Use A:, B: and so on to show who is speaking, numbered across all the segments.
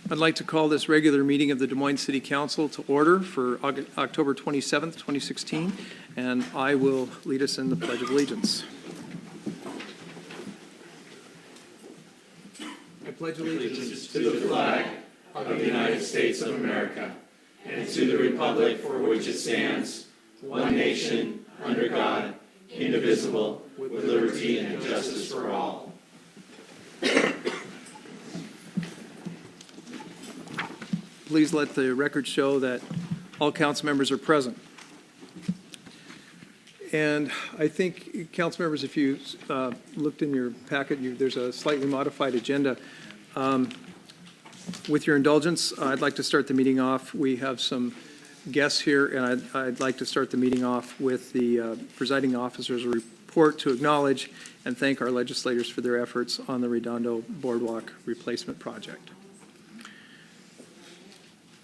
A: I'd like to call this regular meeting of the Des Moines City Council to order for October 27th, 2016, and I will lead us in the Pledge of Allegiance. I pledge allegiance
B: to the flag of the United States of America and to the republic for which it stands, one nation, under God, indivisible, with liberty and justice for all.
A: Please let the record show that all council members are present. And I think, council members, if you looked in your packet, there's a slightly modified agenda. With your indulgence, I'd like to start the meeting off. We have some guests here, and I'd like to start the meeting off with the presiding officer's report to acknowledge and thank our legislators for their efforts on the Redondo Boardwalk replacement project.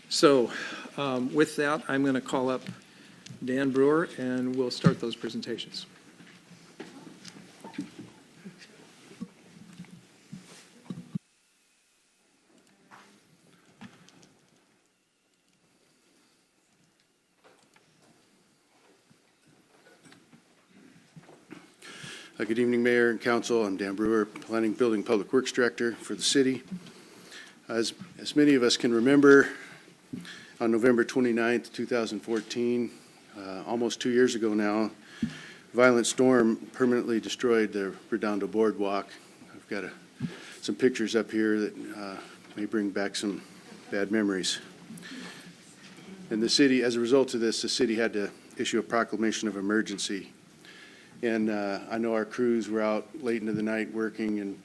A: So with that, I'm going to call up Dan Brewer, and we'll start those presentations.
C: Good evening, Mayor and Council. I'm Dan Brewer, Planning, Building, Public Works Director for the city. As many of us can remember, on November 29th, 2014, almost 2 years ago now, a violent storm permanently destroyed the Redondo Boardwalk. I've got some pictures up here that may bring back some bad memories. And the city, as a result of this, the city had to issue a proclamation of emergency. And I know our crews were out late into the night working, and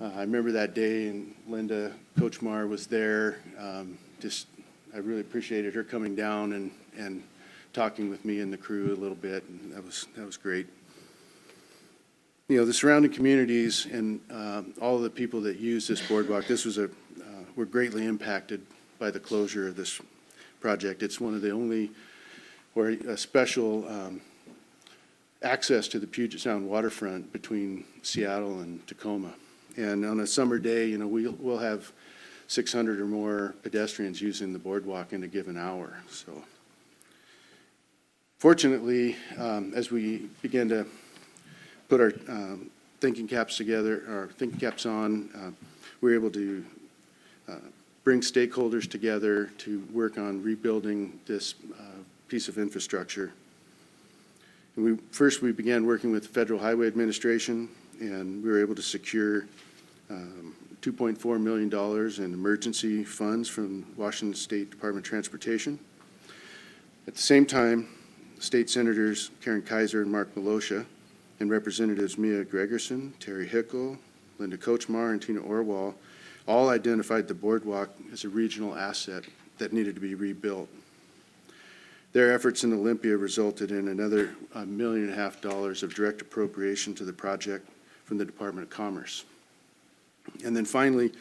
C: I remember that day, and Linda Kochmar was there. I really appreciated her coming down and talking with me and the crew a little bit, and that was great. You know, the surrounding communities and all of the people that use this boardwalk, were greatly impacted by the closure of this project. It's one of the only, or a special access to the Puget Sound waterfront between Seattle and Tacoma. And on a summer day, you know, we'll have 600 or more pedestrians using the boardwalk in a given hour. So fortunately, as we began to put our thinking caps on, we were able to bring stakeholders together to work on rebuilding this piece of infrastructure. And first we began working with the Federal Highway Administration, and we were able to secure $2.4 million in emergency funds from Washington State Department of Transportation. At the same time, State Senators Karen Kaiser and Mark Milosha and Representatives Mia Gregerson, Terry Hickel, Linda Kochmar, and Tina Orwell all identified the boardwalk as a regional asset that needed to be rebuilt. Their efforts in Olympia resulted in another $1.5 million of direct appropriation to the project from the Department of Commerce. And then finally,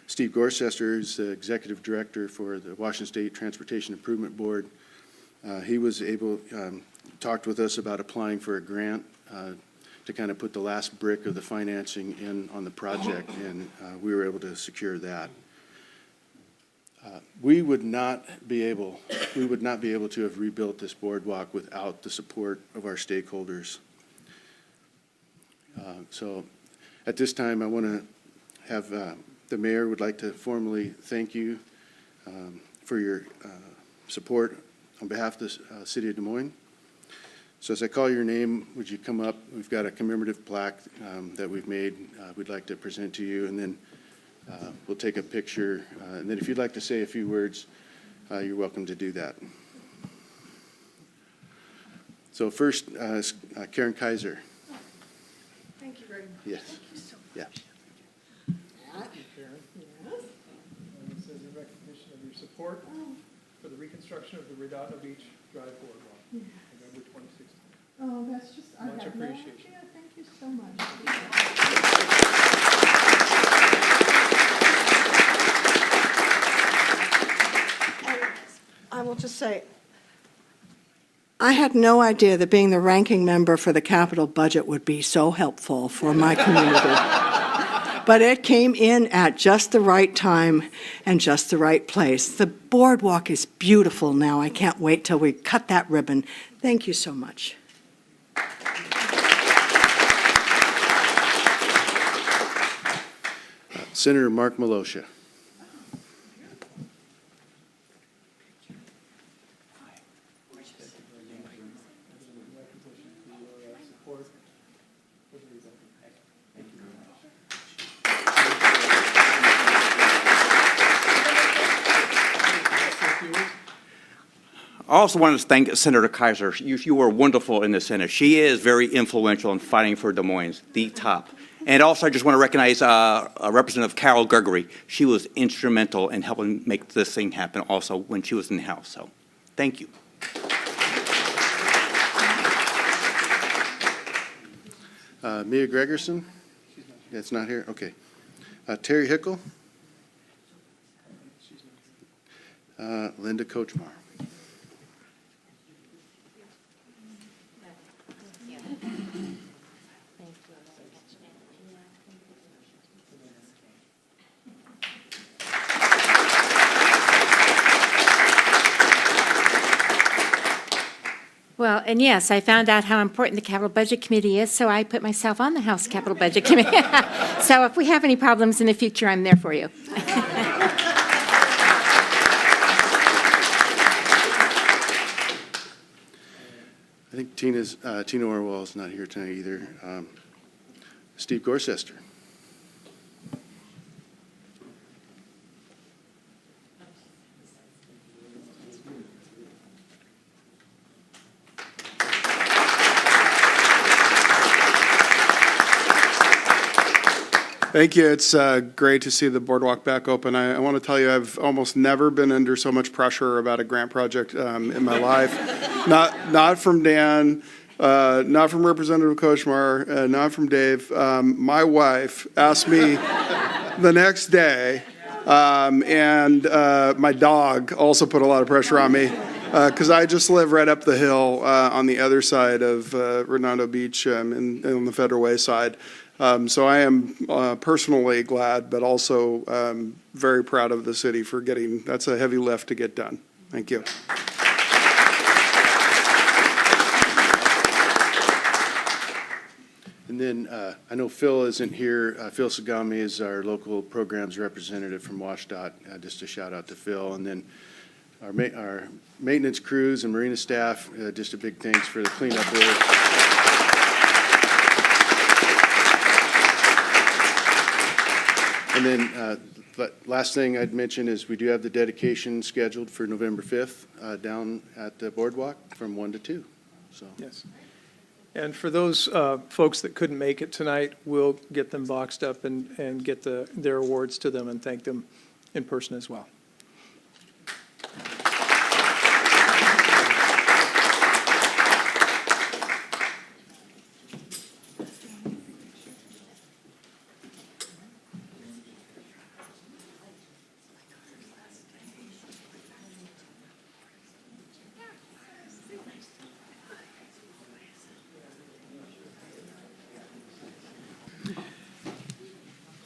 C: Steve Gorcester, who's the Executive Director for the Washington State Transportation Improvement Board, he was able, talked with us about applying for a grant to kind of put the last brick of the financing in on the project, and we were able to secure that. We would not be able to have rebuilt this boardwalk without the support of our stakeholders. So at this time, I want to have the mayor would like to formally thank you for your support on behalf of the city of Des Moines. So as I call your name, would you come up? We've got a commemorative plaque that we've made we'd like to present to you, and then we'll take a picture, and then if you'd like to say a few words, you're welcome to do that. So first, Karen Kaiser.
D: Oh, thank you very much.
C: Yes.
D: Thank you so much.
C: Yeah.
A: Thank you, Karen.
D: Yes.
A: And this is in recognition of your support for the reconstruction of the Redondo Beach Drive Boardwalk, November 2016.
D: Oh, that's just, I
A: Much
D: have no
A: appreciated.
D: idea. Thank you so much. I will just say, I had no idea that being the ranking member for the capital budget would be so helpful for my community. but it came in at just the right time and just the right place. The boardwalk is beautiful now. I can't wait till we cut that ribbon. Thank you so much.
C: Senator Mark Malosha.
E: I also wanted to thank Senator Kaiser. You were wonderful in the Senate. She is very influential in fighting for Des Moines, the top. And also, I just want to recognize Representative Carol Gregory. She was instrumental in helping make this thing happen also when she was in the House. So, thank you.
C: Mia Gregerson? That's not here? Okay. Terry Hickle? Linda Kochmar?
F: Well, and yes, I found out how important the Capital Budget Committee is, so I put myself on the House Capital Budget Committee. So if we have any problems in the future, I'm there for you.
C: I think Tina Orwell is not here tonight either. Steve Gorcester.
G: Thank you. It's great to see the boardwalk back open. I want to tell you, I've almost never been under so much pressure about a grant project in my life. Not from Dan, not from Representative Kochmar, not from Dave. My wife asked me the next day, and my dog also put a lot of pressure on me because I just live right up the hill on the other side of Redondo Beach and on the Federal Way side. So I am personally glad, but also very proud of the city for getting, that's a heavy lift to get done. Thank you.
C: And then I know Phil isn't here. Phil Sagami is our local programs representative from WashDOT. Just a shout out to Phil. And then our maintenance crews and Marina staff, just a big thanks for the cleanup work. And then last thing I'd mention is we do have the dedication scheduled for November 5th down at the Boardwalk from 1 to 2. So.
A: Yes. And for those folks that couldn't make it tonight, we'll get them boxed up and get their awards to them and thank them in person as well.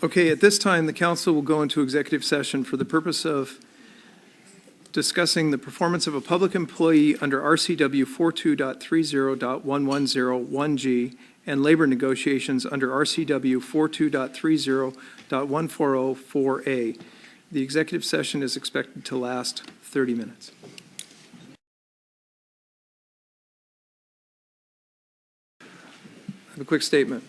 A: Okay, at this time, the council will go into executive session for the purpose of discussing the performance of a public employee under RCW 42.30.1101G and labor negotiations under RCW 42.30.1404A. The executive session is expected to last 30 minutes. I have a quick statement.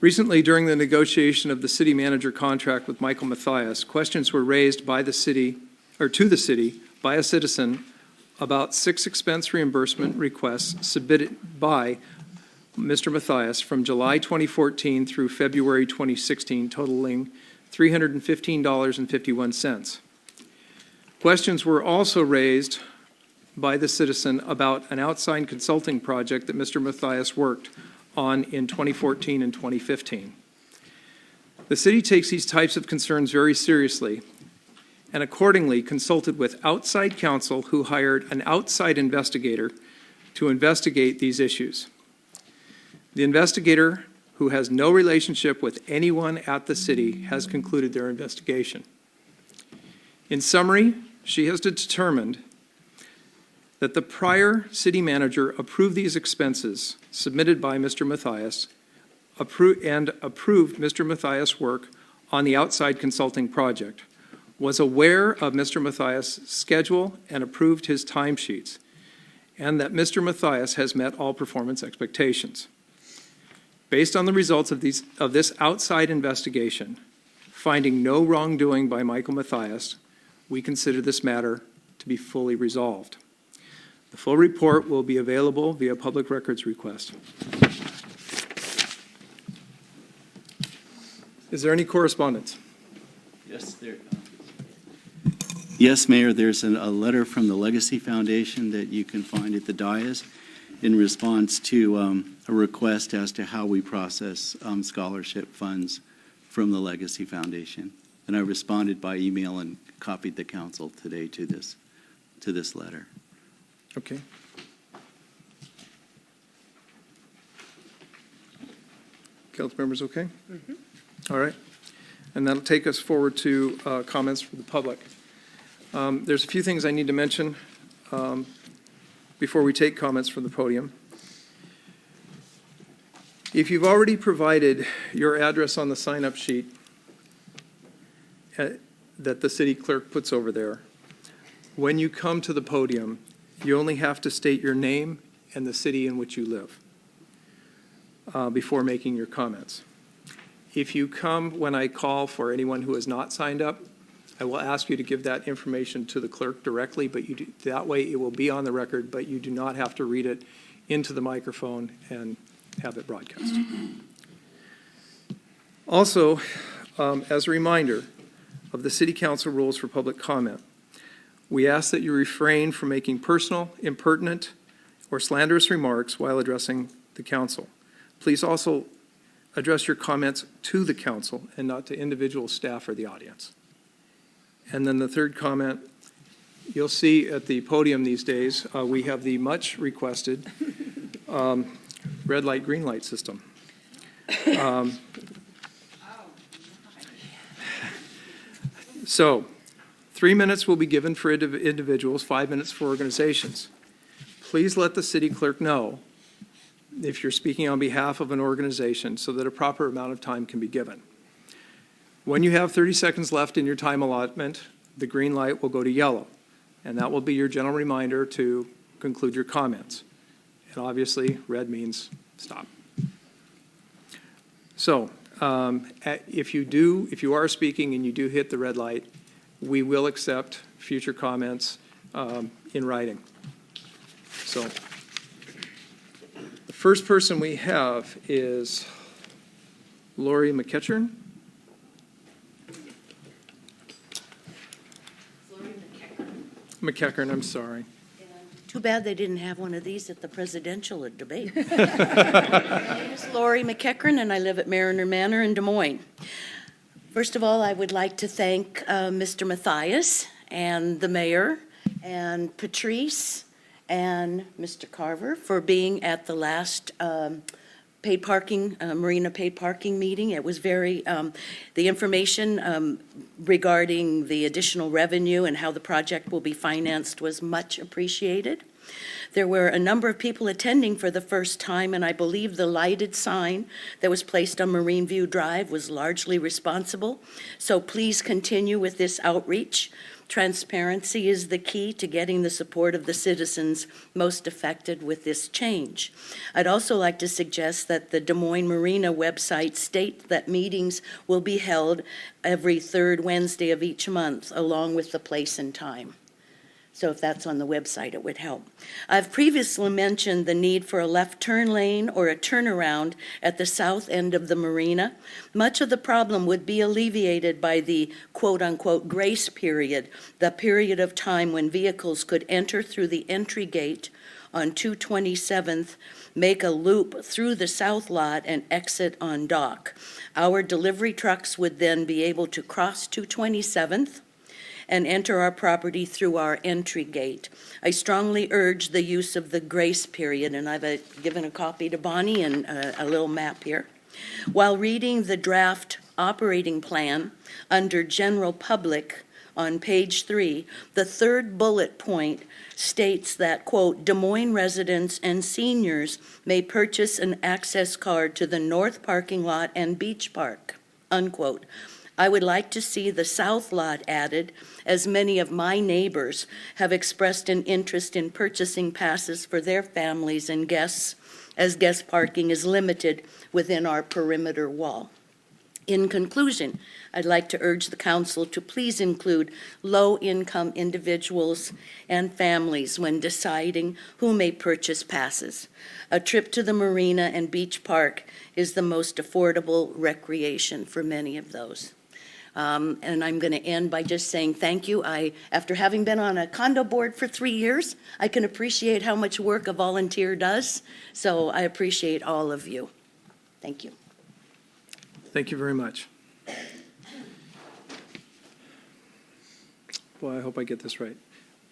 A: Recently, during the negotiation of the city manager contract with Michael Matthias, questions were raised by the city, or to the city, by a citizen about 6 expense reimbursement requests submitted by Mr. Matthias from July 2014 through February 2016, totaling $315.51. Questions were also raised by the citizen about an outside consulting project that Mr. Matthias worked on in 2014 and 2015. The city takes these types of concerns very seriously and accordingly consulted with outside counsel who hired an outside investigator to investigate these issues. The investigator, who has no relationship with anyone at the city, has concluded their investigation. In summary, she has determined that the prior city manager approved these expenses submitted by Mr. Matthias and approved Mr. Matthias' work on the outside consulting project, was aware of Mr. Matthias' schedule and approved his timesheets, and that Mr. Matthias has met all performance expectations. Based on the results of this outside investigation, finding no wrongdoing by Michael Matthias, we consider this matter to be fully resolved. The full report will be available via public records request. Is there any correspondence?
H: Yes, Mayor, there's a letter from the Legacy Foundation that you can find at the dais in response to a request as to how we process scholarship funds from the Legacy Foundation. And I responded by email and copied the council today to this letter.
A: Okay. Council members okay? Mm-hmm. All right. And that'll take us forward to comments from the public. There's a few things I need to mention before we take comments from the podium. If you've already provided your address on the sign-up sheet that the city clerk puts over there, when you come to the podium, you only have to state your name and the city in which you live before making your comments. If you come when I call for anyone who has not signed up, I will ask you to give that information to the clerk directly, but that way it will be on the record, but you do not have to read it into the microphone and have it broadcast. Also, as a reminder of the City Council rules for public comment, we ask that you refrain from making personal, impertinent, or slanderous remarks while addressing the council. Please also address your comments to the council and not to individual staff or the audience. And then the third comment, you'll see at the podium these days, we have the much requested red light, green light system. So 3 minutes will be given for individuals, 5 minutes for organizations. Please let the city clerk know if you're speaking on behalf of an organization so that a proper amount of time can be given. When you have 30 seconds left in your time allotment, the green light will go to yellow, and that will be your general reminder to conclude your comments. And obviously, red means stop. So, if you are speaking and you do hit the red light, we will accept future comments in writing. So, the first person we have is Lori McEachern. McEachern, I'm sorry.
I: Too bad they didn't have one of these at the presidential debate. My name is Lori McEachern, and I live at Mariner Manor in Des Moines. First of all, I would like to thank Mr. Matthias and the mayor and Patrice and Mr. Carver for being at the last paid parking, Marina paid parking meeting. It was very, the information regarding the additional revenue and how the project will be financed was much appreciated. There were a number of people attending for the first time, and I believe the lighted sign that was placed on Marine View Drive was largely responsible. So please continue with this outreach. Transparency is the key to getting the support of the citizens most affected with this change. I'd also like to suggest that the Des Moines Marina website state that meetings will be held every third Wednesday of each month, along with the place and time. So if that's on the website, it would help. I've previously mentioned the need for a left turn lane or a turnaround at the south end of the marina. Much of the problem would be alleviated by the quote-unquote grace period, the period of time when vehicles could enter through the entry gate on 227th, make a loop through the south lot, and exit on dock. Our delivery trucks would then be able to cross 227th and enter our property through our entry gate. I strongly urge the use of the grace period, and I've given a copy to Bonnie and a little map here. While reading the draft operating plan under general public on page 3, the third bullet point states that, quote, Des Moines residents and seniors may purchase an access card to the north parking lot and beach park, unquote. I would like to see the south lot added, as many of my neighbors have expressed an interest in purchasing passes for their families and guests, as guest parking is limited within our perimeter wall. In conclusion, I'd like to urge the council to please include low-income individuals and families when deciding who may purchase passes. A trip to the Marina and Beach Park is the most affordable recreation for many of those. And I'm going to end by just saying thank you. After having been on a condo board for 3 years, I can appreciate how much work a volunteer does. So I appreciate all of you. Thank you.
A: Thank you very much. Boy, I hope I get this right.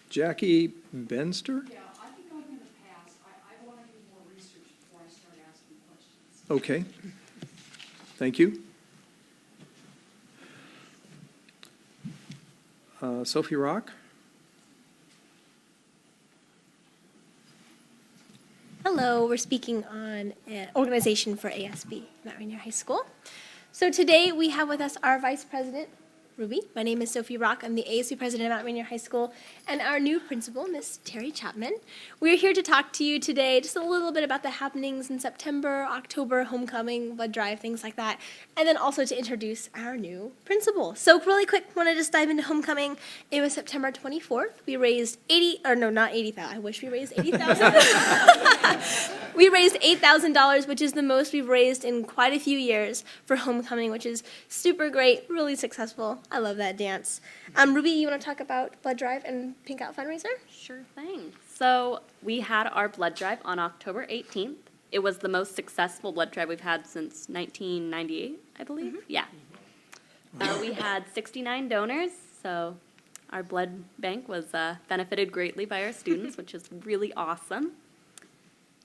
A: Jackie Benster?
J: Yeah, I think I'm going to pass. I want to do more research before I start asking questions.
A: Okay. Thank you. Sophie Rock?
K: Hello, we're speaking on an organization for ASB, Mount Rainier High School. So today we have with us our Vice President, Ruby. My name is Sophie Rock. I'm the ASB President of Mount Rainier High School, and our new principal, Miss Terry Chapman. We're here to talk to you today just a little bit about the happenings in September, October, homecoming, blood drive, things like that, and then also to introduce our new principal. So really quick, want to just dive into homecoming. It was September 24th. We raised not 80,000. I wish we raised 80,000. We raised $8,000, which is the most we've raised in quite a few years for homecoming, which is super great, really successful. I love that dance. Ruby, you want to talk about blood drive and Pink Out fundraiser?
L: Sure thing. So we had our blood drive on October 18th. It was the most successful blood drive we've had since 1998, I believe. Mm-hmm. Yeah. We had 69 donors, so our blood bank was benefited greatly by our students, which is really awesome.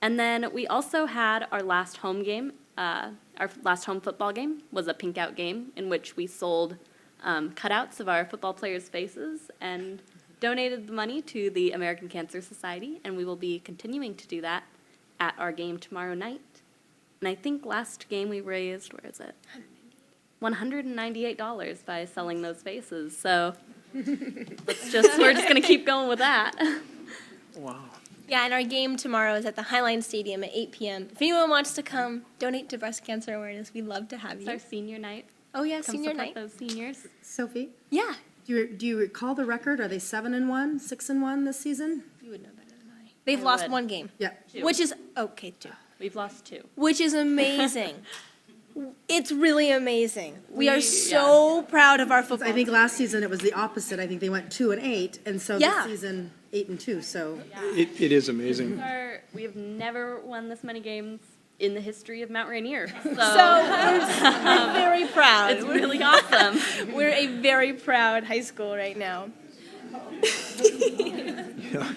L: And then we also had our last home game. Our last home football game was a Pink Out game in which we sold cutouts of our football players' faces and donated the money to the American Cancer Society, and we will be continuing to do that at our game tomorrow night. And I think last game we raised, where is it? $198 by selling those faces. So we're just going to keep going with that.
A: Wow.
K: Yeah, and our game tomorrow is at the Highline Stadium at 8 p.m. If anyone wants to come donate to breast cancer awareness, we'd love to have
L: It's
K: you.
L: our senior night.
K: Oh, yeah,
L: Come
K: senior
L: support
K: night.
L: those seniors.
M: Sophie,
K: Yeah.
M: do you recall the record? Are they 7-1, 6-1 this season?
K: You would know better than I. They've
L: I
K: lost
L: would.
K: one game.
M: Yeah.
L: Two.
K: Which is, okay, 2.
L: We've lost 2.
K: Which is amazing. It's really amazing. We are so proud of our football
M: I think
K: team.
M: last season it was the opposite. I think they went 2-8, and so
K: Yeah.
M: this season 8-2. So
A: It is amazing.
L: We have never won this many games in the history of Mount Rainier. So,
K: We're very proud.
L: it's really awesome.
K: We're a very proud high school right now.
A: Yeah.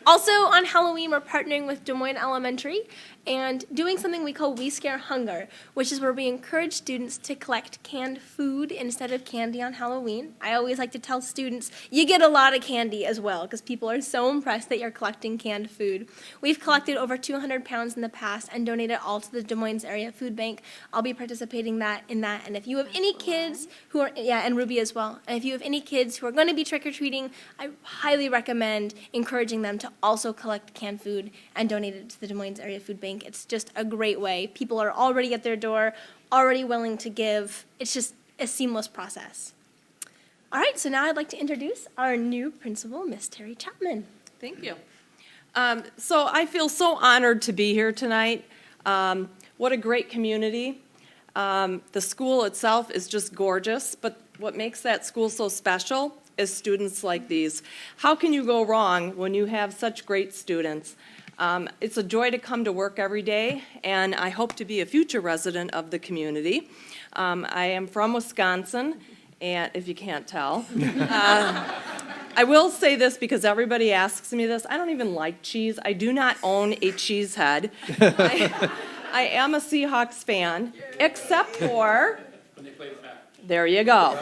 K: Also, on Halloween, we're partnering with Des Moines Elementary and doing something we call We Scare Hunger, which is where we encourage students to collect canned food instead of candy on Halloween. I always like to tell students, you get a lot of candy as well, because people are so impressed that you're collecting canned food. We've collected over 200 pounds in the past and donated all to the Des Moines Area Food Bank. I'll be participating in that. And if you have any kids who are, and Ruby as well, and if you have any kids who are going to be trick-or-treating, I highly recommend encouraging them to also collect canned food and donate it to the Des Moines Area Food Bank. It's just a great way. People are already at their door, already willing to give. It's just a seamless process. All right, so now I'd like to introduce our new principal, Miss Terry Chapman.
N: Thank you. So I feel so honored to be here tonight. What a great community. The school itself is just gorgeous, but what makes that school so special is students like these. How can you go wrong when you have such great students? It's a joy to come to work every day, and I hope to be a future resident of the community. I am from Wisconsin, and if you can't tell. I will say this because everybody asks me this. I don't even like cheese. I do not own a cheese head. I am a Seahawks fan, except for, there you go.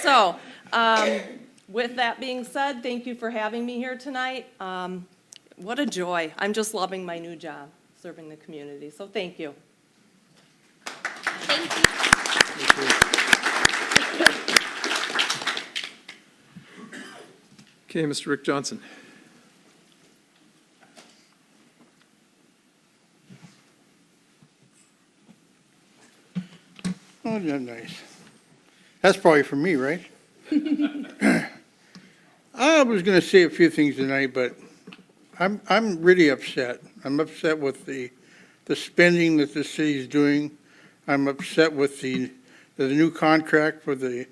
N: So, with that being said, thank you for having me here tonight. What a joy. I'm just loving my new job, serving the community. So thank you.
K: Thank you.
A: Okay, Mr. Rick Johnson.
O: Oh, that's nice. That's probably for me, right? I was going to say a few things tonight, but I'm really upset. I'm upset with the spending that the city's doing. I'm upset with the new contract for the.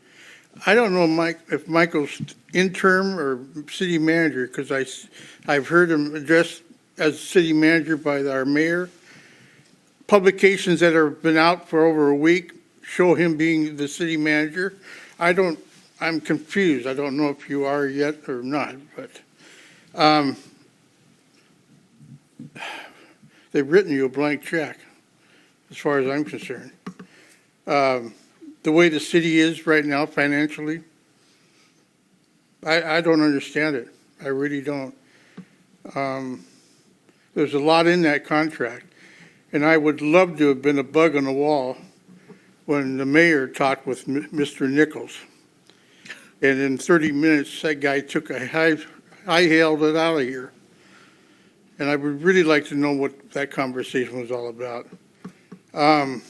O: I don't know, Mike, if Michael's interim or city manager, because I've heard him addressed as city manager by our mayor. Publications that have been out for over a week show him being the city manager. I'm confused. I don't know if you are yet or not, but they've written you a blank check, as far as I'm concerned. The way the city is right now financially, I don't understand it. I really don't. There's a lot in that contract, and I would love to have been a bug on the wall when the mayor talked with Mr. Nichols. And in 30 minutes, that guy took hightailed it out of here. And I would really like to know what that conversation was all about. And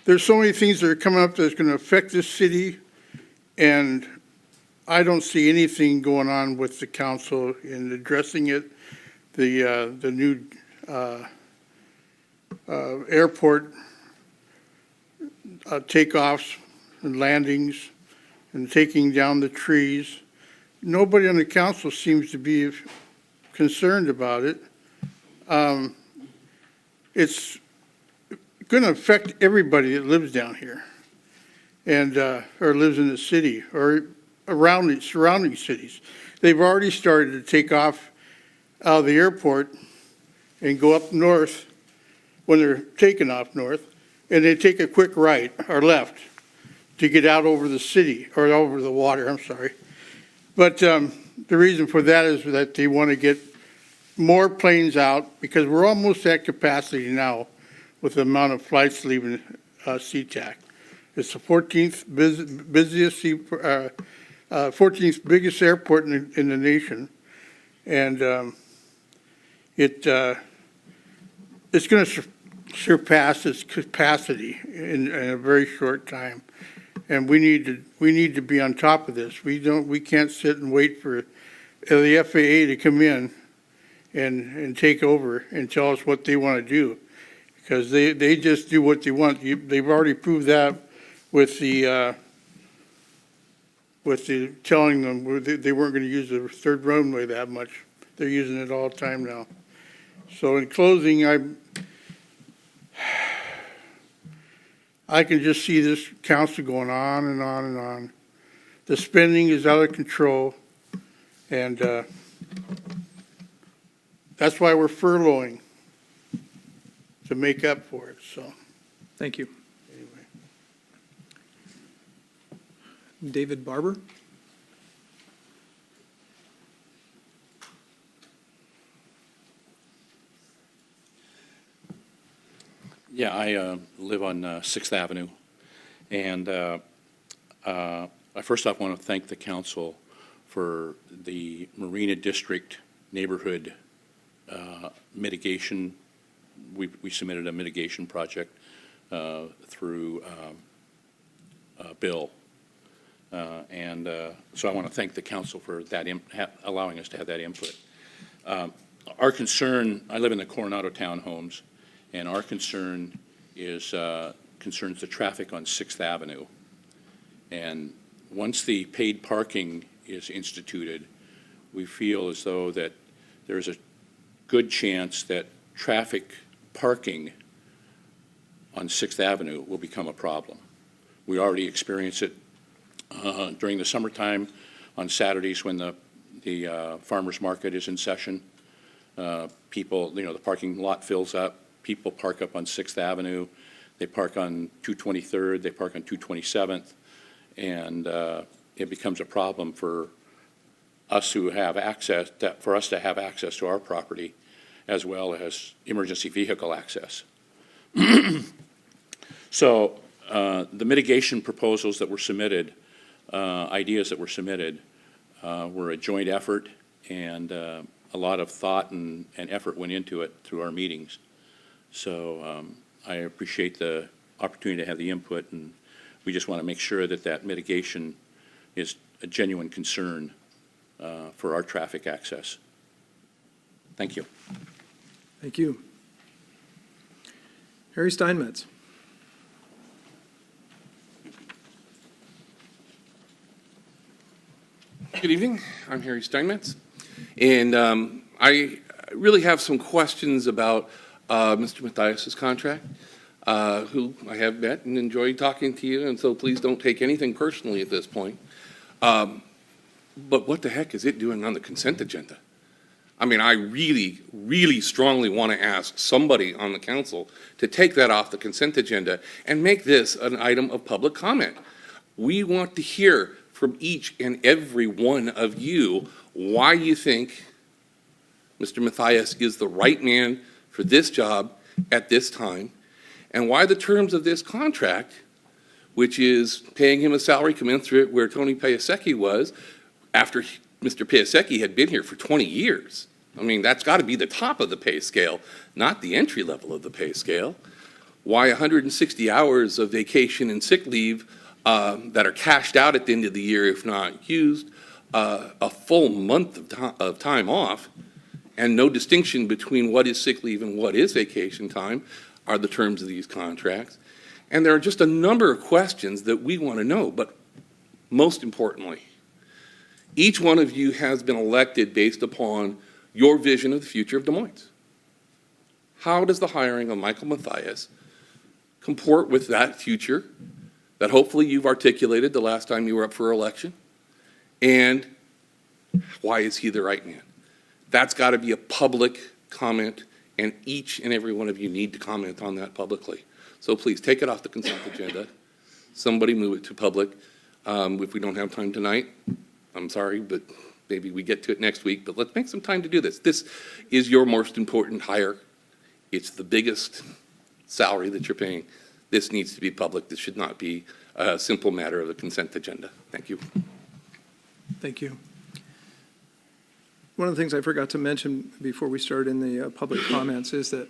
O: there's so many things that are coming up that's going to affect this city, and I don't see anything going on with the council in addressing it. The new airport takeoffs and landings and taking down the trees. Nobody on the council seems to be concerned about it. It's going to affect everybody that lives down here and or lives in the city or around the surrounding cities. They've already started to take off out of the airport and go up north when they're taking off north, and they take a quick right or left to get out over the city or over the water, I'm sorry. But the reason for that is that they want to get more planes out because we're almost at capacity now with the amount of flights leaving SeaTac. It's the 14th busiest, 14th biggest airport in the nation, and it's going to surpass its capacity in a very short time, and we need to be on top of this. We can't sit and wait for the FAA to come in and take over and tell us what they want to do, because they just do what they want. They've already proved that with the telling them they weren't going to use the third runway that much. They're using it all the time now. So in closing, I can just see this council going on and on and on. The spending is out of control, and that's why we're furloughing, to make up for it. So,
A: Thank you.
O: anyway.
A: David Barber?
P: Yeah, I live on 6th Avenue, and I first off want to thank the council for the Marina District neighborhood mitigation. We submitted a mitigation project through Bill, and so I want to thank the council for that allowing us to have that input. Our concern, I live in the Coronado townhomes, and our concern is concerns the traffic on 6th Avenue. And once the paid parking is instituted, we feel as though that there's a good chance that traffic parking on 6th Avenue will become a problem. We already experience it during the summertime on Saturdays when the The farmer's market is in session. People, the parking lot fills up. People park up on 6th Avenue. They park on 223rd. They park on 227th. And it becomes a problem for us who have access, for us to have access to our property, as well as emergency vehicle access. So the mitigation proposals that were submitted, ideas that were submitted, were a joint effort, and a lot of thought and effort went into it through our meetings. So I appreciate the opportunity to have the input, and we just want to make sure that that mitigation is a genuine concern for our traffic access. Thank you.
A: Thank you. Harry Steinmetz.
Q: Good evening. I'm Harry Steinmetz, and I really have some questions about Mr. Matthias's contract, who I have met and enjoyed talking to you, and so please don't take anything personally at this point. But what the heck is it doing on the consent agenda? I mean, I really, really strongly want to ask somebody on the council to take that off the consent agenda and make this an item of public comment. We want to hear from each and every one of you why you think Mr. Matthias is the right man for this job at this time, and why the terms of this contract, which is paying him a salary commensurate where Tony Piasecki was after Mr. Piasecki had been here for 20 years. I mean, that's got to be the top of the pay scale, not the entry level of the pay scale. Why 160 hours of vacation and sick leave that are cashed out at the end of the year if not used, a full month of time off, and no distinction between what is sick leave and what is vacation time are the terms of these contracts. And there are just a number of questions that we want to know, but most importantly, each one of you has been elected based upon your vision of the future of Des Moines. How does the hiring of Michael Matthias comport with that future that hopefully you've articulated the last time you were up for election? And why is he the right man? That's got to be a public comment, and each and every one of you need to comment on that publicly. So please take it off the consent agenda. Somebody move it to public. If we don't have time tonight, I'm sorry, but maybe we get to it next week. But let's make some time to do this. This is your most important hire. It's the biggest salary that you're paying. This needs to be public. This should not be a simple matter of the consent agenda. Thank you.
A: Thank you. One of the things I forgot to mention before we start in the public comments is that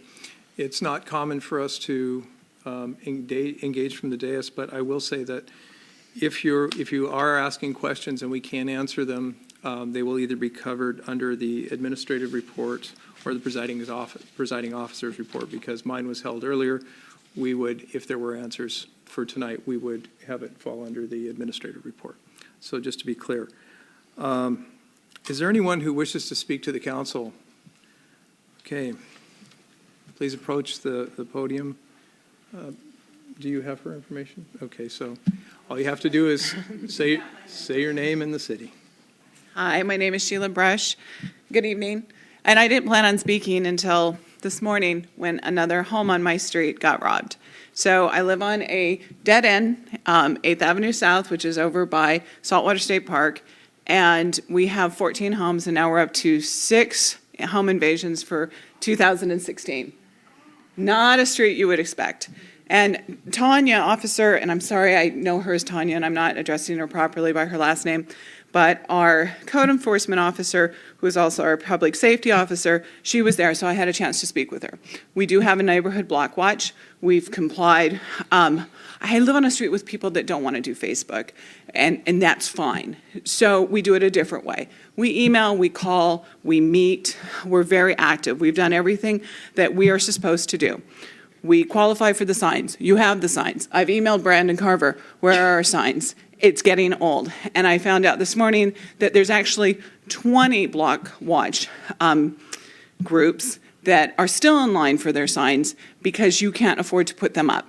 A: it's not common for us to engage from the dais, but I will say that if you are asking questions and we can't answer them, they will either be covered under the administrative report or the presiding officer's report, because mine was held earlier. We would, if there were answers for tonight, we would have it fall under the administrative report. So just to be clear. Is there anyone who wishes to speak to the council? Okay. Please approach the podium. Do you have her information? Okay, so all you have to do is say your name and the city.
R: Hi, my name is Sheila Brush. Good evening. And I didn't plan on speaking until this morning when another home on my street got robbed. So I live on a dead end, 8th Avenue South, which is over by Saltwater State Park. And we have 14 homes, and now we're up to 6 home invasions for 2016. Not a street you would expect. And Tanya, officer, and I'm sorry, I know her as Tanya, and I'm not addressing her properly by her last name, but our code enforcement officer, who is also our public safety officer, she was there, so I had a chance to speak with her. We do have a neighborhood block watch. We've complied. I live on a street with people that don't want to do Facebook, and that's fine. So we do it a different way. We email, we call, we meet. We're very active. We've done everything that we are supposed to do. We qualify for the signs. You have the signs. I've emailed Brandon Carver, where are our signs? It's getting old. And I found out this morning that there's actually 20 block watch groups that are still in line for their signs because you can't afford to put them up.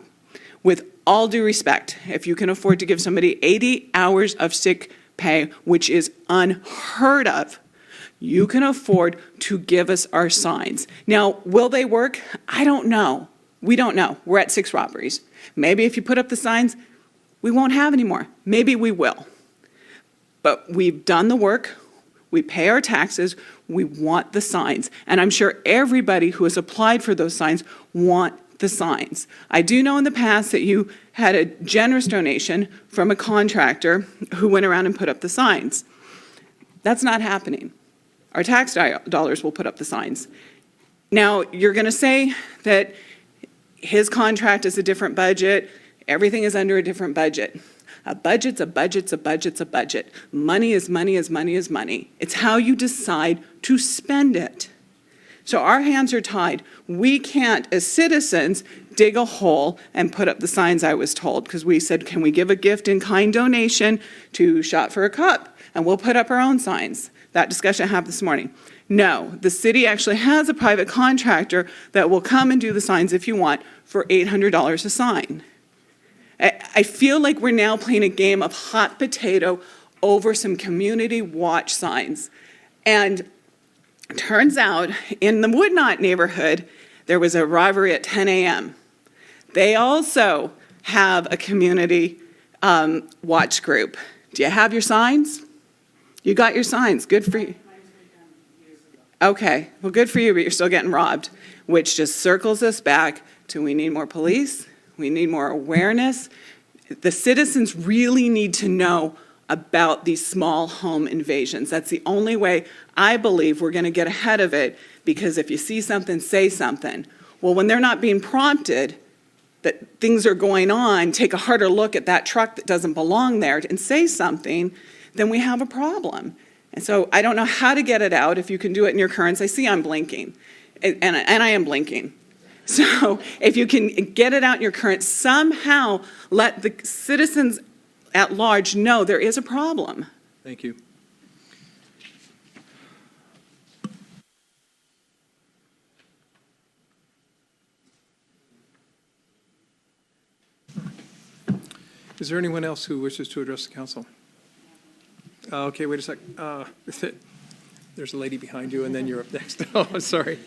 R: With all due respect, if you can afford to give somebody 80 hours of sick pay, which is unheard of you can afford to give us our signs. Now, will they work? I don't know. We don't know. We're at 6 robberies. Maybe if you put up the signs, we won't have any more. Maybe we will. But we've done the work. We pay our taxes. We want the signs. And I'm sure everybody who has applied for those signs want the signs. I do know in the past that you had a generous donation from a contractor who went around and put up the signs. That's not happening. Our tax dollars will put up the signs. Now, you're going to say that his contract is a different budget. Everything is under a different budget. A budget's a budget's a budget's a budget. Money is money is money is money. It's how you decide to spend it. So our hands are tied. We can't, as citizens, dig a hole and put up the signs, I was told, because we said, can we give a gift in kind donation to Shot for a Cup? And we'll put up our own signs. That discussion I had this morning. No, the city actually has a private contractor that will come and do the signs if you want for $800 a sign. I feel like we're now playing a game of hot potato over some community watch signs. And turns out, in the Woodnot neighborhood, there was a robbery at 10 a.m. They also have a community watch group. Do you have your signs? You got your signs. Good for you. Okay, well, good for you, but you're still getting robbed, which just circles us back to we need more police, we need more awareness. The citizens really need to know about these small home invasions. That's the only way I believe we're going to get ahead of it, because if you see something, say something. Well, when they're not being prompted that things are going on, take a harder look at that truck that doesn't belong there and say something, then we have a problem. And so I don't know how to get it out. If you can do it in your currents, I see I'm blinking, and I am blinking. So if you can get it out in your current, somehow let the citizens at large know there is a problem.
A: Thank you. Is there anyone else who wishes to address the council? Okay, wait a sec. There's a lady behind you, and then you're up next. Oh, sorry.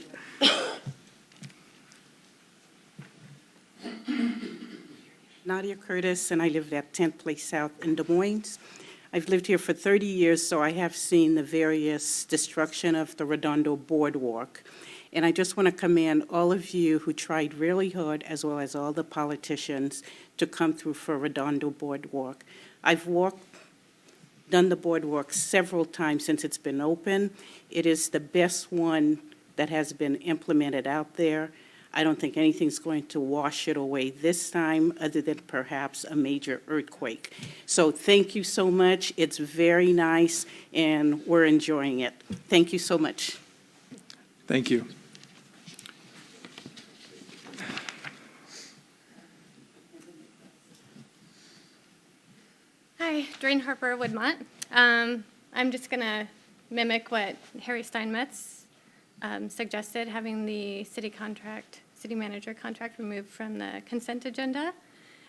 S: Nadia Curtis, and I live at 10th Place South in Des Moines. I've lived here for 30 years, so I have seen the various destruction of the Redondo Boardwalk. And I just want to commend all of you who tried really hard, as well as all the politicians, to come through for Redondo Boardwalk. I've done the boardwalk several times since it's been open. It is the best one that has been implemented out there. I don't think anything's going to wash it away this time, other than perhaps a major earthquake. So thank you so much. It's very nice, and we're enjoying it. Thank you so much.
A: Thank you.
T: Hi, Doreen Harper, Woodmont. I'm just going to mimic what Harry Steinmetz suggested, having the city manager contract removed from the consent agenda.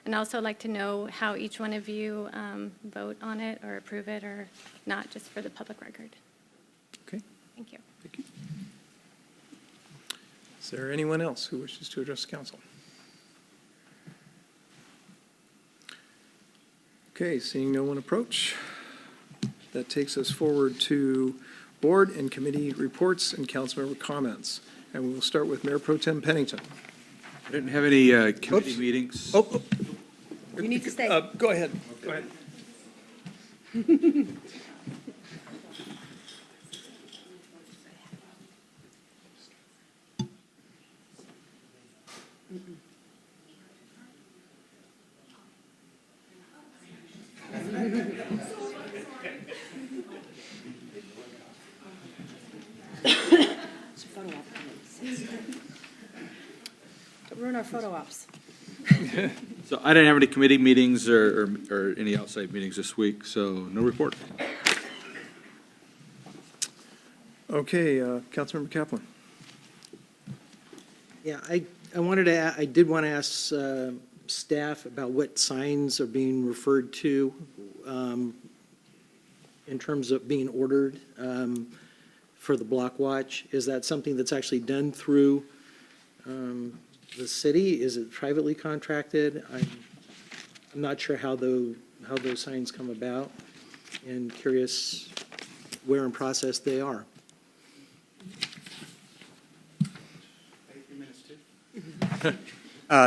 T: And also like to know how each one of you vote on it or approve it or not, just for the public record.
A: Okay.
T: Thank you.
A: Thank you. Is there anyone else who wishes to address the council? Okay, seeing no one approach, that takes us forward to board and committee reports and council member comments. And we will start with Mayor Pro Tem Pennington.
U: I didn't have any committee meetings.
M: You need to stay.
A: Go ahead. Go ahead.
M: Don't ruin our photo ops.
U: So I didn't have any committee meetings or any outside meetings this week, so no report.
A: Okay, Councilmember Kaplan.
V: Yeah, I did want to ask staff about what signs are being referred to in terms of being ordered for the block watch? Is that something that's actually done through the city? Is it privately contracted? I'm not sure how those signs come about, and curious where in process they are.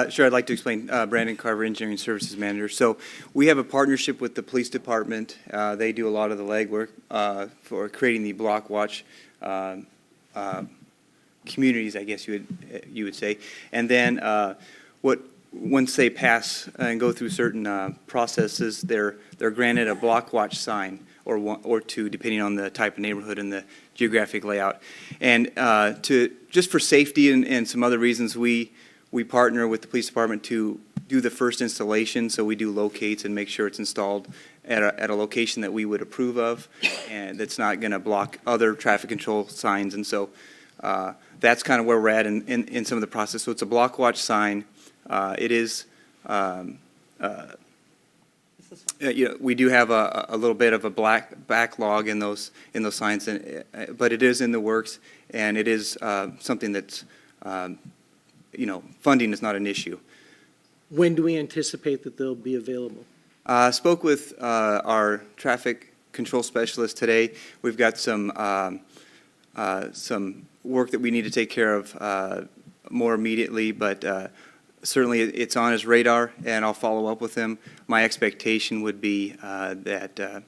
E: Sure, I'd like to explain. Brandon Carver, Engineering Services Manager. So we have a partnership with the police department. They do a lot of the legwork for creating the block watch communities, I guess you would say. And then once they pass and go through certain processes, they're granted a block watch sign or two, depending on the type of neighborhood and the geographic layout. And just for safety and some other reasons, we partner with the police department to do the first installation. So we do locates and make sure it's installed at a location that we would approve of, and that's not going to block other traffic control signs. And so that's kind of where we're at in some of the process. So it's a block watch sign. It is, we do have a little bit of a backlog in those signs, but it is in the works, and it is something that's, funding is not an issue.
V: When do we anticipate that they'll be available?
E: Spoke with our traffic control specialist today. We've got some work that we need to take care of more immediately, but certainly it's on his radar, and I'll follow up with him. My expectation would be that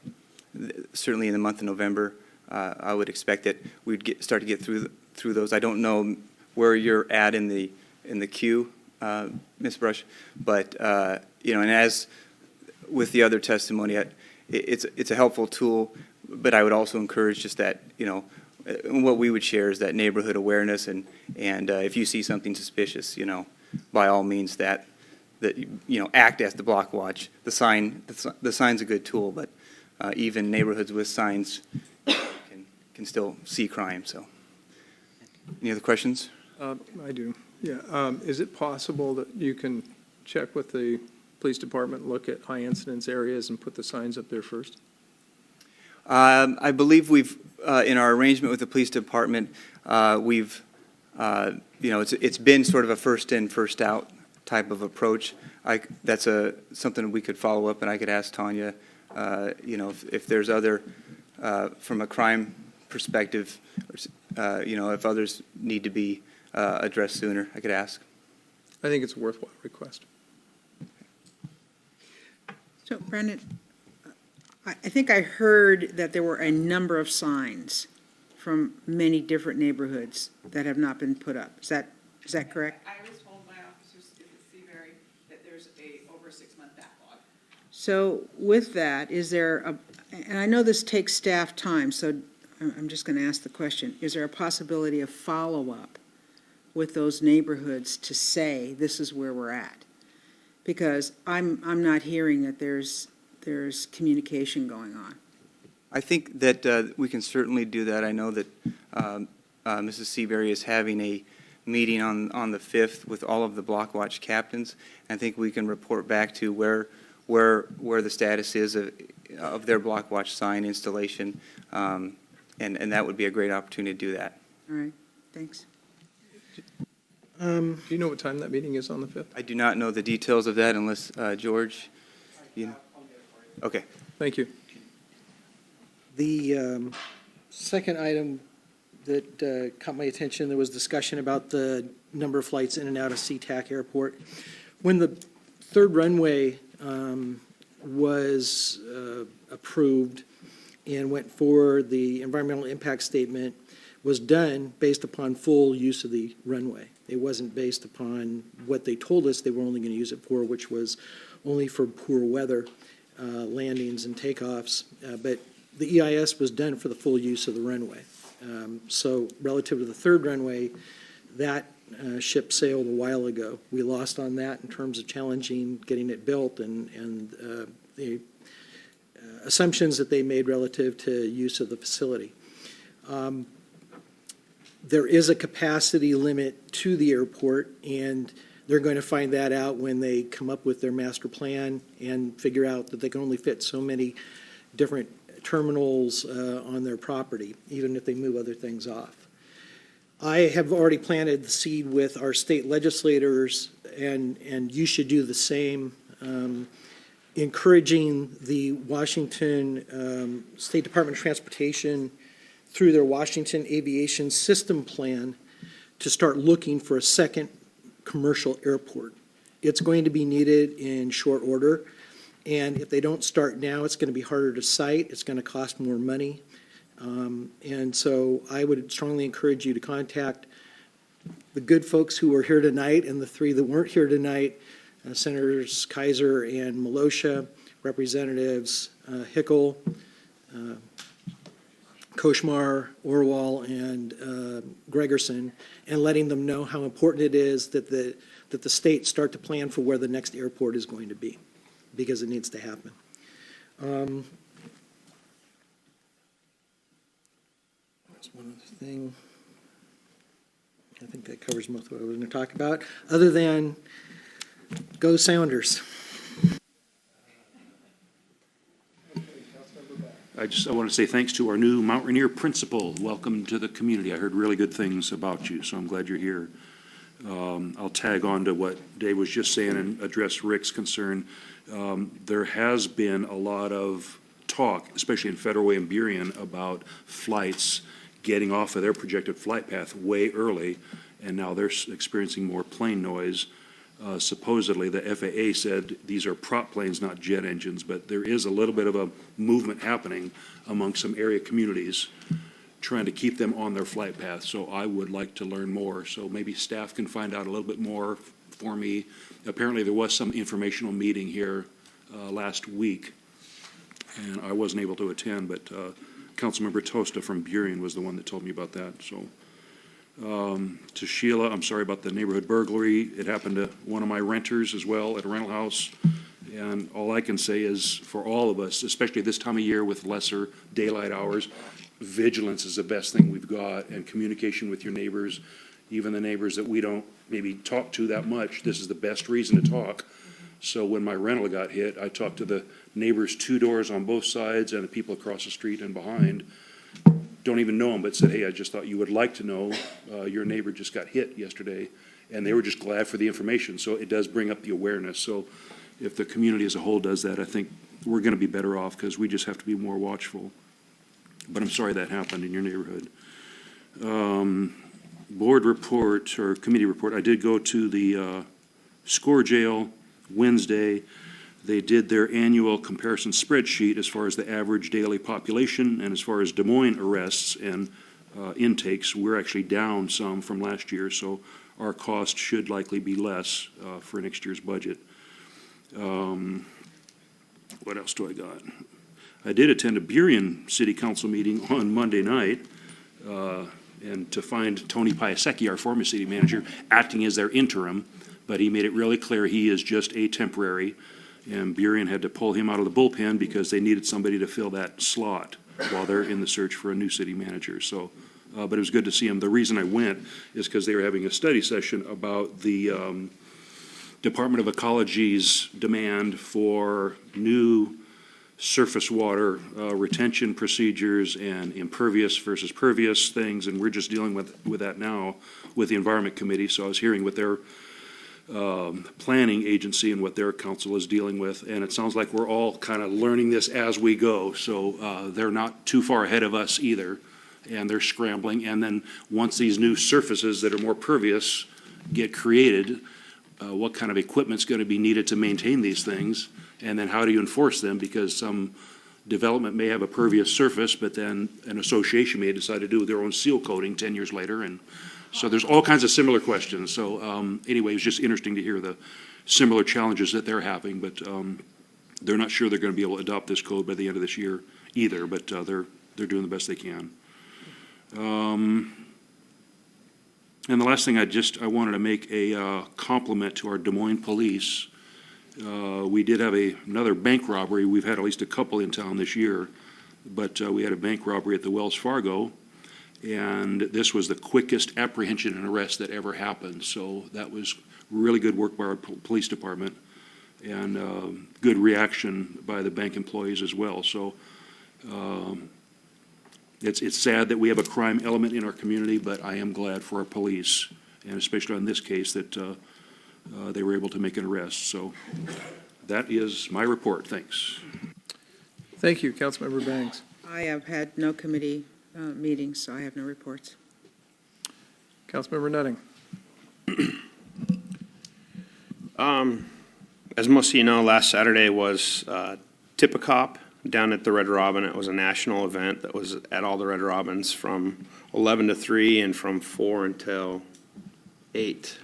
E: certainly in the month of November, I would expect that we'd start to get through those. I don't know where you're at in the queue, Ms. Brush, but and as with the other testimony, it's a helpful tool, but I would also encourage just that, what we would share is that neighborhood awareness, and if you see something suspicious, by all means that act as the block watch. The sign's a good tool, but even neighborhoods with signs can still see crime. So, any other questions?
A: I do. Yeah. Is it possible that you can check with the police department, look at high incidence areas, and put the signs up there first?
E: I believe we've, in our arrangement with the police department, we've, it's been sort of a first in, first out type of approach. That's something we could follow up, and I could ask Tanya, if there's other, from a crime perspective, if others need to be addressed sooner, I could ask.
A: I think it's a worthwhile request.
B: So, Brandon, I think I heard that there were a number of signs from many different neighborhoods that have not been put up. Is that correct?
R: I was told by officers in Seabury that there's over a 6-month backlog.
B: So with that, is there and I know this takes staff time, so I'm just going to ask the question, is there a possibility of follow-up with those neighborhoods to say this is where we're at? Because I'm not hearing that there's communication going on.
E: I think that we can certainly do that. I know that Mrs. Seabury is having a meeting on the 5th with all of the block watch captains. I think we can report back to where the status is of their block watch sign installation, and that would be a great opportunity to do that.
B: All right, thanks.
A: Do you know what time that meeting is on the 5th?
E: I do not know the details of that unless, George, you know? Okay.
A: Thank you.
V: The second item that caught my attention, there was discussion about the number of flights in and out of SeaTac Airport. When the third runway was approved and went forward, the environmental impact statement was done based upon full use of the runway. It wasn't based upon what they told us they were only going to use it for, which was only for poor weather landings and takeoffs. But the EIS was done for the full use of the runway. So relative to the third runway, that ship sailed a while ago. We lost on that in terms of challenging getting it built and the assumptions that they made relative to use of the facility. There is a capacity limit to the airport, and they're going to find that out when they come up with their master plan and figure out that they can only fit so many different terminals on their property, even if they move other things off. I have already planted the seed with our state legislators, and you should do the same, encouraging the Washington State Department of Transportation through their Washington Aviation System Plan to start looking for a second commercial airport. It's going to be needed in short order, and if they don't start now, it's going to be harder to site, it's going to cost more money. And so I would strongly encourage you to contact the good folks who are here tonight and the three that weren't here tonight, Senators Kaiser and Malosha, Representatives Hickel, Koshmar, Orwell, and Gregerson, and letting them know how important it is that the state start to plan for where the next airport is going to be, because it needs to happen. There's one other thing. I think that covers most of what I was going to talk about, other than go Sounders.
D: I want to say thanks to our new Mount Rainier principal. Welcome to the community. I heard really good things about you, so I'm glad you're here. I'll tag on to what Dave was just saying and address Rick's concern. There has been a lot of talk, especially in Federal Way and Burien, about flights getting off of their projected flight path way early, and now they're experiencing more plane noise. Supposedly, the FAA said these are prop planes, not jet engines, but there is a little bit of a movement happening among some area communities trying to keep them on their flight path. So I would like to learn more. So maybe staff can find out a little bit more for me. Apparently, there was some informational meeting here last week, and I wasn't able to attend, but Councilmember Tosta from Burien was the one that told me about that. So. To Sheila, I'm sorry about the neighborhood burglary. It happened to one of my renters as well at a rental house. And all I can say is for all of us, especially this time of year with lesser daylight hours, vigilance is the best thing we've got, and communication with your neighbors, even the neighbors that we don't maybe talk to that much. This is the best reason to talk. So when my rental got hit, I talked to the neighbors 2 doors on both sides and the people across the street and behind. Don't even know them, but said, hey, I just thought you would like to know, your neighbor just got hit yesterday, and they were just glad for the information. So it does bring up the awareness. So if the community as a whole does that, I think we're going to be better off, because we just have to be more watchful. But I'm sorry that happened in your neighborhood. Board report or committee report, I did go to the SCORE jail Wednesday. They did their annual comparison spreadsheet as far as the average daily population, and as far as Des Moines arrests and intakes, we're actually down some from last year, so our cost should likely be less for next year's budget. What else do I got? I did attend a Burien City Council meeting on Monday night, and to find Tony Piasecki, our former city manager, acting as their interim, but he made it really clear he is just a temporary. And Burien had to pull him out of the bullpen because they needed somebody to fill that slot while they're in the search for a new city manager. So, but it was good to see him. The reason I went is because they were having a study session about the Department of Ecology's demand for new surface water retention procedures and impervious versus pervious things, and we're just dealing with that now with the Environment Committee. So I was hearing what their planning agency and what their council is dealing with, and it sounds like we're all kind of learning this as we go, so they're not too far ahead of us either, and they're scrambling. And then once these new surfaces that are more pervious get created, what kind of equipment's going to be needed to maintain these things, and then how do you enforce them, because some development may have a pervious surface, but then an association may decide to do their own seal coating 10 years later, and so there's all kinds of similar questions. So anyway, it was just interesting to hear the similar challenges that they're having, but they're not sure they're going to be able to adopt this code by the end of this year either, but they're doing the best they can. And the last thing I wanted to make a compliment to our Des Moines police. We did have another bank robbery. We've had at least a couple in town this year, but we had a bank robbery at the Wells Fargo. And this was the quickest apprehension and arrest that ever happened. So that was really good work by our police department, and good reaction by the bank employees as well. So It's sad that we have a crime element in our community, but I am glad for our police, and especially on this case, that they were able to make an arrest. So that is my report. Thanks.
A: Thank you, Councilmember Bangs.
B: I have had no committee meetings, so I have no reports.
A: Councilmember Nutting.
F: As most of you know, last Saturday was Tip-A-Cop down at the Red Robin. It was a national event that was at all the Red Robins from 11 to 3 and from 4 until 8.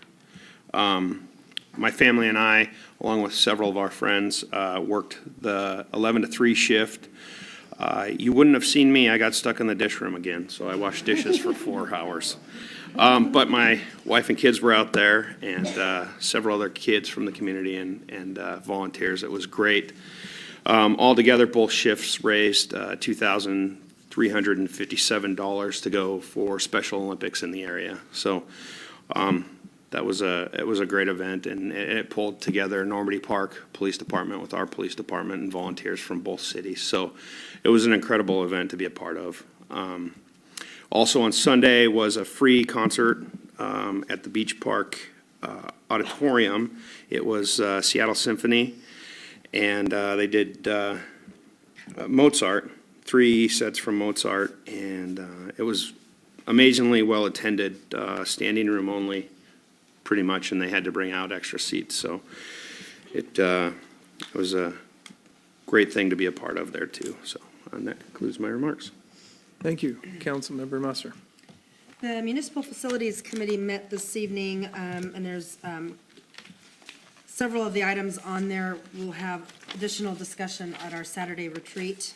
F: My family and I, along with several of our friends, worked the 11 to 3 shift. You wouldn't have seen me. I got stuck in the dish room again, so I washed dishes for 4 hours. But my wife and kids were out there, and several other kids from the community and volunteers. It was great. Altogether, both shifts raised $2,357 to go for Special Olympics in the area. So it was a great event, and it pulled together Normandy Park Police Department with our police department and volunteers from both cities. So it was an incredible event to be a part of. Also on Sunday was a free concert at the Beach Park Auditorium. It was Seattle Symphony, and they did Mozart, 3 sets from Mozart, and it was amazingly well attended, standing room only pretty much, and they had to bring out extra seats. So it was a great thing to be a part of there too. So that concludes my remarks.
A: Thank you, Councilmember Musser.
M: The Municipal Facilities Committee met this evening, and there's several of the items on there. We'll have additional discussion at our Saturday retreat.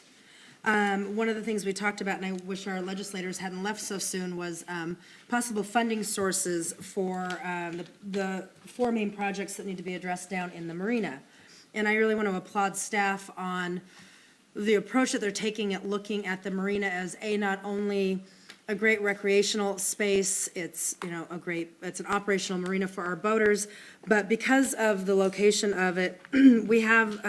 M: One of the things we talked about, and I wish our legislators hadn't left so soon, was possible funding sources for the 4 main projects that need to be addressed down in the Marina. And I really want to applaud staff on the approach that they're taking at looking at the Marina as not only a great recreational space, it's it's an operational marina for our boaters, but because of the location of it, we have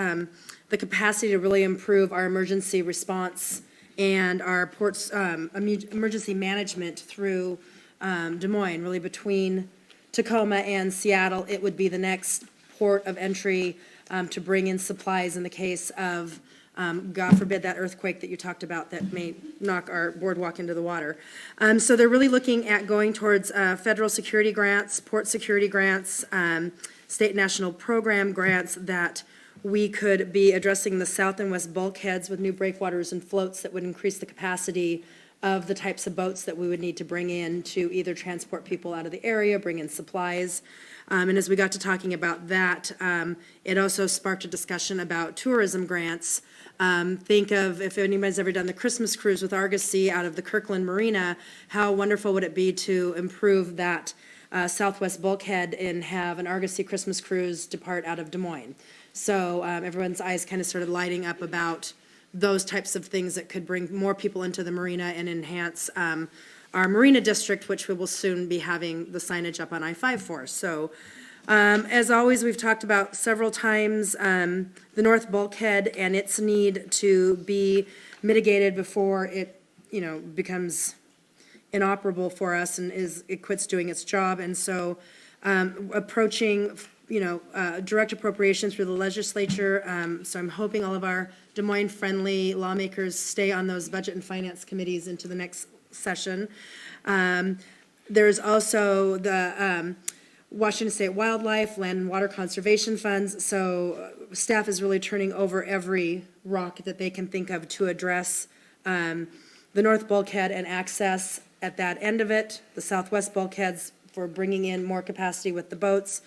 M: the capacity to really improve our emergency response and our ports emergency management through Des Moines. Really, between Tacoma and Seattle, it would be the next port of entry to bring in supplies in the case of God forbid that earthquake that you talked about that may knock our boardwalk into the water. So they're really looking at going towards federal security grants, port security grants, state national program grants that we could be addressing the south and west bulkheads with new breakwaters and floats that would increase the capacity of the types of boats that we would need to bring in to either transport people out of the area, bring in supplies. And as we got to talking about that, it also sparked a discussion about tourism grants. Think of if anybody's ever done the Christmas cruise with Argosy out of the Kirkland Marina, how wonderful would it be to improve that southwest bulkhead and have an Argosy Christmas cruise depart out of Des Moines. So everyone's eyes kind of started lighting up about those types of things that could bring more people into the marina and enhance our Marina district, which we will soon be having the signage up on I-5 for. So as always, we've talked about several times the north bulkhead and its need to be mitigated before it, becomes inoperable for us and it quits doing its job. And so approaching, direct appropriation through the legislature. So I'm hoping all of our Des Moines-friendly lawmakers stay on those budget and finance committees into the next session. There's also the Washington State Wildlife, Land and Water Conservation Funds. So staff is really turning over every rock that they can think of to address the north bulkhead and access at that end of it, the southwest bulkheads for bringing in more capacity with the boats,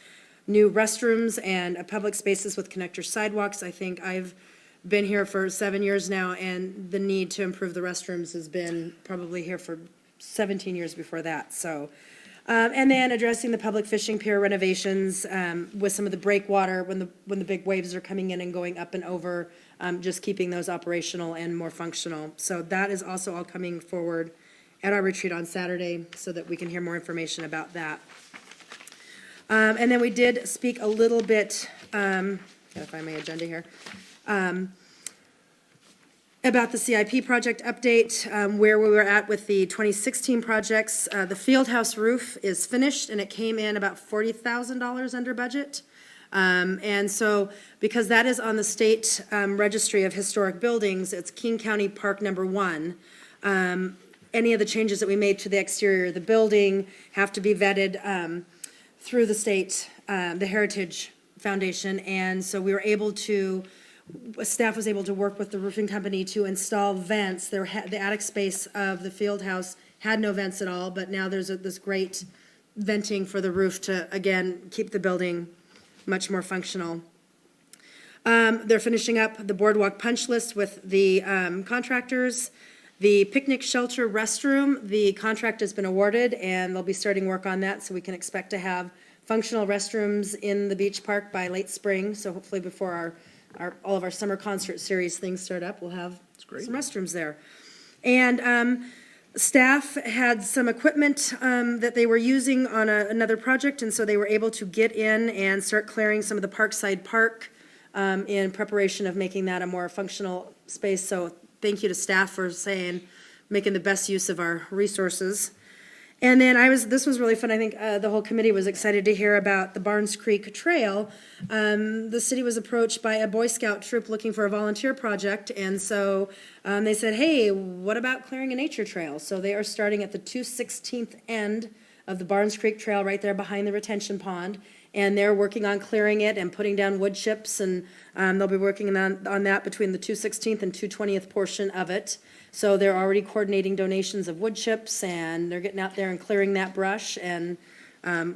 M: new restrooms and public spaces with connector sidewalks. I think I've been here for 7 years now, and the need to improve the restrooms has been probably here for 17 years before that. So, and then addressing the public fishing pier renovations with some of the breakwater when the big waves are coming in and going up and over, just keeping those operational and more functional. So that is also all coming forward at our retreat on Saturday so that we can hear more information about that. And then we did speak a little bit, gotta find my agenda here, about the CIP project update, where we were at with the 2016 projects. The field house roof is finished, and it came in about $40,000 under budget. And so, because that is on the state registry of historic buildings, it's King County Park number 1. Any of the changes that we made to the exterior of the building have to be vetted through the state, the Heritage Foundation. And so we were able to, staff was able to work with the roofing company to install vents. The attic space of the field house had no vents at all, but now there's this great venting for the roof to, again, keep the building much more functional. They're finishing up the Boardwalk punch list with the contractors. The picnic shelter restroom, the contract has been awarded, and they'll be starting work on that, so we can expect to have functional restrooms in the beach park by late spring. So hopefully before all of our summer concert series things start up, we'll have some restrooms there. And staff had some equipment that they were using on another project, and so they were able to get in and start clearing some of the Parkside Park in preparation of making that a more functional space. So thank you to staff for making the best use of our resources. And then this was really fun. I think the whole committee was excited to hear about the Barnes Creek Trail. The city was approached by a Boy Scout troop looking for a volunteer project, and so they said, hey, what about clearing a nature trail? So they are starting at the 216th end of the Barnes Creek Trail right there behind the retention pond, and they're working on clearing it and putting down wood chips, and they'll be working on that between the 216th and 220th portion of it. So they're already coordinating donations of wood chips, and they're getting out there and clearing that brush. And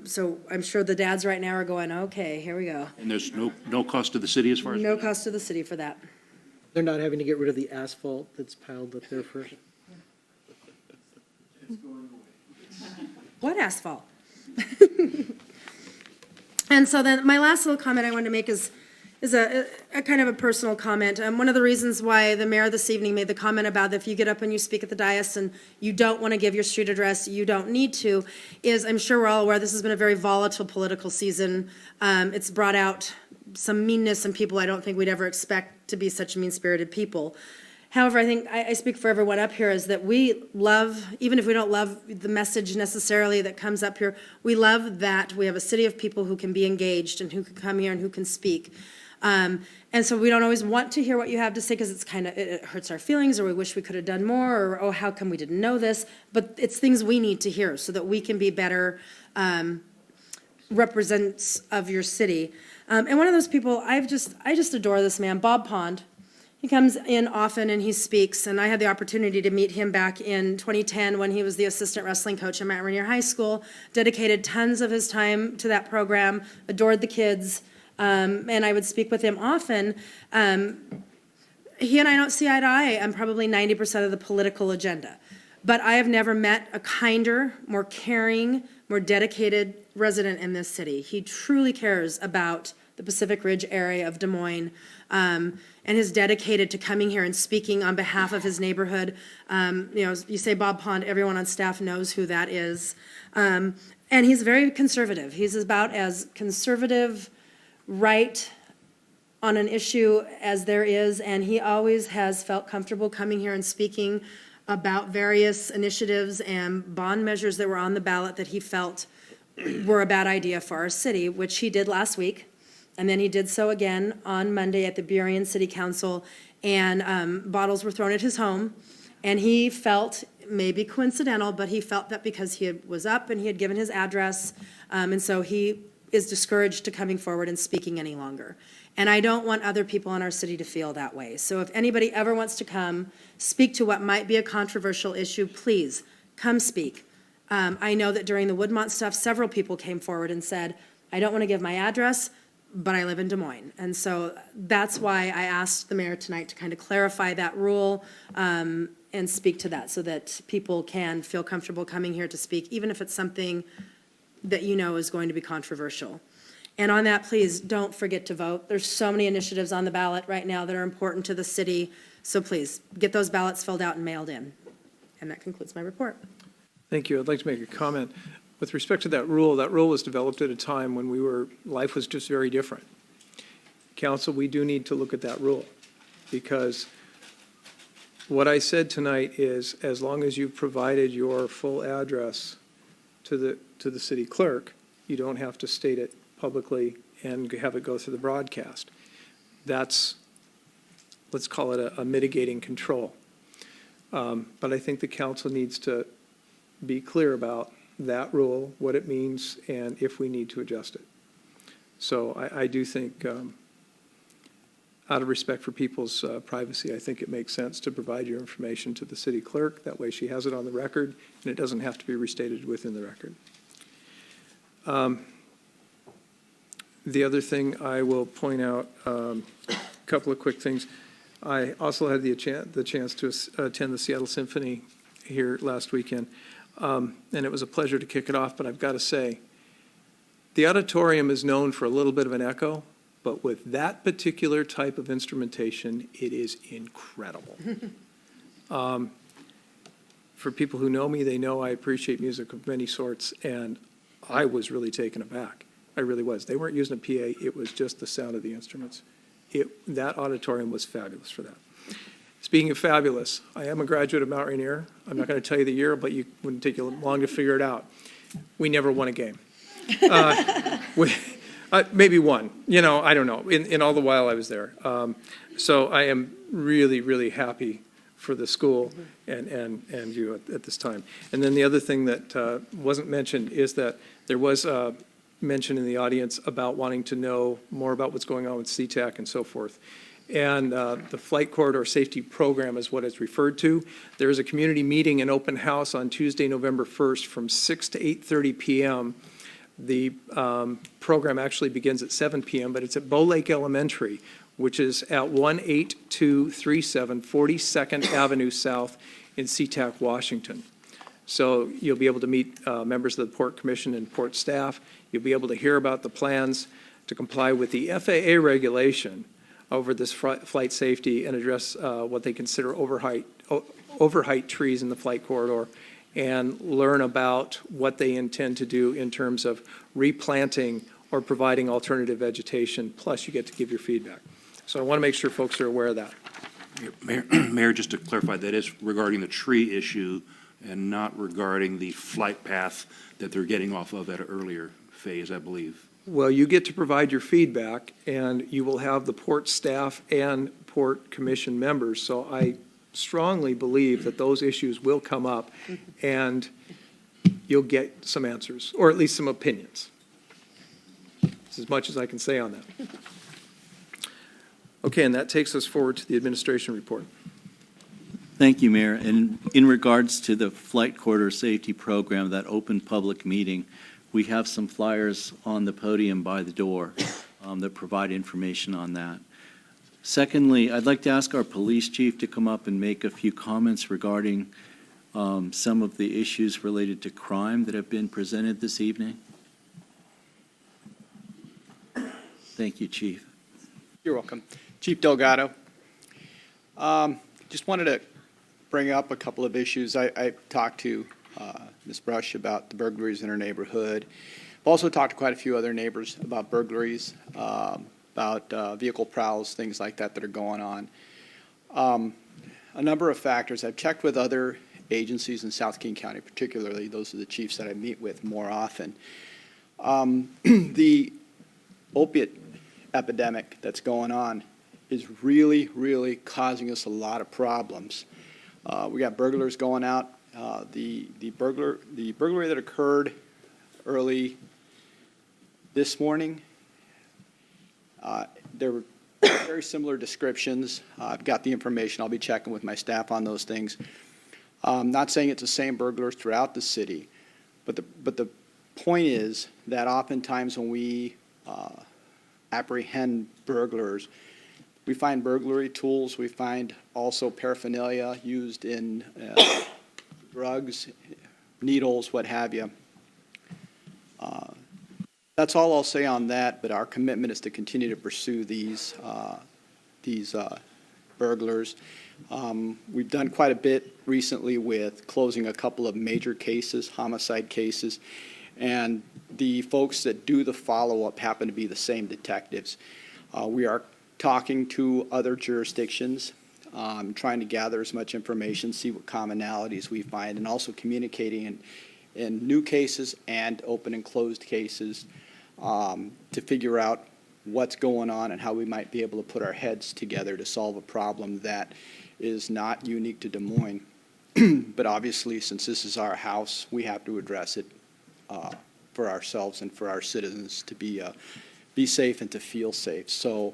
M: so I'm sure the dads right now are going, okay, here we go.
D: And there's no cost to the city as far as?
M: No cost to the city for that.
V: They're not having to get rid of the asphalt that's piled up there first.
M: What asphalt? And so then my last little comment I wanted to make is a kind of a personal comment. One of the reasons why the mayor this evening made the comment about if you get up and you speak at the dais and you don't want to give your street address, you don't need to, is I'm sure we're all aware this has been a very volatile political season. It's brought out some meanness in people I don't think we'd ever expect to be such mean-spirited people. However, I think I speak for everyone up here is that we love, even if we don't love the message necessarily that comes up here, we love that we have a city of people who can be engaged and who can come here and who can speak. And so we don't always want to hear what you have to say because it hurts our feelings, or we wish we could have done more, or oh, how come we didn't know this? But it's things we need to hear so that we can be better representatives of your city. And one of those people, I just adore this man, Bob Pond. He comes in often and he speaks, and I had the opportunity to meet him back in 2010 when he was the assistant wrestling coach at Mount Rainier High School, dedicated tons of his time to that program, adored the kids, and I would speak with him often. He and I don't see eye to eye on probably 90% of the political agenda, but I have never met a kinder, more caring, more dedicated resident in this city. He truly cares about the Pacific Ridge area of Des Moines, and is dedicated to coming here and speaking on behalf of his neighborhood. You say Bob Pond, everyone on staff knows who that is. And he's very conservative. He's about as conservative right on an issue as there is, and he always has felt comfortable coming here and speaking about various initiatives and bond measures that were on the ballot that he felt were a bad idea for our city, which he did last week. And then he did so again on Monday at the Burien City Council, and bottles were thrown at his home. And he felt, maybe coincidental, but he felt that because he was up and he had given his address, and so he is discouraged to coming forward and speaking any longer. And I don't want other people in our city to feel that way. So if anybody ever wants to come speak to what might be a controversial issue, please come speak. I know that during the Woodmont stuff, several people came forward and said, I don't want to give my address, but I live in Des Moines. And so that's why I asked the mayor tonight to kind of clarify that rule and speak to that so that people can feel comfortable coming here to speak, even if it's something that you know is going to be controversial. And on that, please don't forget to vote. There's so many initiatives on the ballot right now that are important to the city. So please get those ballots filled out and mailed in. And that concludes my report.
A: Thank you. I'd like to make a comment. With respect to that rule was developed at a time when life was just very different. Council, we do need to look at that rule because What I said tonight is, as long as you've provided your full address to the city clerk, you don't have to state it publicly and have it go through the broadcast. That's, let's call it a mitigating control. But I think the council needs to be clear about that rule, what it means, and if we need to adjust it. So I do think, out of respect for people's privacy, I think it makes sense to provide your information to the city clerk. That way she has it on the record, and it doesn't have to be restated within the record. The other thing I will point out, a couple of quick things. I also had the chance to attend the Seattle Symphony here last weekend, and it was a pleasure to kick it off, but I've got to say, the auditorium is known for a little bit of an echo, but with that particular type of instrumentation, it is incredible. For people who know me, they know I appreciate music of many sorts, and I was really taken aback. I really was. They weren't using a PA, it was just the sound of the instruments. That auditorium was fabulous for that. Speaking of fabulous, I am a graduate of Mount Rainier. I'm not going to tell you the year, but you wouldn't take you long to figure it out. We never won a game. Maybe one, I don't know, in all the while I was there. So I am really, really happy for the school and you at this time. And then the other thing that wasn't mentioned is that there was mention in the audience about wanting to know more about what's going on with CTAC and so forth. And the Flight Corridor Safety Program is what it's referred to. There is a community meeting and open house on Tuesday, November 1st from 6 to 8:30 p.m. The program actually begins at 7 p.m., but it's at Bow Lake Elementary, which is at 18237 42nd Avenue South in SeaTac, Washington. So you'll be able to meet members of the Port Commission and Port staff. You'll be able to hear about the plans to comply with the FAA regulation over this flight safety and address what they consider overheight trees in the flight corridor, and learn about what they intend to do in terms of replanting or providing alternative vegetation, plus you get to give your feedback. So I want to make sure folks are aware of that.
D: Mayor, just to clarify, that is regarding the tree issue and not regarding the flight path that they're getting off of at an earlier phase, I believe.
A: Well, you get to provide your feedback, and you will have the Port staff and Port Commission members. So I strongly believe that those issues will come up, and you'll get some answers, or at least some opinions. That's as much as I can say on that. Okay, and that takes us forward to the administration report.
H: Thank you, Mayor. And in regards to the Flight Corridor Safety Program, that open public meeting, we have some flyers on the podium by the door that provide information on that. Secondly, I'd like to ask our police chief to come up and make a few comments regarding some of the issues related to crime that have been presented this evening. Thank you, Chief.
C: You're welcome. Chief Delgado. Just wanted to bring up a couple of issues. I talked to Ms. Brush about the burglaries in her neighborhood. I've also talked to quite a few other neighbors about burglaries, about vehicle prowls, things like that are going on. A number of factors. I've checked with other agencies in South King County, particularly those are the chiefs that I meet with more often. The opiate epidemic that's going on is really, really causing us a lot of problems. We got burglars going out. The burglary that occurred early this morning, there were very similar descriptions. I've got the information. I'll be checking with my staff on those things. Not saying it's the same burglars throughout the city, but the point is that oftentimes when we apprehend burglars, we find burglary tools. We find also paraphernalia used in drugs, needles, what have you. That's all I'll say on that, but our commitment is to continue to pursue these burglars. We've done quite a bit recently with closing a couple of major cases, homicide cases, and the folks that do the follow-up happen to be the same detectives. We are talking to other jurisdictions trying to gather as much information, see what commonalities we find, and also communicating in new cases and open and closed cases to figure out what's going on and how we might be able to put our heads together to solve a problem that is not unique to Des Moines. But obviously, since this is our house, we have to address it for ourselves and for our citizens to be safe and to feel safe. So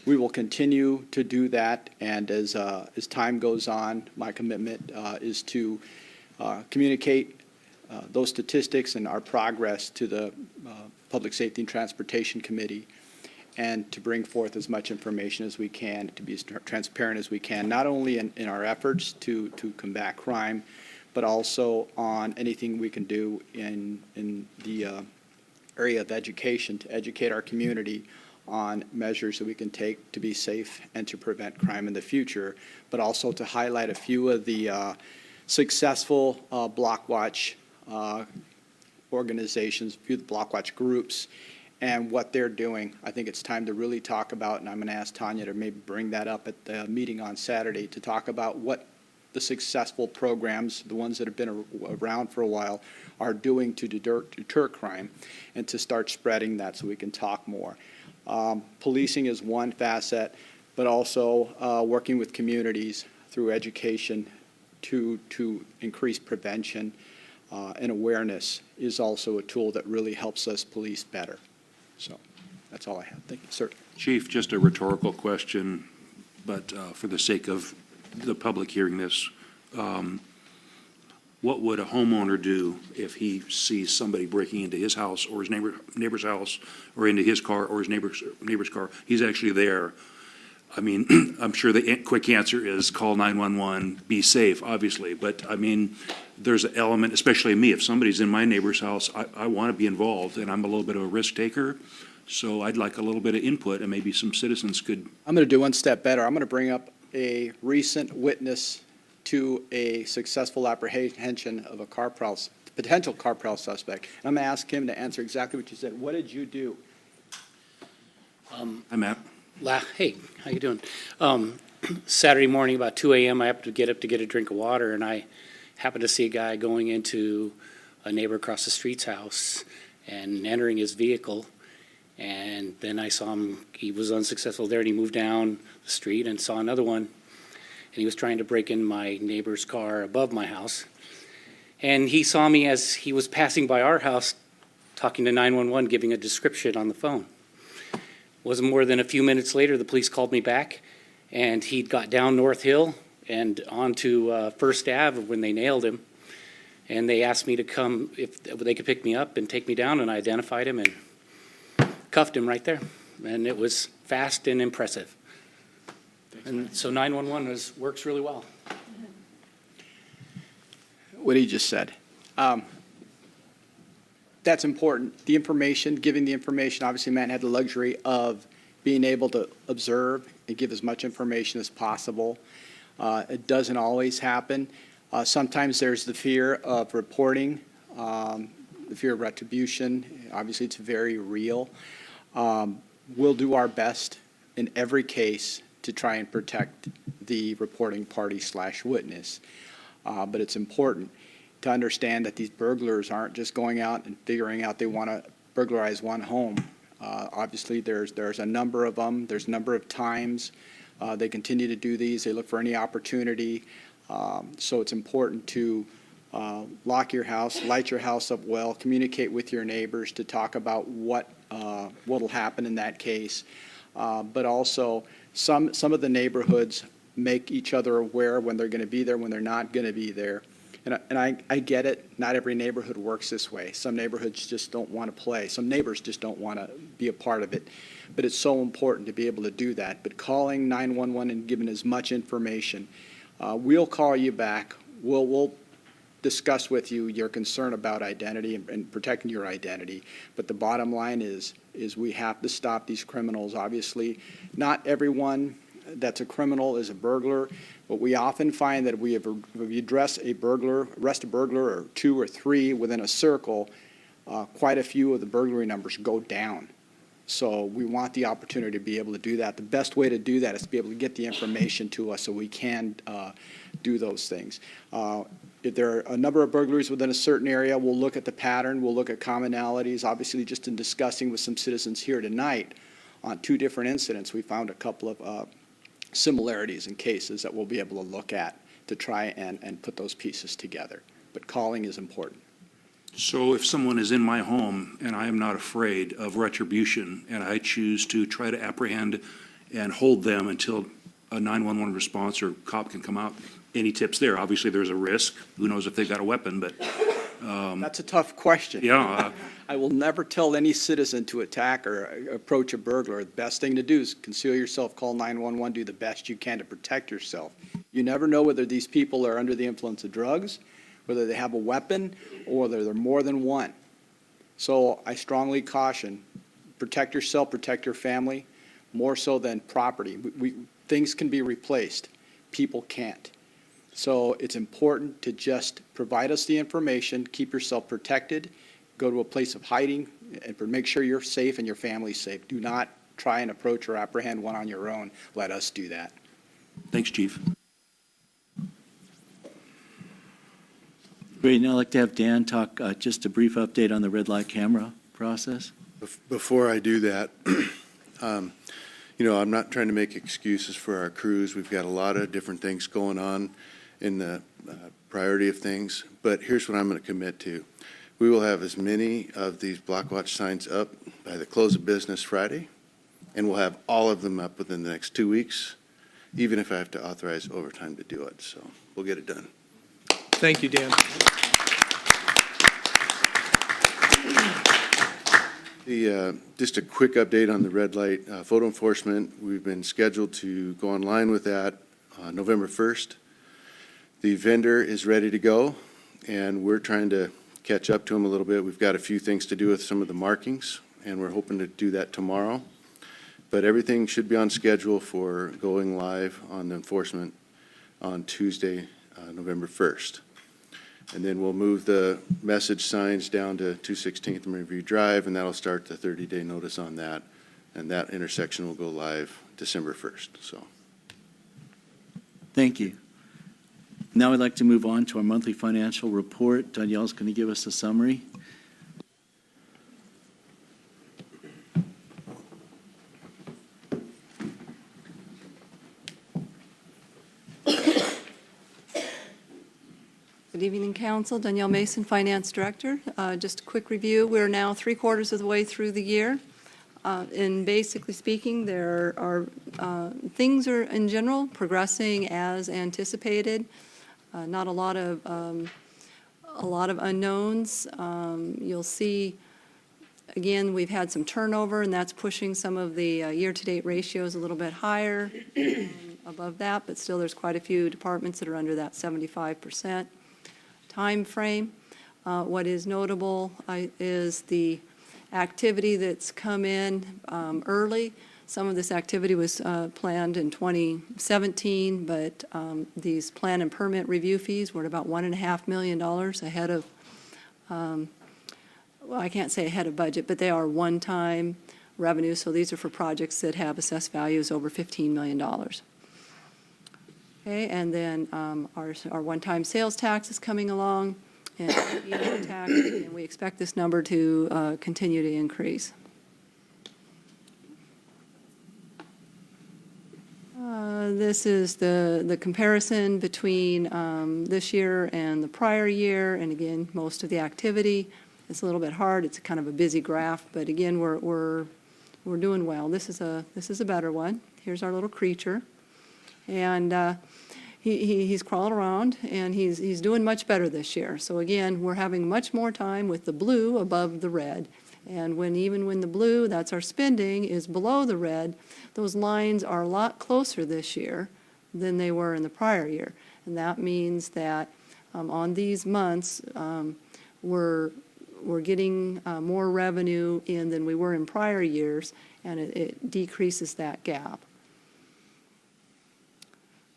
C: we will continue to do that, and as time goes on, my commitment is to communicate those statistics and our progress to the Public Safety and Transportation Committee, and to bring forth as much information as we can, to be as transparent as we can, not only in our efforts to combat crime, but also on anything we can do in the area of education, to educate our community on measures that we can take to be safe and to prevent crime in the future, but also to highlight a few of the successful block watch organizations, a few of the block watch groups, and what they're doing. I think it's time to really talk about, and I'm going to ask Tanya to maybe bring that up at the meeting on Saturday, to talk about what the successful programs, the ones that have been around for a while, are doing to deter crime, and to start spreading that so we can talk more. Policing is one facet, but also working with communities through education to increase prevention and awareness is also a tool that really helps us police better. So that's all I have. Thank you, sir.
D: Chief, just a rhetorical question, but for the sake of the public hearing this, what would a homeowner do if he sees somebody breaking into his house or his neighbor's house, or into his car or his neighbor's car? He's actually there. I mean, I'm sure the quick answer is call 911, be safe, obviously. But I mean, there's an element, especially me, if somebody's in my neighbor's house, I want to be involved, and I'm a little bit of a risk taker. So I'd like a little bit of input, and maybe some citizens could.
C: I'm going to do one step better. I'm going to bring up a recent witness to a successful apprehension of a potential car prowl suspect. And I'm going to ask him to answer exactly what you said. What did you do?
D: Hi, Matt.
G: Hey, how you doing? Saturday morning, about 2 a.m., I happened to get up to get a drink of water, and I happened to see a guy going into a neighbor across the street's house and entering his vehicle. And then I saw him, he was unsuccessful there, and he moved down the street and saw another one. And he was trying to break in my neighbor's car above my house. And he saw me as he was passing by our house, talking to 911, giving a description on the phone. Wasn't more than a few minutes later, the police called me back, and he'd got down North Hill and onto First Ave when they nailed him. And they asked me to come, if they could pick me up and take me down, and I identified him and cuffed him right there. And it was fast and impressive. And so 911 works really well.
C: What he just said. That's important. The information, giving the information, obviously Matt had the luxury of being able to observe and give as much information as possible. It doesn't always happen. Sometimes there's the fear of reporting, the fear of retribution. Obviously, it's very real. We'll do our best in every case to try and protect the reporting party / witness. But it's important to understand that these burglars aren't just going out and figuring out they want to burglarize one home. Obviously, there's a number of them. There's a number of times they continue to do these. They look for any opportunity. So it's important to lock your house, light your house up well, communicate with your neighbors to talk about what will happen in that case. But also, some of the neighborhoods make each other aware when they're going to be there, when they're not going to be there. And I get it. Not every neighborhood works this way. Some neighborhoods just don't want to play. Some neighbors just don't want to be a part of it. But it's so important to be able to do that. But calling 911 and giving as much information, we'll call you back. We'll discuss with you your concern about identity and protecting your identity. But the bottom line is we have to stop these criminals. Obviously, not everyone that's a criminal is a burglar, but we often find that if we arrest a burglar or 2 or 3 within a circle, quite a few of the burglary numbers go down. So we want the opportunity to be able to do that. The best way to do that is to be able to get the information to us so we can do those things. If there are a number of burglaries within a certain area, we'll look at the pattern, we'll look at commonalities. Obviously, just in discussing with some citizens here tonight on 2 different incidents, we found a couple of similarities in cases that we'll be able to look at to try and put those pieces together. But calling is important.
D: So if someone is in my home and I am not afraid of retribution and I choose to try to apprehend and hold them until a 911 response or cop can come out, any tips there? Obviously, there's a risk. Who knows if they've got a weapon, but.
C: That's a tough question.
D: Yeah.
C: I will never tell any citizen to attack or approach a burglar. The best thing to do is conceal yourself, call 911, do the best you can to protect yourself. You never know whether these people are under the influence of drugs, whether they have a weapon, or whether they're more than one. So I strongly caution, protect yourself, protect your family, more so than property. Things can be replaced. People can't. So it's important to just provide us the information, keep yourself protected, go to a place of hiding, and make sure you're safe and your family's safe. Do not try and approach or apprehend one on your own. Let us do that.
D: Thanks, Chief.
H: Great, now I'd like to have Dan talk just a brief update on the red light camera process.
I: Before I do that, you know, I'm not trying to make excuses for our crews. We've got a lot of different things going on in the priority of things, but here's what I'm going to commit to. We will have as many of these block watch signs up by the close of business Friday, and we'll have all of them up within the next 2 weeks, even if I have to authorize overtime to do it. So we'll get it done.
A: Thank you, Dan.
I: Just a quick update on the red light photo enforcement. We've been scheduled to go online with that November 1st. The vendor is ready to go, and we're trying to catch up to him a little bit. We've got a few things to do with some of the markings, and we're hoping to do that tomorrow. But everything should be on schedule for going live on the enforcement on Tuesday, November 1st. And then we'll move the message signs down to 216th and Review Drive, and that'll start the 30-day notice on that. And that intersection will go live December 1st. So,
H: Thank you. Now I'd like to move on to our monthly financial report. Danielle's going to give us a summary.
J: Good evening, Council. Danielle Mason, Finance Director. Just a quick review. We're now 3/4 of the way through the year. And basically speaking, there are things are in general progressing as anticipated. Not a lot of unknowns. You'll see, again, we've had some turnover, and that's pushing some of the year-to-date ratios a little bit higher above that. But still, there's quite a few departments that are under that 75% time frame. What is notable is the activity that's come in early. Some of this activity was planned in 2017, but these plan and permit review fees were at about $1.5 million ahead of, well, I can't say ahead of budget, but they are one-time revenue. So these are for projects that have assessed values over $15 million. Okay, and then our one-time sales tax is coming along, and tax, and we expect this number to continue to increase. This is the comparison between this year and the prior year, and again, most of the activity. It's a little bit hard. It's kind of a busy graph, but again, we're doing well. This is a better one. Here's our little creature, and he's crawling around, and he's doing much better this year. So again, we're having much more time with the blue above the red. And even when the blue, that's our spending, is below the red, those lines are a lot closer this year than they were in the prior year. And that means that on these months, we're getting more revenue in than we were in prior years, and it decreases that gap.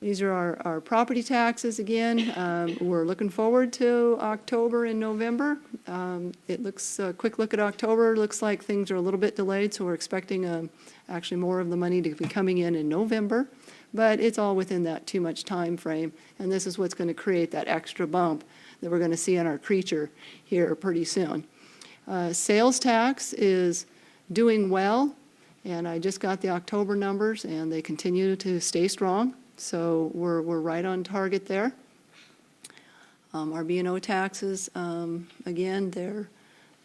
J: These are our property taxes again. We're looking forward to October and November. It looks, a quick look at October, looks like things are a little bit delayed, so we're expecting actually more of the money to be coming in November. But it's all within that too much time frame, and this is what's going to create that extra bump that we're going to see on our creature here pretty soon. Sales tax is doing well, and I just got the October numbers, and they continue to stay strong. So we're right on target there. Our B&O taxes, again,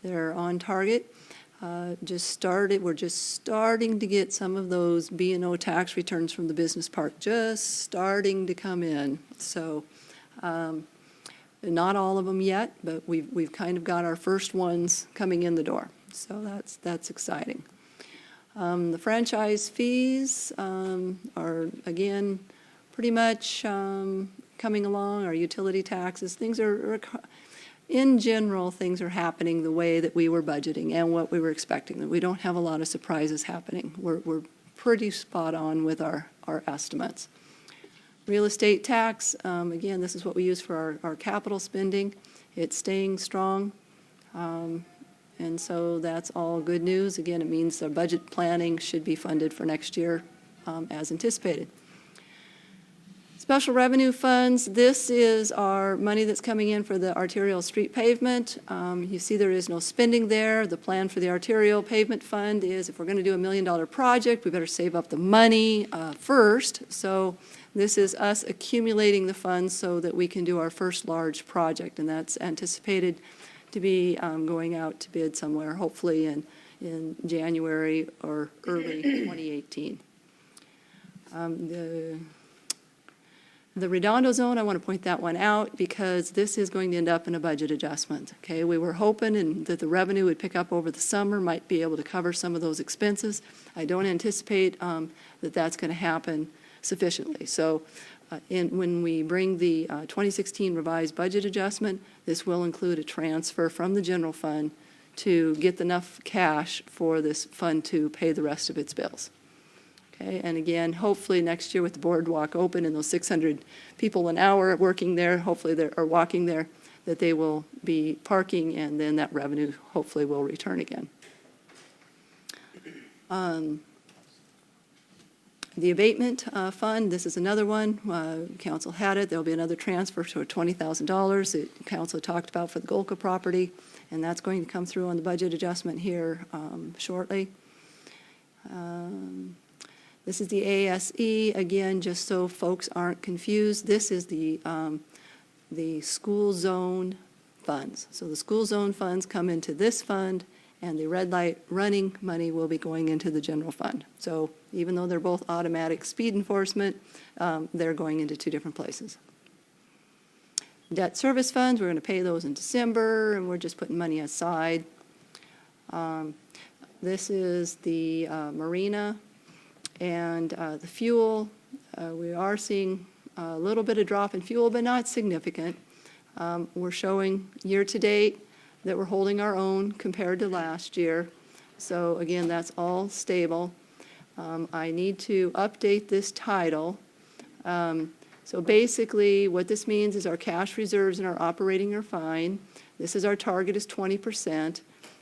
J: they're on target. We're just starting to get some of those B&O tax returns from the business park, just starting to come in. So not all of them yet, but we've kind of got our first ones coming in the door. So that's exciting. The franchise fees are, again, pretty much coming along. Our utility taxes, things are, in general, things are happening the way that we were budgeting and what we were expecting. We don't have a lot of surprises happening. We're pretty spot on with our estimates. Real estate tax, again, this is what we use for our capital spending. It's staying strong. And so that's all good news. Again, it means our budget planning should be funded for next year as anticipated. Special revenue funds, this is our money that's coming in for the arterial street pavement. You see there is no spending there. The plan for the arterial pavement fund is if we're going to do $1 million project, we better save up the money first. So this is us accumulating the funds so that we can do our first large project, and that's anticipated to be going out to bid somewhere, hopefully in January or early 2018. The Redondo zone, I want to point that one out because this is going to end up in a budget adjustment. Okay, we were hoping that the revenue would pick up over the summer, might be able to cover some of those expenses. I don't anticipate that that's going to happen sufficiently. So when we bring the 2016 revised budget adjustment, this will include a transfer from the general fund to get enough cash for this fund to pay the rest of its bills. Okay, and again, hopefully next year with the boardwalk open and those 600 people an hour working there, hopefully or walking there, that they will be parking, and then that revenue hopefully will return again. The abatement fund, this is another one. Council had it. There'll be another transfer to $20,000 that Council talked about for the Golka property, and that's going to come through on the budget adjustment here shortly. This is the ASE, again, just so folks aren't confused. This is the school zone funds. So the school zone funds come into this fund, and the red light running money will be going into the general fund. So even though they're both automatic speed enforcement, they're going into two different places. Debt service funds, we're going to pay those in December, and we're just putting money aside. This is the Marina. And the fuel, we are seeing a little bit of drop in fuel, but not significant. We're showing year-to-date that we're holding our own compared to last year. So again, that's all stable. I need to update this title. So basically, what this means is our cash reserves and our operating are fine. This is our target is 20%.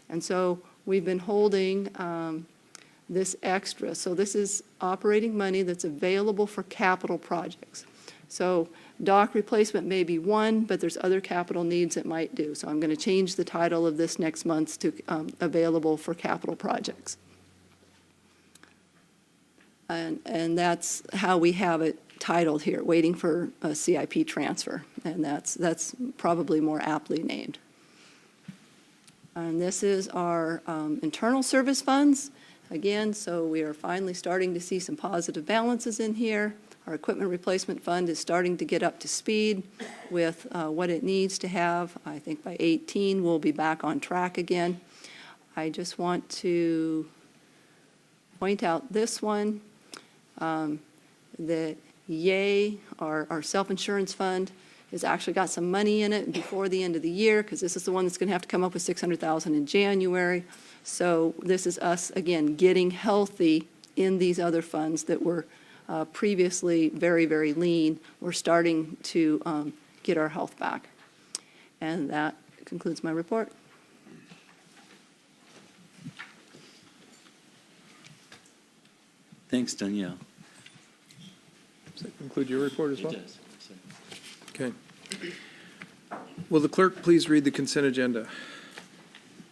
J: And so we've been holding this extra. So this is operating money that's available for capital projects. So dock replacement may be one, but there's other capital needs it might do. So I'm going to change the title of this next month to available for capital projects. And that's how we have it titled here, waiting for a CIP transfer. And that's probably more aptly named. And this is our internal service funds. Again, so we are finally starting to see some positive balances in here. Our equipment replacement fund is starting to get up to speed with what it needs to have. I think by 2018 we'll be back on track again. I just want to point out this one, that YAY, our self-insurance fund, has actually got some money in it before the end of the year, because this is the one that's going to have to come up with $600,000 in January. So this is us, again, getting healthy in these other funds that were previously very, very lean, we're starting to get our health back. And that concludes my report.
H: Thanks, Danielle.
A: Does that conclude your report as well?
H: It does.
A: Okay. Will the clerk please read the consent agenda?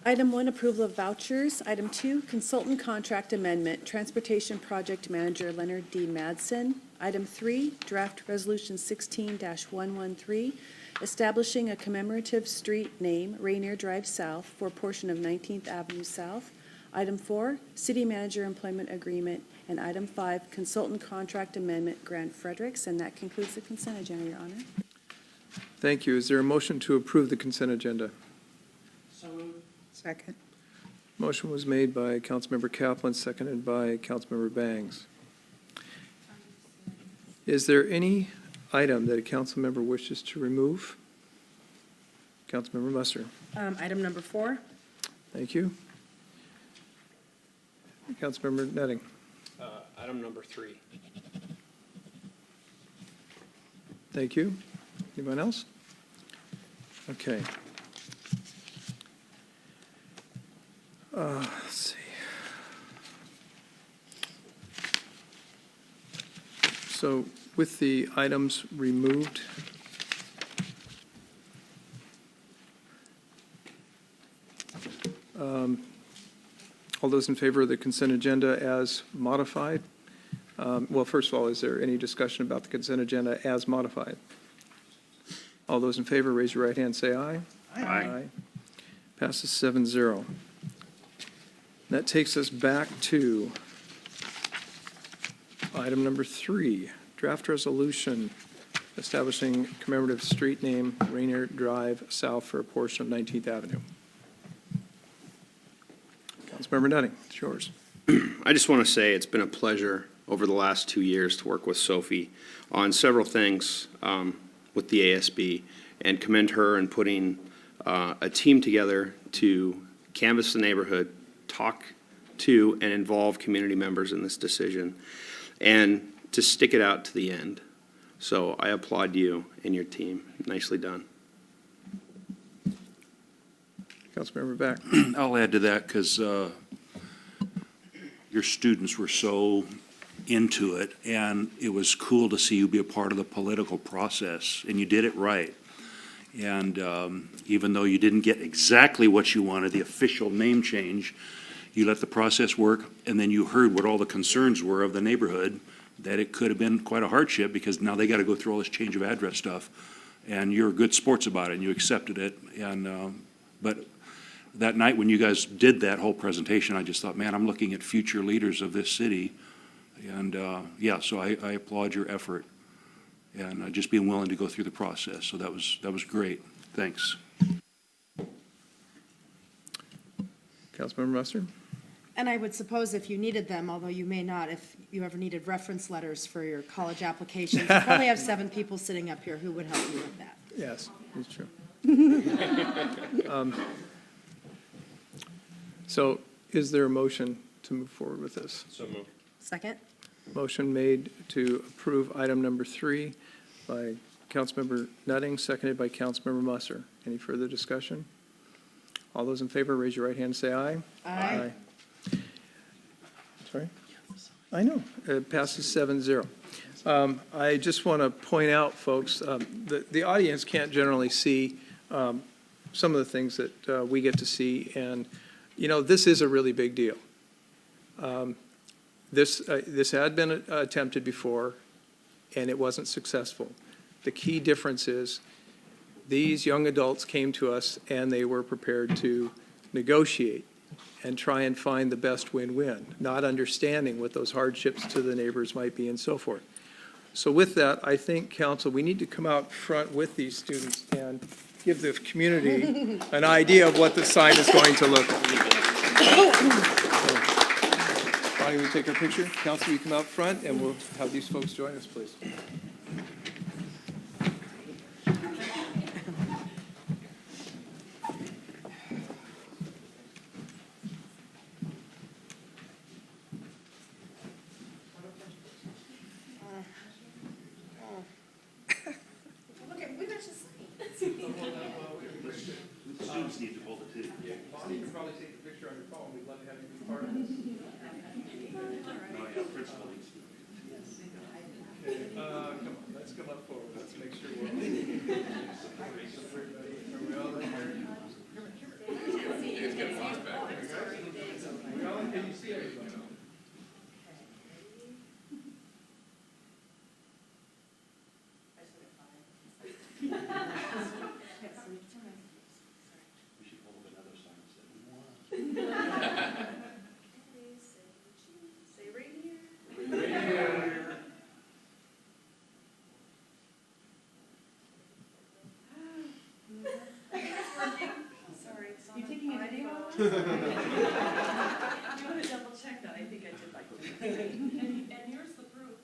L: Item 1, approval of vouchers. Item 2, consultant contract amendment, Transportation Project Manager Leonard D. Madsen. Item 3, draft resolution 16-113, establishing a commemorative street name, Rainier Drive South, for a portion of 19th Avenue South. Item 4, city manager employment agreement. And item 5, consultant contract amendment, Grant Fredericks. And that concludes the consent agenda, Your Honor.
A: Thank you. Is there a motion to approve the consent agenda?
B: Second.
A: Motion was made by Councilmember Kaplan, seconded by Councilmember Bangs. Is there any item that a council member wishes to remove? Councilmember Musser.
M: Item number 4.
A: Thank you. Councilmember Netting.
F: Item number 3.
A: Thank you. Anyone else? Okay. Let's see. So with the items removed, all those in favor of the consent agenda as modified? Well, first of all, is there any discussion about the consent agenda as modified? All those in favor, raise your right hand, say aye.
D: Aye.
A: Passes 7-0. That takes us back to item number 3, draft resolution establishing commemorative street name Rainier Drive South for a portion of 19th Avenue. Councilmember Nutting, it's yours.
F: I just want to say it's been a pleasure over the last 2 years to work with Sophie on several things with the ASB, and commend her in putting a team together to canvass the neighborhood, talk to and involve community members in this decision, and to stick it out to the end. So I applaud you and your team. Nicely done.
A: Councilmember Beck.
D: I'll add to that because your students were so into it, and it was cool to see you be a part of the political process, and you did it right. And even though you didn't get exactly what you wanted, the official name change, you let the process work, and then you heard what all the concerns were of the neighborhood, that it could have been quite a hardship because now they got to go through all this change of address stuff. And you're good sports about it, and you accepted it. And but that night when you guys did that whole presentation, I just thought, man, I'm looking at future leaders of this city. And yeah, so I applaud your effort and just being willing to go through the process. So that was great. Thanks.
A: Councilmember Musser.
M: And I would suppose if you needed them, although you may not, if you ever needed reference letters for your college applications, you probably have 7 people sitting up here who would help you with that.
A: Yes, it's true. So is there a motion to move forward with this?
F: So moved.
M: Second?
A: Motion made to approve item number 3 by Councilmember Nutting, seconded by Councilmember Musser. Any further discussion? All those in favor, raise your right hand and say aye.
M: Aye.
A: Sorry? I know. It passes 7-0. I just want to point out, folks, the audience can't generally see some of the things that we get to see, and, you know, this is a really big deal. This had been attempted before, and it wasn't successful. The key difference is these young adults came to us, and they were prepared to negotiate and try and find the best win-win, not understanding what those hardships to the neighbors might be and so forth. So with that, I think, council, we need to come out front with these students and give the community an idea of what the sign is going to look like. Bonnie, will you take our picture? Council, you come out front, and we'll have these folks join us, please. want to take a picture on your phone, we'd love to have you be part of this. Come on, let's come up forward. Let's make sure we're all there. Are we all in there?
Q: It's getting lost back there.
A: We all, can you see everybody?
K: You taking a video? You want to double check that? I think I did like to. And here's the proof.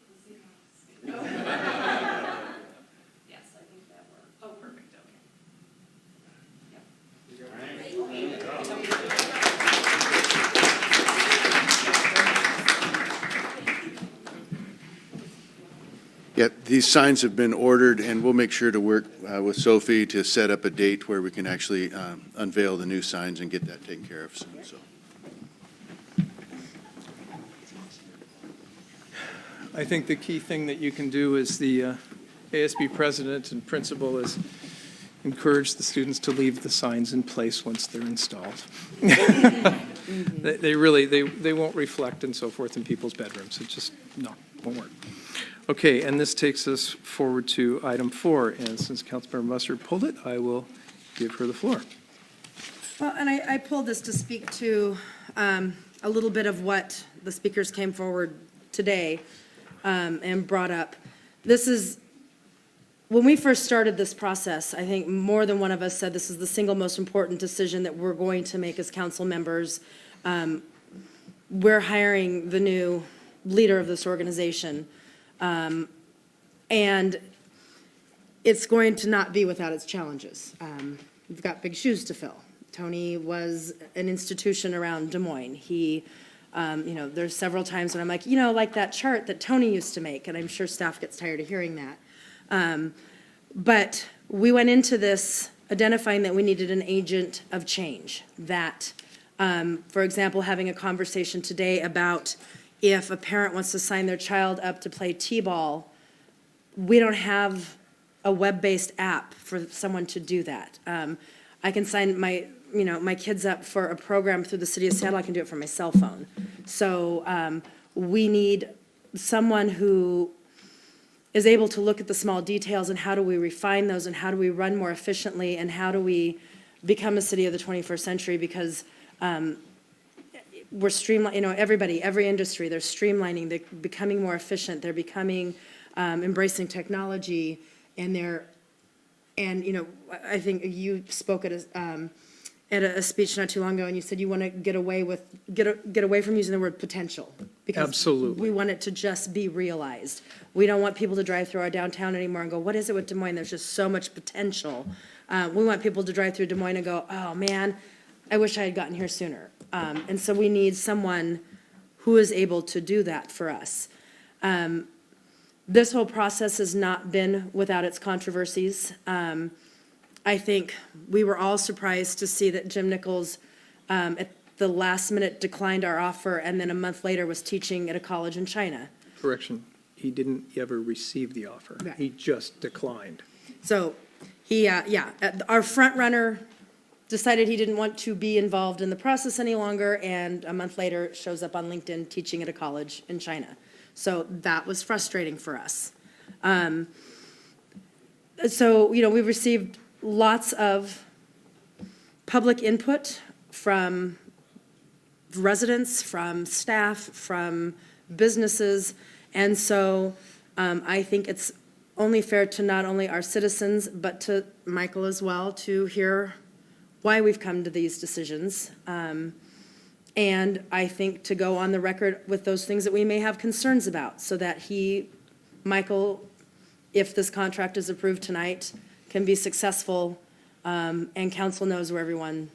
K: Yes, I think that worked. Oh, perfect,
I: Yeah, these signs have been ordered, and we'll make sure to work with Sophie to set up a date where we can actually unveil the new signs and get that taken care of soon, so.
A: I think the key thing that you can do as the ASB president and principal is encourage the students to leave the signs in place once they're installed. They really, they won't reflect and so forth in people's bedrooms. It just, no, won't work. Okay, and this takes us forward to item 4, and since Councilmember Musser pulled it, I will give her the floor.
M: Well, and I pulled this to speak to a little bit of what the speakers came forward today and brought up. This is, when we first started this process, I think more than one of us said this is the single most important decision that we're going to make as council members. We're hiring the new leader of this organization. And it's going to not be without its challenges. We've got big shoes to fill. Tony was an institution around Des Moines. He, there's several times when I'm like, like that chart that Tony used to make, and I'm sure staff gets tired of hearing that. But we went into this identifying that we needed an agent of change. That, for example, having a conversation today about if a parent wants to sign their child up to play t-ball, we don't have a web-based app for someone to do that. I can sign my kids up for a program through the city of Seattle. I can do it from my cell phone. So we need someone who is able to look at the small details and how do we refine those and how do we run more efficiently and how do we become a city of the 21st century, because we're streamlining, every industry, they're streamlining, they're becoming more efficient, they're becoming, embracing technology, and I think you spoke at a speech not too long ago, and you said you want to get away from using the word potential. Because
A: absolutely.
M: We want it to just be realized. We don't want people to drive through our downtown anymore and go, what is it with Des Moines? There's just so much potential. We want people to drive through Des Moines and go, oh man, I wish I had gotten here sooner. And so we need someone who is able to do that for us. This whole process has not been without its controversies. I think we were all surprised to see that Jim Nichols at the last minute declined our offer and then a month later was teaching at a college in China.
A: Correction, he didn't ever receive the offer. Right. He just declined.
M: So he, our front runner decided he didn't want to be involved in the process any longer, and a month later shows up on LinkedIn teaching at a college in China. So that was frustrating for us. So, we received lots of public input from residents, from staff, from businesses, and so I think it's only fair to not only our citizens, but to Michael as well, to hear why we've come to these decisions. And I think to go on the record with those things that we may have concerns about, so that Michael, if this contract is approved tonight, can be successful, and council knows where everyone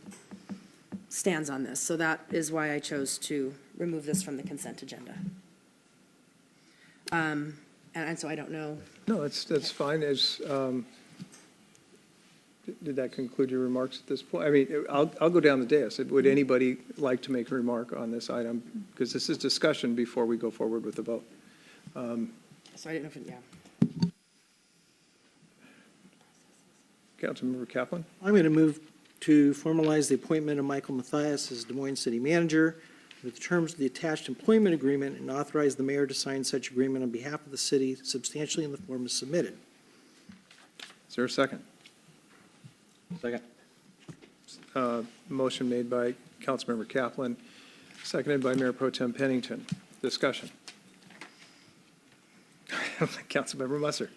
M: stands on this. So that is why I chose to remove this from the consent agenda. And so I don't know.
A: No, that's fine. Did that conclude your remarks at this point? I mean, I'll go down the dais. Would anybody like to make a remark on this item? Because this is discussion before we go forward with the vote.
M: So I didn't know if, yeah.
A: Councilmember Kaplan?
V: I'm going to move to formalize the appointment of Michael Matthias as Des Moines City Manager with the terms of the attached employment agreement and authorize the mayor to sign such agreement on behalf of the city substantially in the form as submitted.
A: Is there a second?
U: Second.
A: Motion made by Councilmember Kaplan, seconded by Mayor Pro Tem Pennington. Discussion. Councilmember Musser.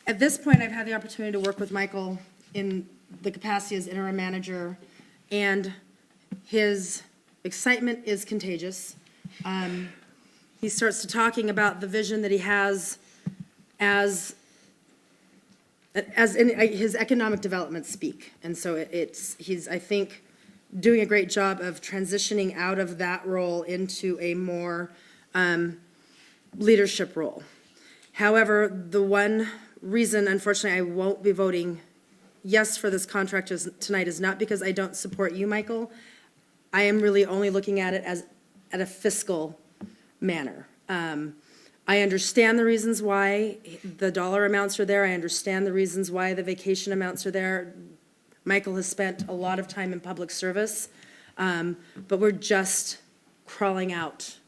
M: At this point, I've had the opportunity to work with Michael in the capacity as interim manager, and his excitement is contagious. He starts to talking about the vision that he has as in his economic development speak. And so he's, I think, doing a great job of transitioning out of that role into a more leadership role. However, the one reason, unfortunately, I won't be voting yes for this contract tonight is not because I don't support you, Michael. I am really only looking at it as at a fiscal manner. I understand the reasons why the dollar amounts are there. I understand the reasons why the vacation amounts are there. Michael has spent a lot of time in public service, but we're just crawling out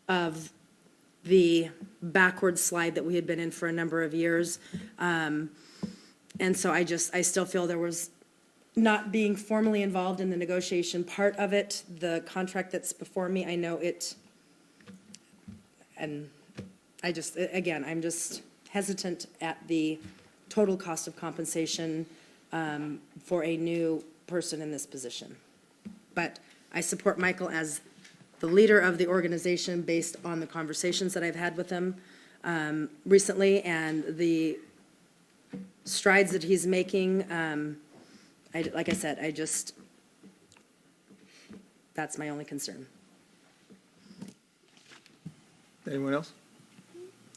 M: of the backward slide that we had been in for a number of years. And so I still feel there was not being formally involved in the negotiation part of it. The contract that's before me, I know it, and I'm just hesitant at the total cost of compensation for a new person in this position. But I support Michael as the leader of the organization based on the conversations that I've had with him recently and the strides that he's making. Like I said, that's my only concern.
A: Anyone else?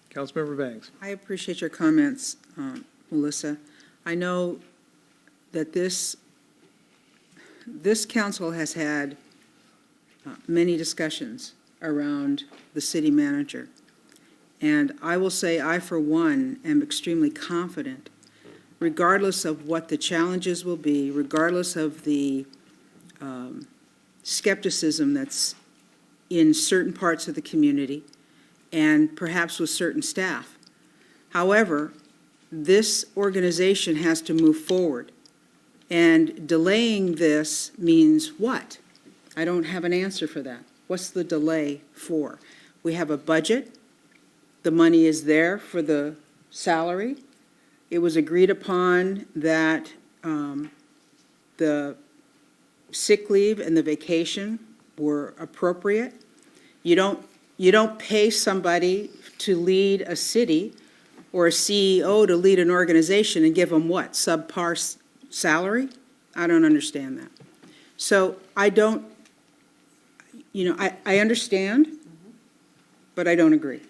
A: Councilmember Bangs.
B: I appreciate your comments, Melissa. I know that this council has had many discussions around the city manager. And I will say I, for one, am extremely confident, regardless of what the challenges will be, regardless of the skepticism that's in certain parts of the community, and perhaps with certain staff. However, this organization has to move forward. And delaying this means what? I don't have an answer for that. What's the delay for? We have a budget. The money is there for the salary. It was agreed upon that the sick leave and the vacation were appropriate. You don't pay somebody to lead a city or a CEO to lead an organization and give them what, subpar salary? I don't understand that. So I don't, I understand, but I don't agree.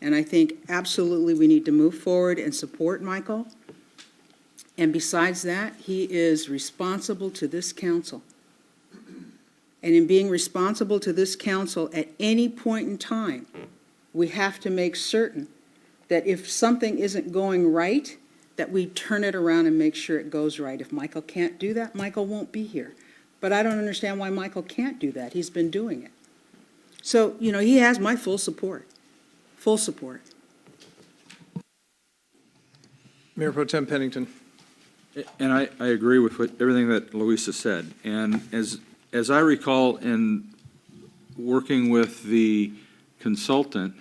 B: And I think absolutely we need to move forward and support Michael. And besides that, he is responsible to this council. And in being responsible to this council at any point in time, we have to make certain that if something isn't going right, that we turn it around and make sure it goes right. If Michael can't do that, Michael won't be here. But I don't understand why Michael can't do that. He's been doing it. So, he has my full support. Full support.
A: Mayor Pro Tem Pennington.
U: And I agree with everything that Luisa said. And as I recall in working with the consultant,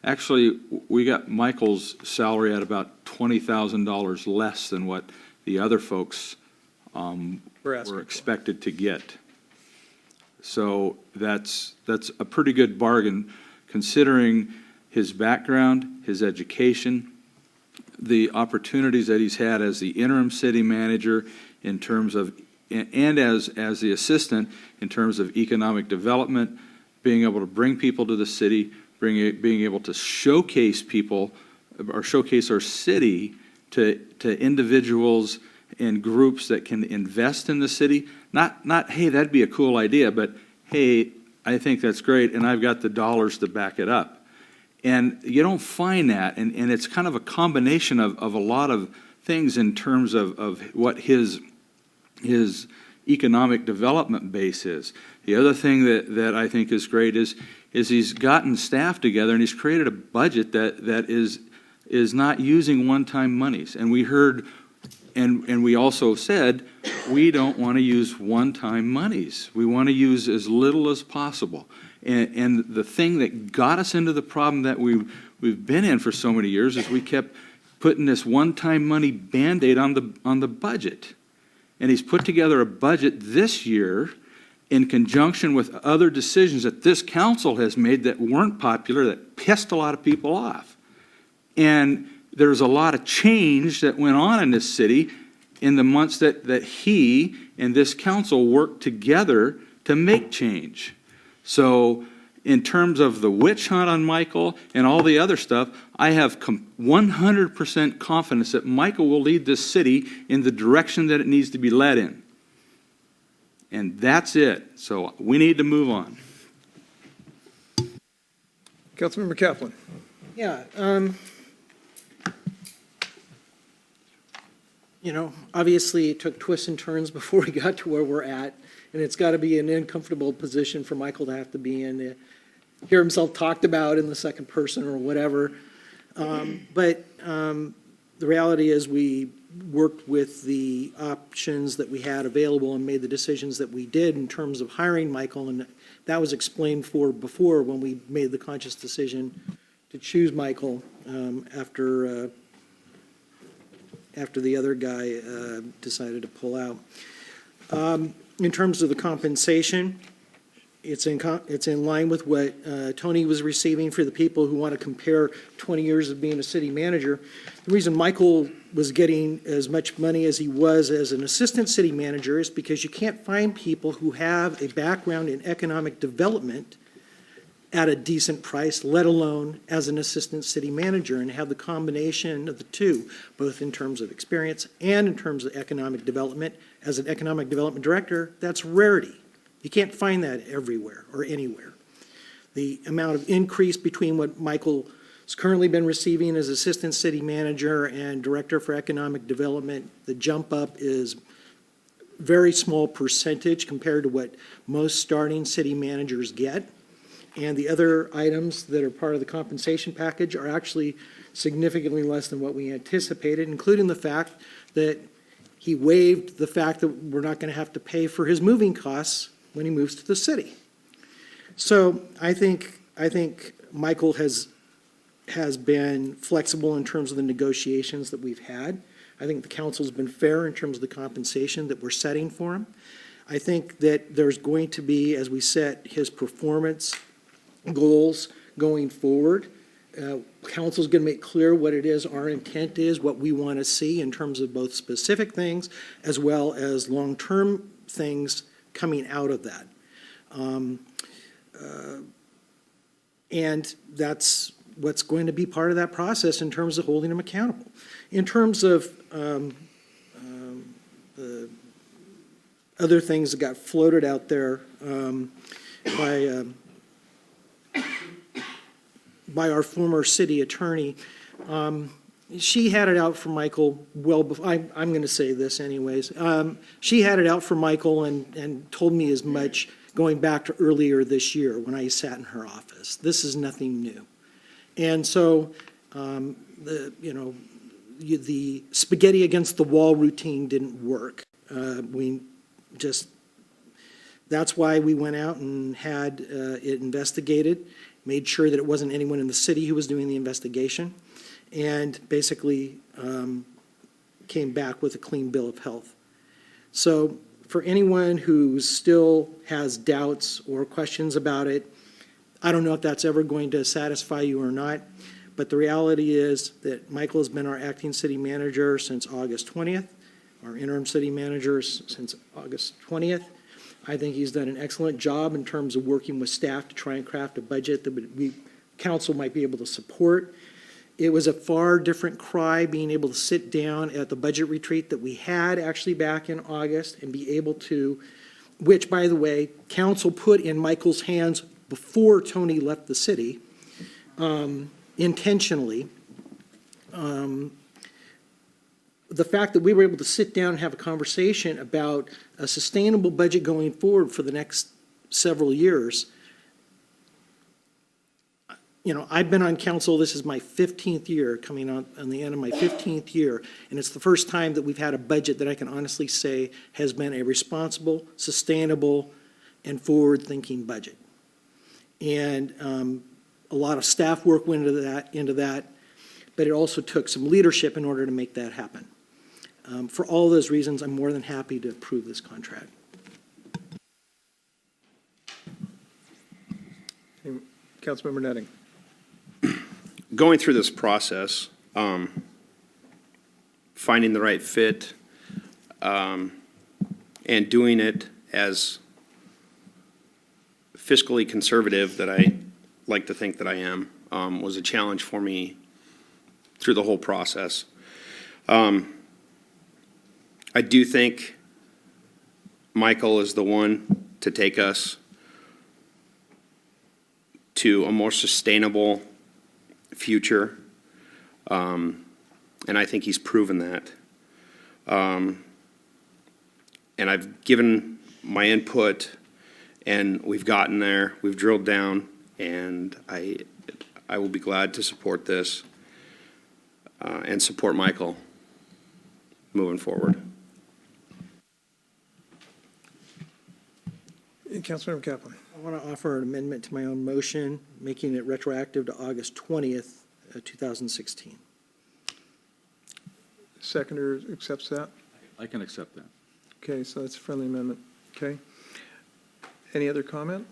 U: actually, we got Michael's salary at about $20,000 less than what the other folks were expected to get. So that's a pretty good bargain, considering his background, his education, the opportunities that he's had as the interim city manager in terms of, and as the assistant in terms of economic development, being able to bring people to the city, being able to showcase people or showcase our city to individuals and groups that can invest in the city. Not, hey, that'd be a cool idea, but hey, I think that's great, and I've got the dollars to back it up. And you don't find that, and it's kind of a combination of a lot of things in terms of what his economic development base is. The other thing that I think is great is he's gotten staff together and he's created a budget that is not using one-time monies. And we heard, and we also said, we don't want to use one-time monies. We want to use as little as possible. And the thing that got us into the problem that we've been in for so many years is we kept putting this one-time money Band-Aid on the budget. And he's put together a budget this year in conjunction with other decisions that this council has made that weren't popular, that pissed a lot of people off. And there's a lot of change that went on in this city in the months that he and this council worked together to make change. So in terms of the witch hunt on Michael and all the other stuff, I have 100% confidence that Michael will lead this city in the direction that it needs to be led in. And that's it. So we need to move on.
A: Councilmember Kaplan.
V: Yeah, obviously it took twists and turns before we got to where we're at, and it's got to be an uncomfortable position for Michael to have to be in, to hear himself talked about in the second person or whatever. But the reality is we worked with the options that we had available and made the decisions that we did in terms of hiring Michael, and that was explained for before when we made the conscious decision to choose Michael after the other guy decided to pull out. In terms of the compensation, it's in line with what Tony was receiving for the people who want to compare 20 years of being a city manager. The reason Michael was getting as much money as he was as an assistant city manager is because you can't find people who have a background in economic development at a decent price, let alone as an assistant city manager, and have the combination of the two, both in terms of experience and in terms of economic development. As an economic development director, that's rarity. You can't find that everywhere or anywhere. The amount of increase between what Michael's currently been receiving as assistant city manager and director for economic development, the jump up is very small percentage compared to what most starting city managers get. And the other items that are part of the compensation package are actually significantly less than what we anticipated, including the fact that he waived the fact that we're not going to have to pay for his moving costs when he moves to the city. So I think Michael has been flexible in terms of the negotiations that we've had. I think the council's been fair in terms of the compensation that we're setting for him. I think that there's going to be, as we set his performance goals going forward, council's going to make clear what it is our intent is, what we want to see in terms of both specific things as well as long-term things coming out of that. And that's what's going to be part of that process in terms of holding them accountable. In terms of the other things that got floated out there by our former city attorney, she had it out for Michael well before, I'm going to say this anyways. She had it out for Michael and told me as much going back to earlier this year when I sat in her office. This is nothing new. And so, the spaghetti against the wall routine didn't work. That's why we went out and had it investigated, made sure that it wasn't anyone in the city who was doing the investigation, and basically came back with a clean bill of health. So for anyone who still has doubts or questions about it, I don't know if that's ever going to satisfy you or not, but the reality is that Michael has been our acting city manager since August 20th, our interim city manager since August 20th. I think he's done an excellent job in terms of working with staff to try and craft a budget that council might be able to support. It was a far different cry being able to sit down at the budget retreat that we had actually back in August and be able to, which, by the way, council put in Michael's hands before Tony left the city, intentionally. The fact that we were able to sit down and have a conversation about a sustainable budget going forward for the next several years. You know, I've been on council, this is my 15th year, coming on the end of my 15th year, and it's the first time that we've had a budget that I can honestly say has been a responsible, sustainable, and forward-thinking budget. And a lot of staff work went into that, but it also took some leadership in order to make that happen. For all those reasons, I'm more than happy to approve this contract.
A: Councilmember Netting.
F: Going through this process, finding the right fit, and doing it as fiscally conservative that I like to think that I am, was a challenge for me through the whole process. I do think Michael is the one to take us to a more sustainable future, and I think he's proven that. And I've given my input, and we've gotten there, we've drilled down, and I will be glad to support this and support Michael moving forward.
A: Councilmember Kaplan.
V: I want to offer an amendment to my own motion, making it retroactive to August 20th, 2016.
A: Seconder accepts that?
U: I can accept that.
A: Okay, so that's a friendly amendment. Okay. Any other comment?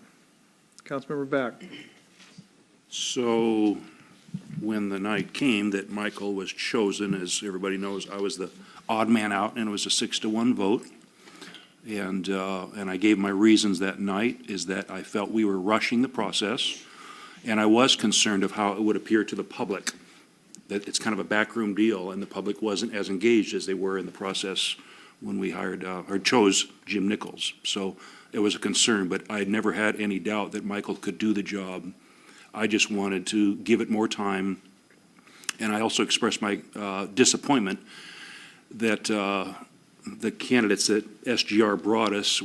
A: Councilmember Back.
D: So when the night came that Michael was chosen, as everybody knows, I was the odd man out, and it was a 6-1 vote. And I gave my reasons that night, is that I felt we were rushing the process, and I was concerned of how it would appear to the public, that it's kind of a backroom deal, and the public wasn't as engaged as they were in the process when we hired or chose Jim Nichols. So it was a concern, but I had never had any doubt that Michael could do the job. I just wanted to give it more time, and I also expressed my disappointment that the candidates that SGR brought us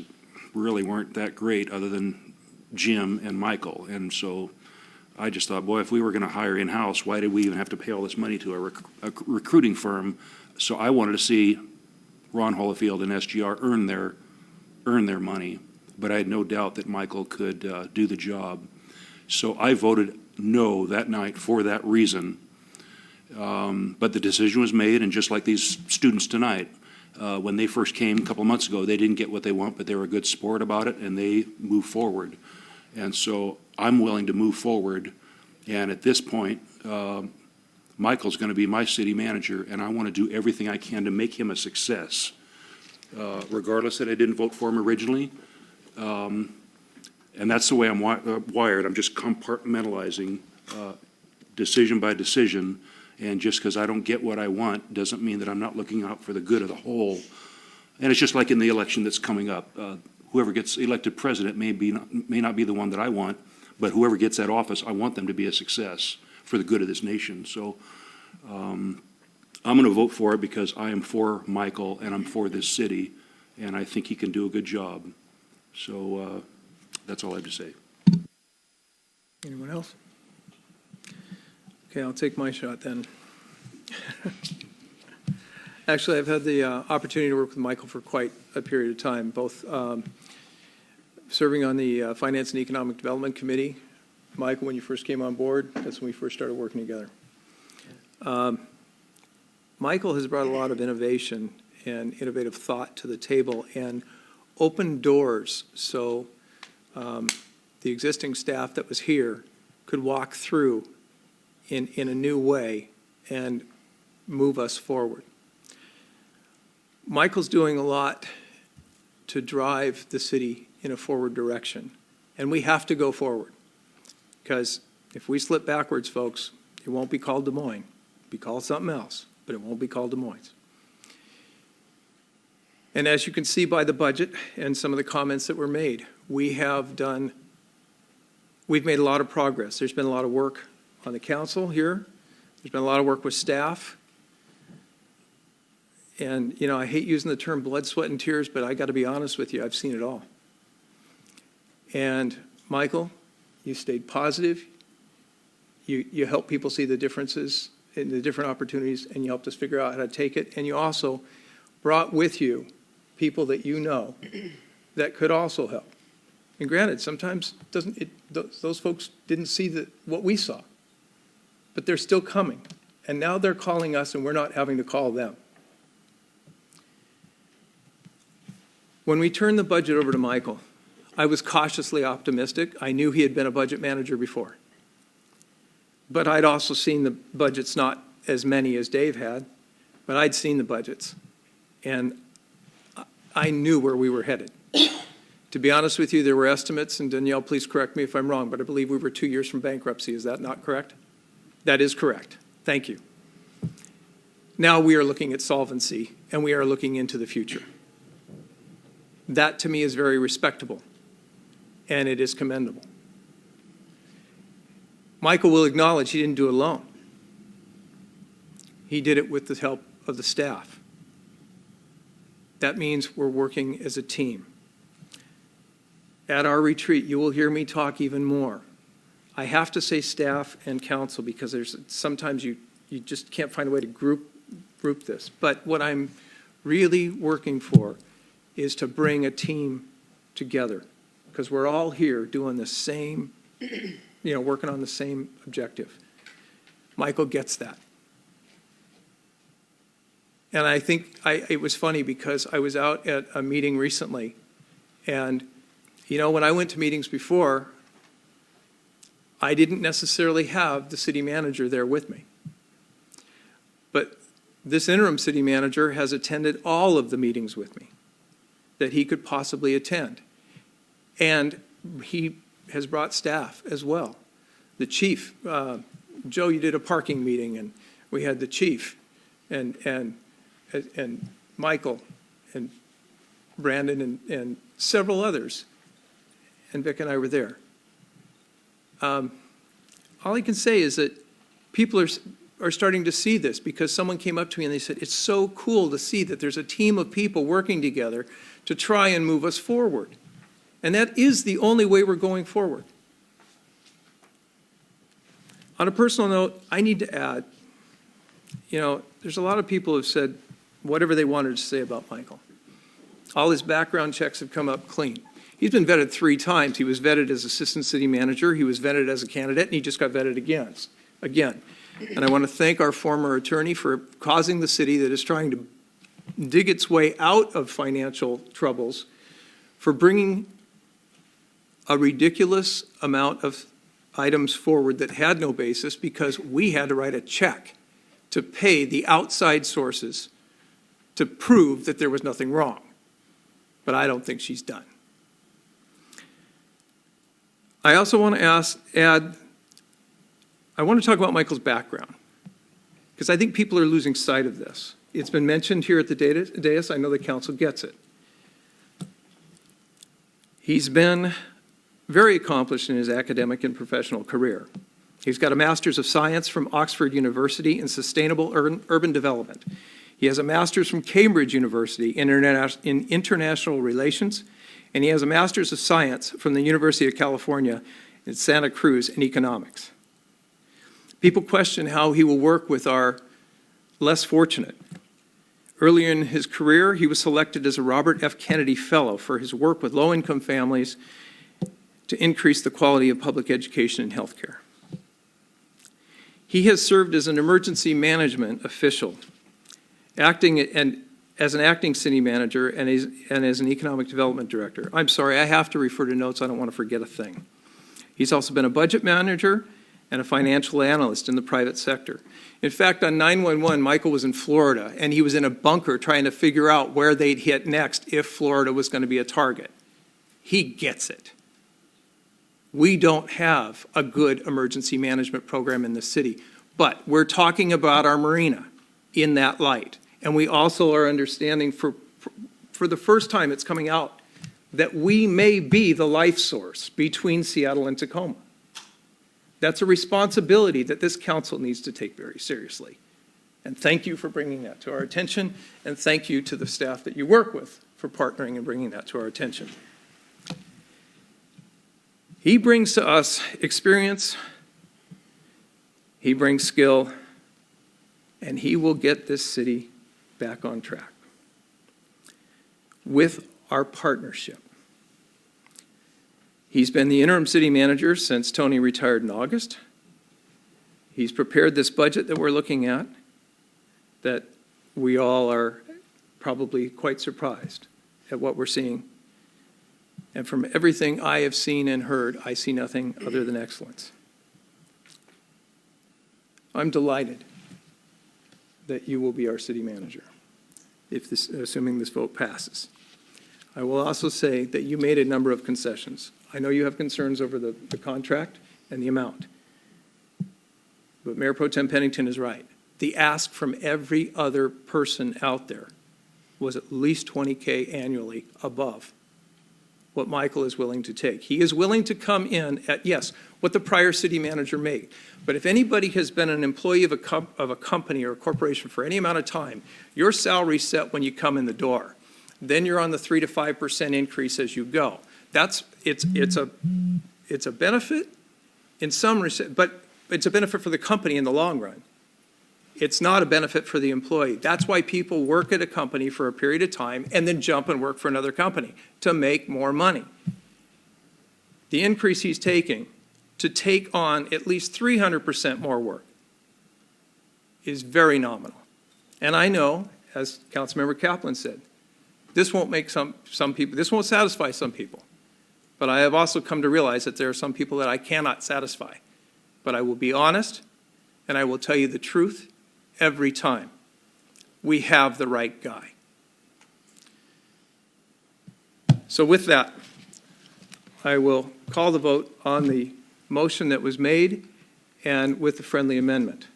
D: really weren't that great, other than Jim and Michael. And so I just thought, boy, if we were going to hire in-house, why did we even have to pay all this money to a recruiting firm? So I wanted to see Ron Holofield and SGR earn their money, but I had no doubt that Michael could do the job. So I voted no that night for that reason. But the decision was made, and just like these students tonight, when they first came a couple of months ago, they didn't get what they want, but they were a good sport about it, and they moved forward. And so I'm willing to move forward. And at this point, Michael's going to be my city manager, and I want to do everything I can to make him a success, regardless that I didn't vote for him originally. And that's the way I'm wired. I'm just compartmentalizing decision by decision. And just because I don't get what I want doesn't mean that I'm not looking out for the good of the whole. And it's just like in the election that's coming up. Whoever gets elected president may not be the one that I want, but whoever gets that office, I want them to be a success for the good of this nation. So I'm going to vote for it because I am for Michael and I'm for this city, and I think he can do a good job. So that's all I have to say.
A: Anyone else? Okay, I'll take my shot then. Actually, I've had the opportunity to work with Michael for quite a period of time, both serving on the Finance and Economic Development Committee. Michael, when you first came on board, that's when we first started working together. Michael has brought a lot of innovation and innovative thought to the table and opened doors so the existing staff that was here could walk through in a new way and move us forward. Michael's doing a lot to drive the city in a forward direction, and we have to go forward, because if we slip backwards, folks, it won't be called Des Moines. Be called something else, but it won't be called Des Moines. And as you can see by the budget and some of the comments that were made, we've made a lot of progress. There's been a lot of work on the council here. There's been a lot of work with staff. And, you know, I hate using the term blood, sweat, and tears, but I got to be honest with you, I've seen it all. And Michael, you stayed positive. You helped people see the differences in the different opportunities, and you helped us figure out how to take it. And you also brought with you people that you know that could also help. And granted, sometimes those folks didn't see what we saw, but they're still coming. And now they're calling us, and we're not having to call them. When we turned the budget over to Michael, I was cautiously optimistic. I knew he had been a budget manager before. But I'd also seen the budgets, not as many as Dave had, but I'd seen the budgets. And I knew where we were headed. To be honest with you, there were estimates, and Danielle, please correct me if I'm wrong, but I believe we were 2 years from bankruptcy. Is that not correct? That is correct. Thank you. Now we are looking at solvency, and we are looking into the future. That, to me, is very respectable, and it is commendable. Michael will acknowledge he didn't do it alone. He did it with the help of the staff. That means we're working as a team. At our retreat, you will hear me talk even more. I have to say staff and council because sometimes you just can't find a way to group this. But what I'm really working for is to bring a team together because we're all here doing the same, working on the same objective. Michael gets that. And I think it was funny because I was out at a meeting recently, and, when I went to meetings before, I didn't necessarily have the city manager there with me. But this interim city manager has attended all of the meetings with me that he could possibly attend. And he has brought staff as well. The chief, Joe, you did a parking meeting, and we had the chief and Michael and Brandon and several others, and Vic and I were there. All I can say is that people are starting to see this because someone came up to me and they said, it's so cool to see that there's a team of people working together to try and move us forward. And that is the only way we're going forward. On a personal note, I need to add, there's a lot of people who have said whatever they wanted to say about Michael. All his background checks have come up clean. He's been vetted 3 times. He was vetted as assistant city manager, he was vetted as a candidate, and he just got vetted again. And I want to thank our former attorney for causing the city that is trying to dig its way out of financial troubles for bringing a ridiculous amount of items forward that had no basis because we had to write a check to pay the outside sources to prove that there was nothing wrong. But I don't think she's done. I also want to I want to talk about Michael's background because I think people are losing sight of this. It's been mentioned here at the dais. I know the council gets it. He's been very accomplished in his academic and professional career. He's got a Master's of Science from Oxford University in Sustainable Urban Development. He has a Master's from Cambridge University in International Relations, and he has a Master's of Science from the University of California in Santa Cruz in Economics. People question how he will work with our less fortunate. Earlier in his career, he was selected as a Robert F. Kennedy Fellow for his work with low-income families to increase the quality of public education and health care. He has served as an emergency management official, acting as an acting city manager and as an economic development director. I'm sorry, I have to refer to notes. I don't want to forget a thing. He's also been a budget manager and a financial analyst in the private sector. In fact, on 9/11, Michael was in Florida, and he was in a bunker trying to figure out where they'd hit next if Florida was going to be a target. He gets it. We don't have a good emergency management program in the city. But we're talking about our marina in that light. And we also are understanding for the first time it's coming out that we may be the life source between Seattle and Tacoma. That's a responsibility that this council needs to take very seriously. And thank you for bringing that to our attention, and thank you to the staff that you work with for partnering and bringing that to our attention. He brings to us experience, he brings skill, and he will get this city back on track with our partnership. He's been the interim city manager since Tony retired in August. He's prepared this budget that we're looking at, that we all are probably quite surprised at what we're seeing. And from everything I have seen and heard, I see nothing other than excellence. I'm delighted that you will be our city manager, assuming this vote passes. I will also say that you made a number of concessions. I know you have concerns over the contract and the amount. But Mayor Pro Tem Pennington is right. The ask from every other person out there was at least $20K annually above what Michael is willing to take. He is willing to come in at, yes, what the prior city manager made. But if anybody has been an employee of a company or a corporation for any amount of time, your salary's set when you come in the door. Then you're on the 3 to 5% increase as you go. It's a benefit in some respect, but it's a benefit for the company in the long run. It's not a benefit for the employee. That's why people work at a company for a period of time and then jump and work for another company to make more money. The increase he's taking to take on at least 300% more work is very nominal. And I know, as Councilmember Kaplan said, this won't make some people, this won't satisfy some people. But I have also come to realize that there are some people that I cannot satisfy. But I will be honest, and I will tell you the truth every time. We have the right guy. So with that, I will call the vote on the motion that was made and with the friendly amendment.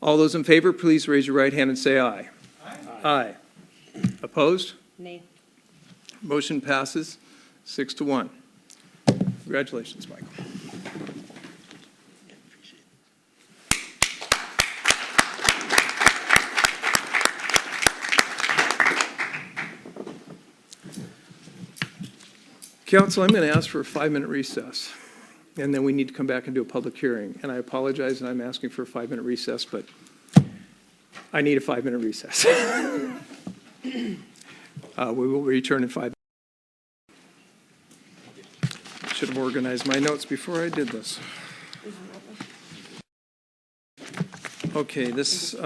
A: All those in favor, please raise your right hand and say aye. Aye. Aye. Opposed?
M: Nay.
A: Motion passes 6-1. Congratulations, Michael. Council, I'm going to ask for a 5-minute recess, and then we need to come back and do a public hearing. And I apologize, and I'm asking for a 5-minute recess, but I need a 5-minute recess. We will return in 5 minutes. Should have organized my notes before I did this. Okay, this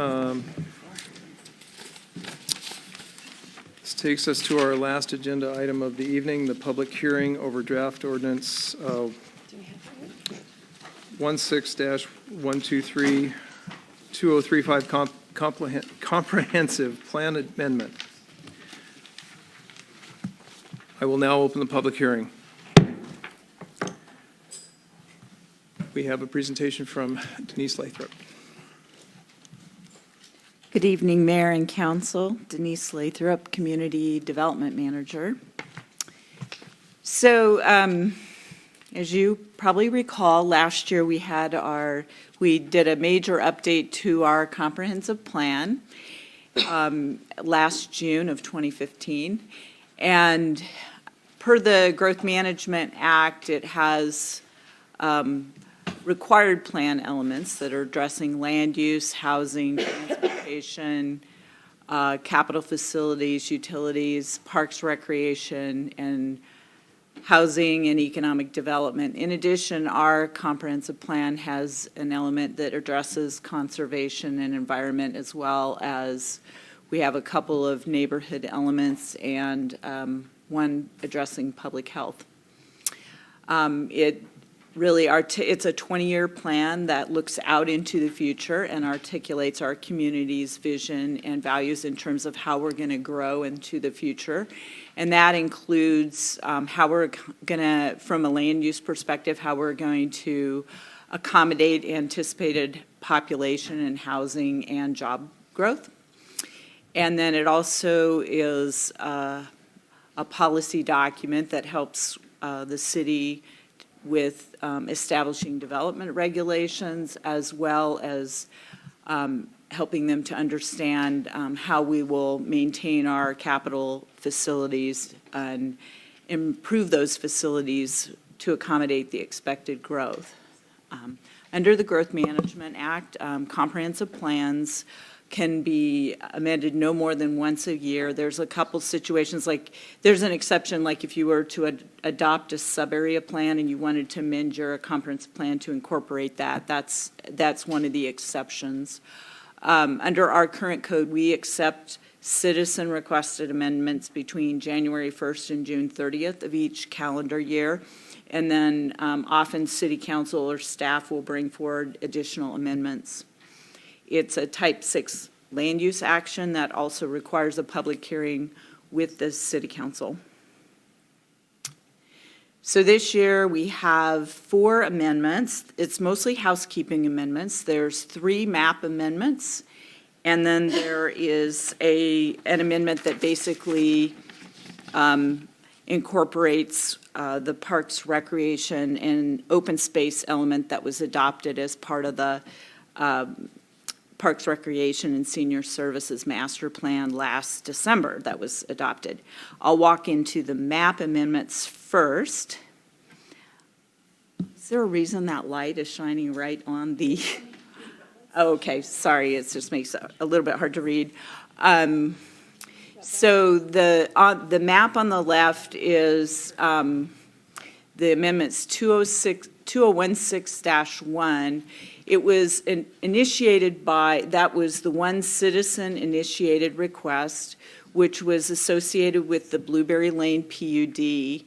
A: takes us to our last agenda item of the evening, the public hearing over draft ordinance 16-123-2035 comprehensive plan amendment. I will now open the public hearing. We have a presentation from Denise Lathrop.
N: Good evening, Mayor and Council. Denise Lathrop, Community Development Manager. So, as you probably recall, last year we did a major update to our comprehensive plan last June of 2015. And per the Growth Management Act, it has required plan elements that are addressing land use, housing, transportation, capital facilities, utilities, parks, recreation, and housing and economic development. In addition, our comprehensive plan has an element that addresses conservation and environment, as well as we have a couple of neighborhood elements and one addressing public health. It's a 20-year plan that looks out into the future and articulates our community's vision and values in terms of how we're going to grow into the future. And that includes how we're going to, from a land use perspective, how we're going to accommodate anticipated population and housing and job growth. And then it also is a policy document that helps the city with establishing development regulations, as well as helping them to understand how we will maintain our capital facilities and improve those facilities to accommodate the expected growth. Under the Growth Management Act, comprehensive plans can be amended no more than once a year. There's a couple situations, like there's an exception, like if you were to adopt a sub-area plan and you wanted to amend your comprehensive plan to incorporate that, that's one of the exceptions. Under our current code, we accept citizen-requested amendments between January 1st and June 30th of each calendar year. And then often city council or staff will bring forward additional amendments. It's a type 6 land use action that also requires a public hearing with the city council. So this year we have 4 amendments. It's mostly housekeeping amendments. There's 3 map amendments, and then there is an amendment that basically incorporates the Parks, Recreation, and Open Space element that was adopted as part of the Parks, Recreation, and Senior Services Master Plan last December that was adopted. I'll walk into the map amendments first. Is there a reason that light is shining right on the... Oh, okay, sorry, it just makes it a little bit hard to read. So the map on the left is the amendments 2016-1. It was initiated by, that was the one citizen-initiated request, which was associated with the Blueberry Lane PUD.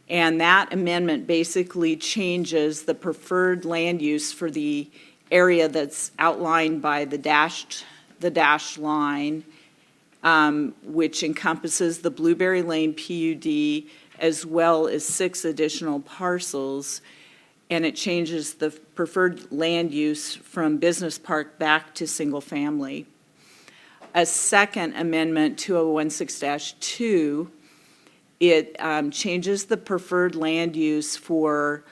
N: And that amendment basically changes the preferred land use for the area that's outlined by the dashed line, which encompasses the Blueberry Lane PUD as well as 6 additional parcels. And it changes the preferred land use from business park back to single family. A second amendment, 2016-2, it changes the preferred land use for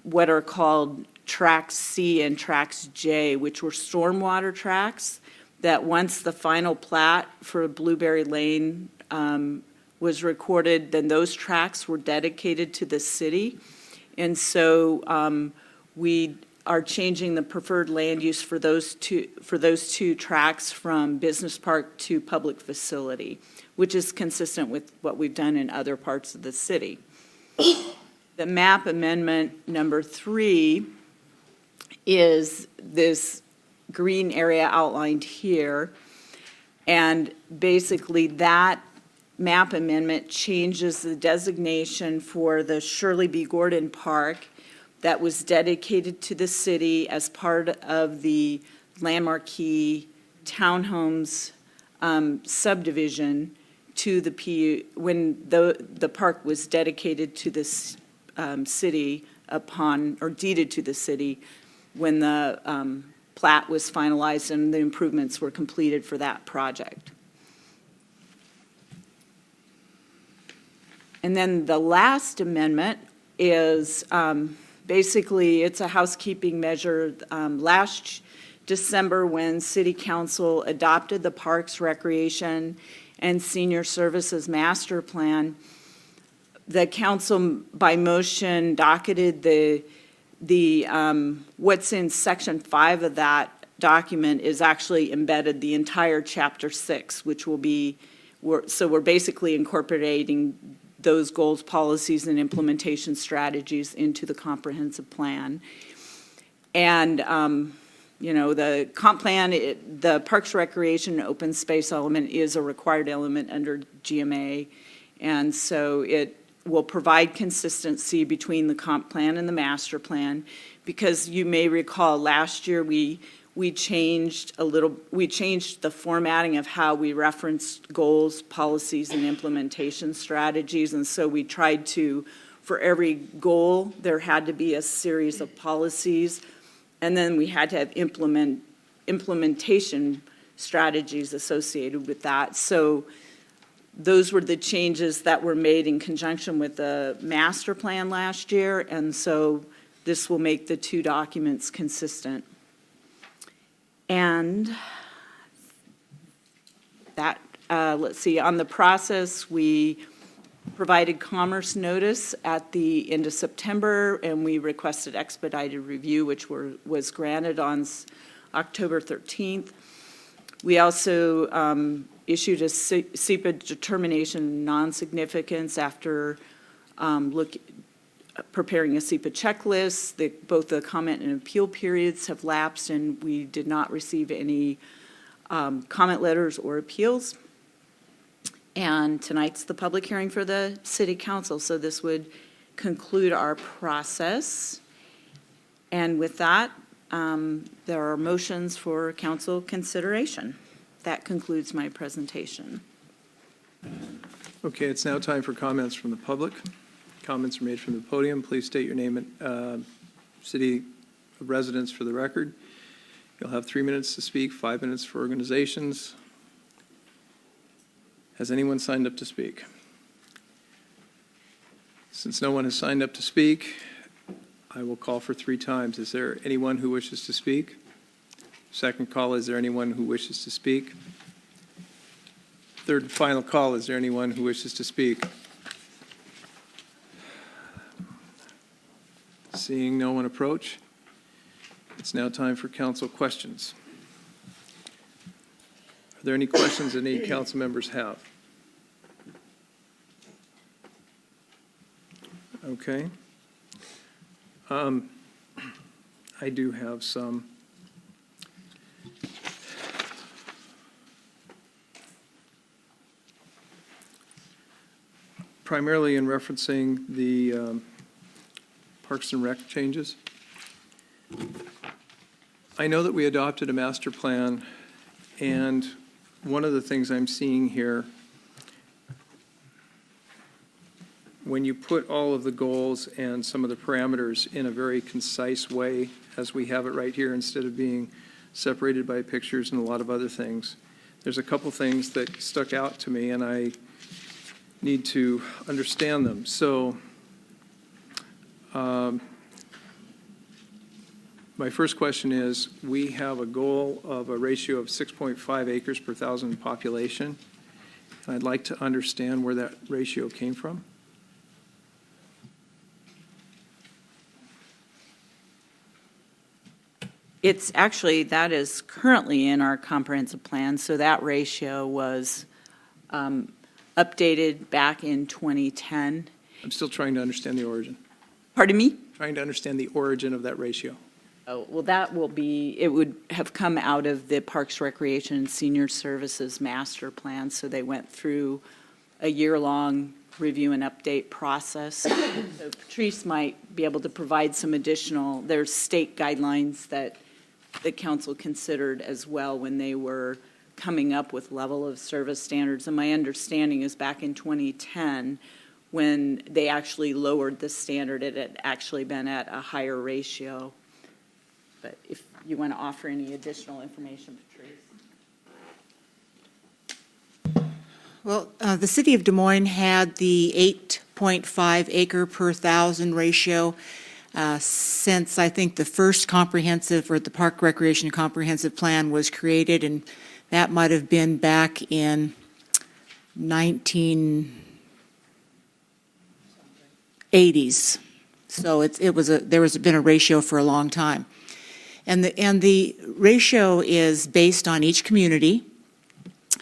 N: what are called Tracts C and Tracts J, which were stormwater tracts that once the final plat for Blueberry Lane was recorded, then those tracts were dedicated to the city. And so we are changing the preferred land use for those two tracts from business park to public facility, which is consistent with what we've done in other parts of the city. The map amendment number 3 is this green area outlined here. And basically that map amendment changes the designation for the Shirley B. Gordon Park that was dedicated to the city as part of the Landmark Key Townhomes subdivision to the PU, when the park was dedicated to this city upon, or deeded to the city when the plat was finalized and the improvements were completed for that project. And then the last amendment is basically, it's a housekeeping measure. Last December, when City Council adopted the Parks, Recreation, and Senior Services Master Plan, the council by motion docketed the what's in Section 5 of that document is actually embedded the entire Chapter 6, which will be, so we're basically incorporating those goals, policies, and implementation strategies into the comprehensive plan. And, you know, the comp plan, the Parks, Recreation, and Open Space element is a required element under GMA. And so it will provide consistency between the comp plan and the master plan, because you may recall last year we changed the formatting of how we referenced goals, policies, and implementation strategies. And so we tried to, for every goal, there had to be a series of policies, and then we had to have implementation strategies associated with that. So those were the changes that were made in conjunction with the master plan last year, and so this will make the two documents consistent. And that, let's see, on the process, we provided commerce notice at the end of September, and we requested expedited review, which was granted on October 13th. We also issued a CIPA determination of non-significance after preparing a CIPA checklist. Both the comment and appeal periods have lapsed, and we did not receive any comment letters or appeals. And tonight's the public hearing for the city council, so this would conclude our process. And with that, there are motions for council consideration. That concludes my presentation.
A: Okay, it's now time for comments from the public. Comments are made from the podium. Please state your name and city of residence for the record. You'll have 3 minutes to speak, 5 minutes for organizations. Has anyone signed up to speak? Since no one has signed up to speak, I will call for 3 times. Is there anyone who wishes to speak? Second call, is there anyone who wishes to speak? Third and final call, is there anyone who wishes to speak? Seeing no one approach, it's now time for council questions. Are there any questions that any council members have? Okay. I do have some. Primarily in referencing the Parks and Rec changes. I know that we adopted a master plan, and one of the things I'm seeing here, when you put all of the goals and some of the parameters in a very concise way, as we have it right here, instead of being separated by pictures and a lot of other things, there's a couple things that stuck out to me, and I need to understand them. So my first question is, we have a goal of a ratio of 6.5 acres per thousand population. I'd like to understand where that ratio came from.
N: It's actually, that is currently in our comprehensive plan, so that ratio was updated back in 2010.
A: I'm still trying to understand the origin.
N: Pardon me?
A: Trying to understand the origin of that ratio.
N: Oh, well, that will be, it would have come out of the Parks, Recreation, and Senior Services Master Plan, so they went through a year-long review and update process. So Patrice might be able to provide some additional, there's state guidelines that the council considered as well when they were coming up with level of service standards. And my understanding is back in 2010, when they actually lowered the standard, it had actually been at a higher ratio. But if you want to offer any additional information, Patrice.
B: Well, the city of Des Moines had the 8.5 acre per thousand ratio since I think the first comprehensive, or the Park Recreation Comprehensive Plan was created, and that might have been back in 1980s. So there was been a ratio for a long time. And the ratio is based on each community.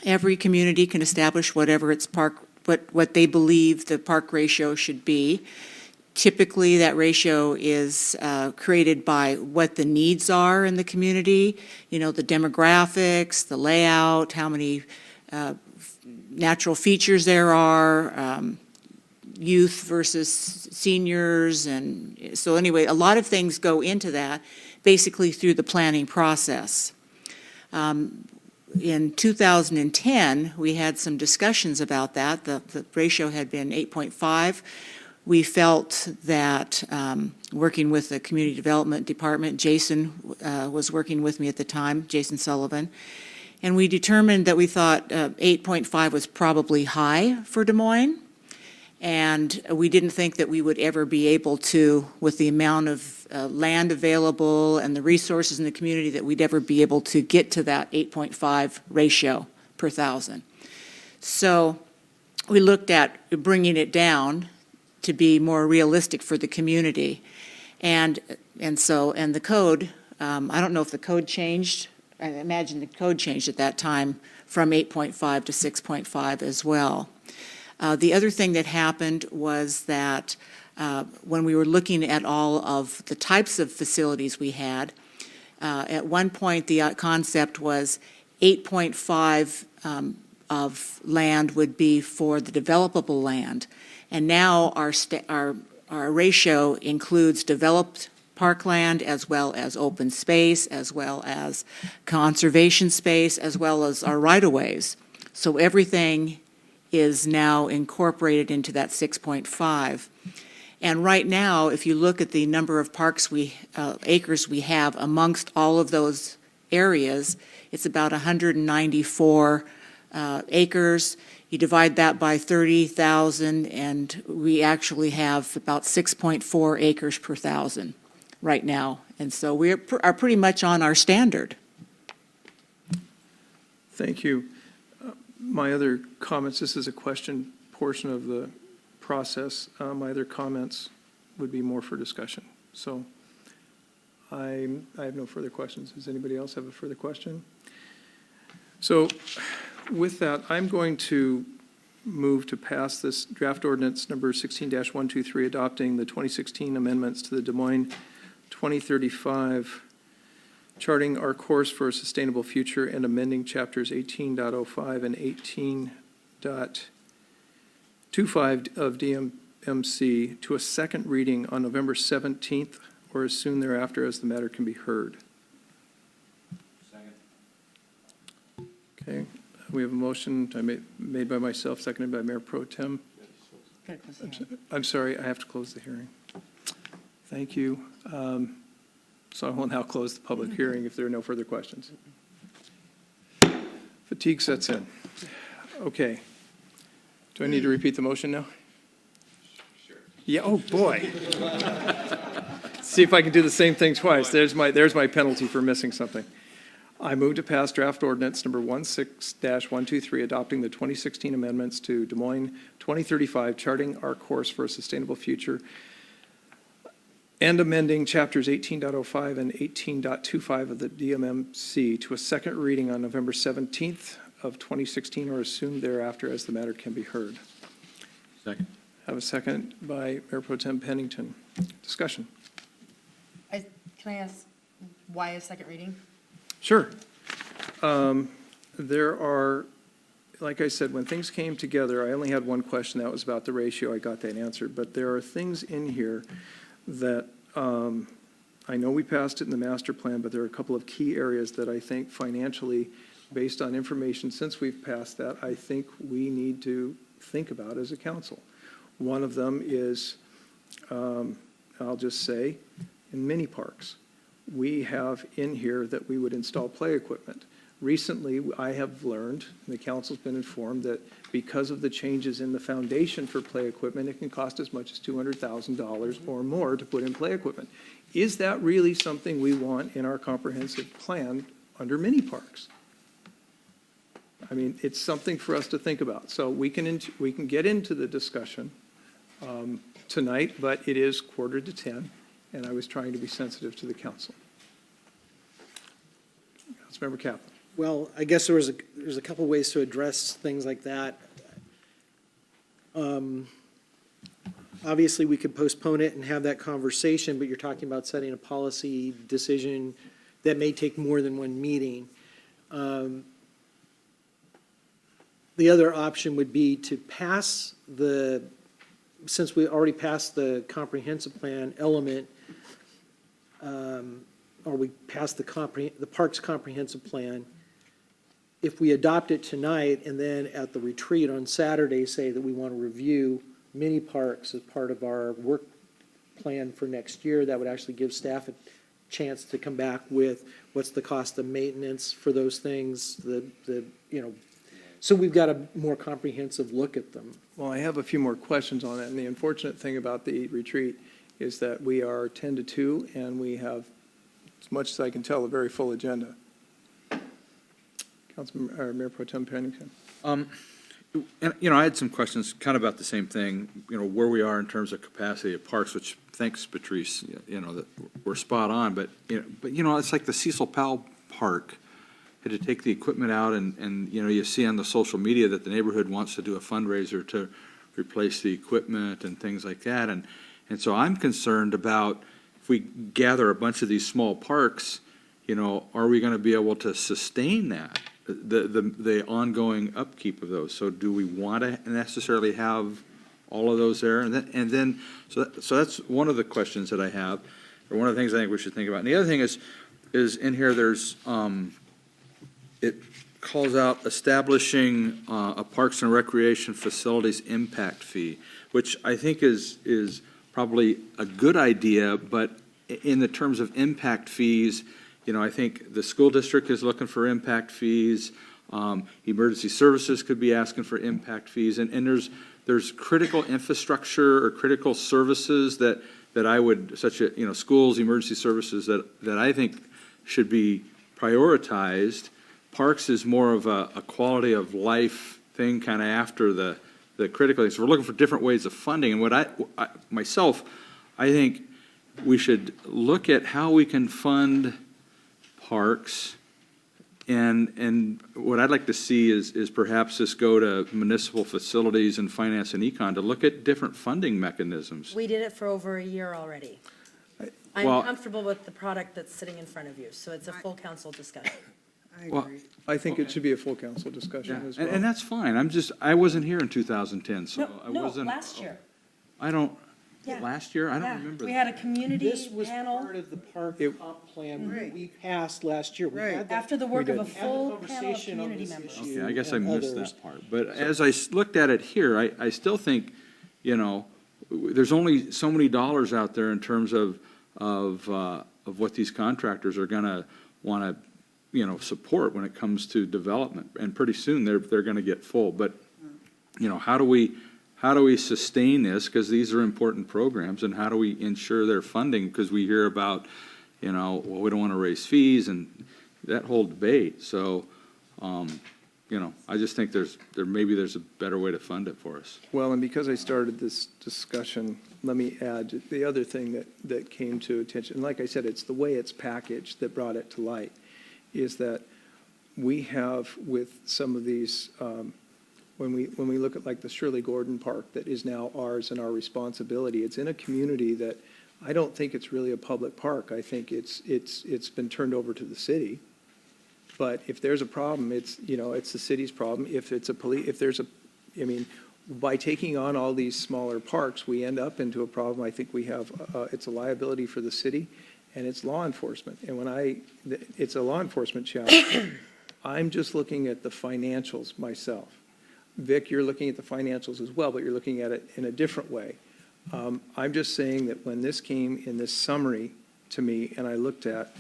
B: Every community can establish whatever its what they believe the park ratio should be. Typically, that ratio is created by what the needs are in the community, the demographics, the layout, how many natural features there are, youth versus seniors. And so anyway, a lot of things go into that, basically through the planning process. In 2010, we had some discussions about that. The ratio had been 8.5.
O: we felt that working with the Community Development Department, Jason was working with me at the time, Jason Sullivan, and we determined that we thought 8.5 was probably high for Des Moines, and we didn't think that we would ever be able to, with the amount of land available and the resources in the community, that we'd ever be able to get to that 8.5 ratio per 1,000. So we looked at bringing it down to be more realistic for the community. And the code, I don't know if the code changed. I imagine the code changed at that time from 8.5 to 6.5 as well. The other thing that happened was that when we were looking at all of the types of facilities we had, at one point the concept was 8.5 of land would be for the developable land. And now our ratio includes developed parkland as well as open space, as well as conservation space, as well as our right-of-ways. So everything is now incorporated into that 6.5. And right now, if you look at the number of acres we have amongst all of those areas, it's about 194 acres. You divide that by 30,000, and we actually have about 6.4 acres per 1,000 right now. And so we are pretty much on our standard.
A: Thank you. My other comments, this is a question portion of the process. My other comments would be more for discussion. So I have no further questions. Does anybody else have a further question? So with that, I'm going to move to pass this draft ordinance number 16-123, adopting the 2016 amendments to the Des Moines 2035, charting our course for a sustainable future and amending chapters 18.05 and 18.25 of DMC to a second reading on November 17th or as soon thereafter as the matter can be heard. Second. Okay. We have a motion made by myself, seconded by Mayor Pro Tem. I'm sorry, I have to close the hearing. Thank you. So I will now close the public hearing if there are no further questions. Fatigue sets in. Okay. Do I need to repeat the motion now? Sure. Yeah, oh boy. See if I can do the same thing twice. There's my penalty for missing something. I move to pass draft ordinance number 16-123, adopting the 2016 amendments to Des Moines 2035, charting our course for a sustainable future, and amending chapters 18.05 and 18.25 of the DMC to a second reading on November 17th of 2016 or as soon thereafter as the matter can be heard. Second. Have a second by Mayor Pro Tem Pennington. Discussion.
M: Can I ask why a second reading?
A: Sure. There are, like I said, when things came together, I only had one question. That was about the ratio. I got that answered. But there are things in here that I know we passed it in the master plan, but there are a couple of key areas that I think financially, based on information since we've passed that, I think we need to think about as a council. One of them is, I'll just say, in mini parks. We have in here that we would install play equipment. Recently, I have learned, and the council's been informed, that because of the changes in the foundation for play equipment, it can cost as much as $200,000 or more to put in play equipment. Is that really something we want in our comprehensive plan under mini parks? I mean, it's something for us to think about. So we can get into the discussion tonight, but it is 9:45, and I was trying to be sensitive to the council. Councilmember Kaplan.
V: Well, I guess there's a couple ways to address things like that. Obviously, we could postpone it and have that conversation, but you're talking about setting a policy decision that may take more than one meeting. The other option would be to pass since we already passed the comprehensive plan element, or we passed the parks comprehensive plan, if we adopt it tonight and then at the retreat on Saturday say that we want to review mini parks as part of our work plan for next year. That would actually give staff a chance to come back with what's the cost of maintenance for those things, so we've got a more comprehensive look at them.
A: Well, I have a few more questions on that, and the unfortunate thing about the retreat is that we are 10 to 2, and we have, as much as I can tell, a very full agenda. Mayor Pro Tem Pennington.
U: And, I had some questions kind of about the same thing, where we are in terms of capacity of parks, which, thanks, Patrice, that we're spot on, but it's like the Cecil Powell Park had to take the equipment out, and you see on the social media that the neighborhood wants to do a fundraiser to replace the equipment and things like that, and so I'm concerned about if we gather a bunch of these small parks, are we going to be able to sustain that? The ongoing upkeep of those. So do we want to necessarily have all of those there? And then so that's one of the questions that I have, or one of the things I think we should think about. And the other thing is in here there's it calls out establishing a Parks and Recreation Facilities impact fee, which I think is probably a good idea, but in the terms of impact fees, I think the school district is looking for impact fees. Emergency services could be asking for impact fees, and there's critical infrastructure or critical services that I would, such as schools, emergency services that I think should be prioritized. Parks is more of a quality of life thing, kind of after the critical things. So we're looking for different ways of funding, and what I think we should look at how we can fund parks, and what I'd like to see is perhaps this go to municipal facilities and finance and econ to look at different funding mechanisms.
M: We did it for over a year already. I'm comfortable with the product that's sitting in front of you, so it's a full council discussion.
A: I think it should be a full council discussion as well.
U: And that's fine. I wasn't here in 2010, so I wasn't.
M: No, last year.
U: Last year? I don't remember.
M: We had a community
V: This was
M: panel.
V: part of the park comp plan that we passed last year. We had that-
M: After the work of a
V: we had the
M: full panel of
V: conversation on
M: community
V: this
M: members.
V: issue
U: Okay, I guess I
V: and
U: missed
V: others.
U: that part. But as I looked at it here, I still think, there's only so many dollars out there in terms of what these contractors are going to want to, support when it comes to development. And pretty soon they're going to get full. But, how do we sustain this? Because these are important programs, and how do we ensure their funding? Because we hear about, we don't want to raise fees and that whole debate. So, I just think maybe there's a better way to fund it for us.
A: Well, and because I started this discussion, let me add the other thing that came to attention. And like I said, it's the way it's packaged that brought it to light, is that we have with some of these, when we look at like the Shirley Gordon Park that is now ours and our responsibility, it's in a community that I don't think it's really a public park. I think it's been turned over to the city. But if there's a problem, it's the city's problem. If by taking on all these smaller parks, we end up into a problem. I think we have, it's a liability for the city, and it's law enforcement. And it's a law enforcement challenge. I'm just looking at the financials myself. Vic, you're looking at the financials as well, but you're looking at it in a different way. I'm just saying that when this came in this summary to me, and I looked at,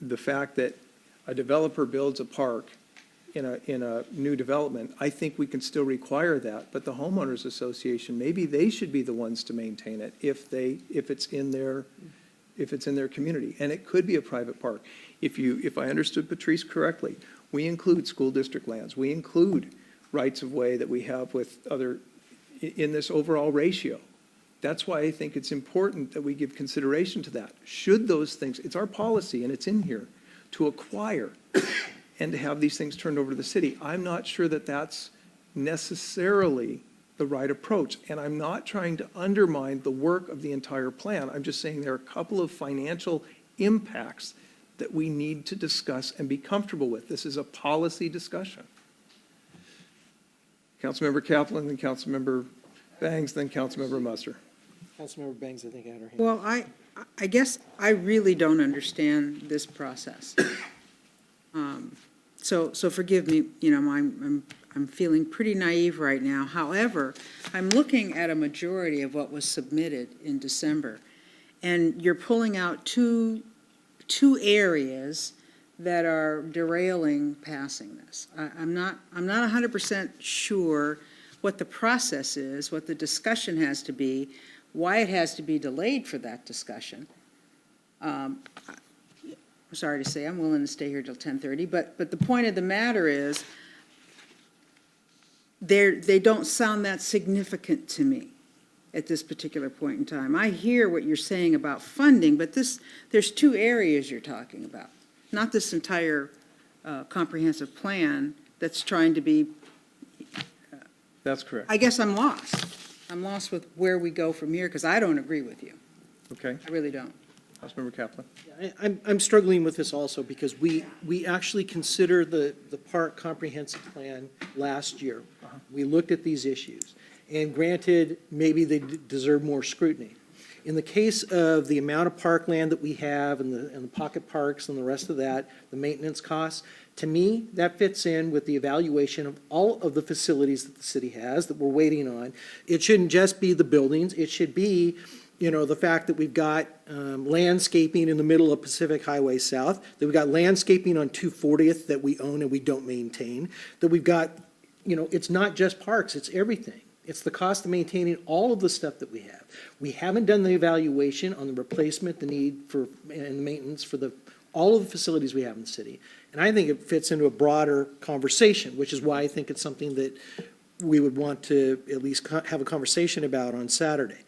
A: the fact that a developer builds a park in a new development, I think we can still require that, but the homeowners association, maybe they should be the ones to maintain it if it's in their community, and it could be a private park. If I understood Patrice correctly, we include school district lands, we include rights of way that we have with other in this overall ratio. That's why I think it's important that we give consideration to that. Should those things, it's our policy and it's in here, to acquire and to have these things turned over to the city. I'm not sure that that's necessarily the right approach. And I'm not trying to undermine the work of the entire plan. I'm just saying there are a couple of financial impacts that we need to discuss and be comfortable with. This is a policy discussion. Councilmember Kaplan, then Councilmember Bangs, then Councilmember Musser.
V: Councilmember Bangs, I think, had her hand.
B: Well, I guess I really don't understand this process. So forgive me, I'm feeling pretty naive right now. However, I'm looking at a majority of what was submitted in December, and you're pulling out two areas that are derailing passing this. I'm not 100% sure what the process is, what the discussion has to be, why it has to be delayed for that discussion. I'm sorry to say, I'm willing to stay here till 10:30, but the point of the matter is, they don't sound that significant to me at this particular point in time. I hear what you're saying about funding, but there's two areas you're talking about, not this entire comprehensive plan that's trying to be.
A: That's correct.
B: I guess I'm lost. I'm lost with where we go from here, because I don't agree with you.
A: Okay.
B: I really don't.
A: Councilmember Kaplan.
V: I'm struggling with this also because we actually considered the park comprehensive plan last year. We looked at these issues, and granted, maybe they deserve more scrutiny. In the case of the amount of parkland that we have and the pocket parks and the rest of that, the maintenance costs, to me, that fits in with the evaluation of all of the facilities that the city has that we're waiting on. It shouldn't just be the buildings. It should be, the fact that we've got landscaping in the middle of Pacific Highway South, that we've got landscaping on 240th that we own and we don't maintain, that we've got, it's not just parks, it's everything. It's the cost of maintaining all of the stuff that we have. We haven't done the evaluation on the replacement, the need for, and maintenance for all of the facilities we have in the city. And I think it fits into a broader conversation, which is why I think it's something that we would want to at least have a conversation about on Saturday.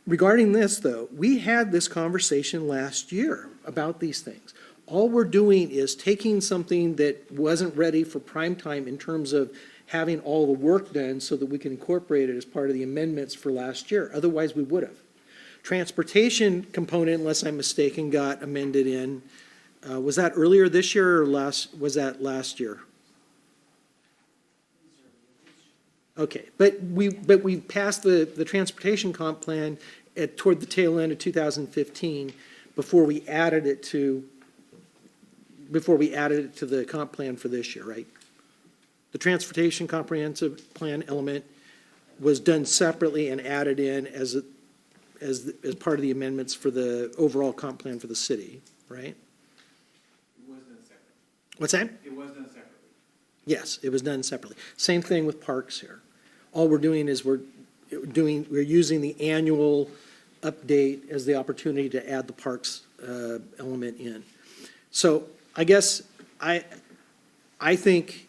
V: Regarding this, though, we had this conversation last year about these things. All we're doing is taking something that wasn't ready for prime time in terms of having all the work done so that we can incorporate it as part of the amendments for last year. Otherwise, we would have. Transportation component, unless I'm mistaken, got amended in, was that earlier this year or was that last year? Okay, but we passed the transportation comp plan toward the tail end of 2015 before we added it to the comp plan for this year, right? The transportation comprehensive plan element was done separately and added in as part of the amendments for the overall comp plan for the city, right?
E: It was done separately.
V: What's that?
E: It was done separately.
V: Yes, it was done separately. Same thing with parks here. All we're doing is we're using the annual update as the opportunity to add the parks element in. So I guess I think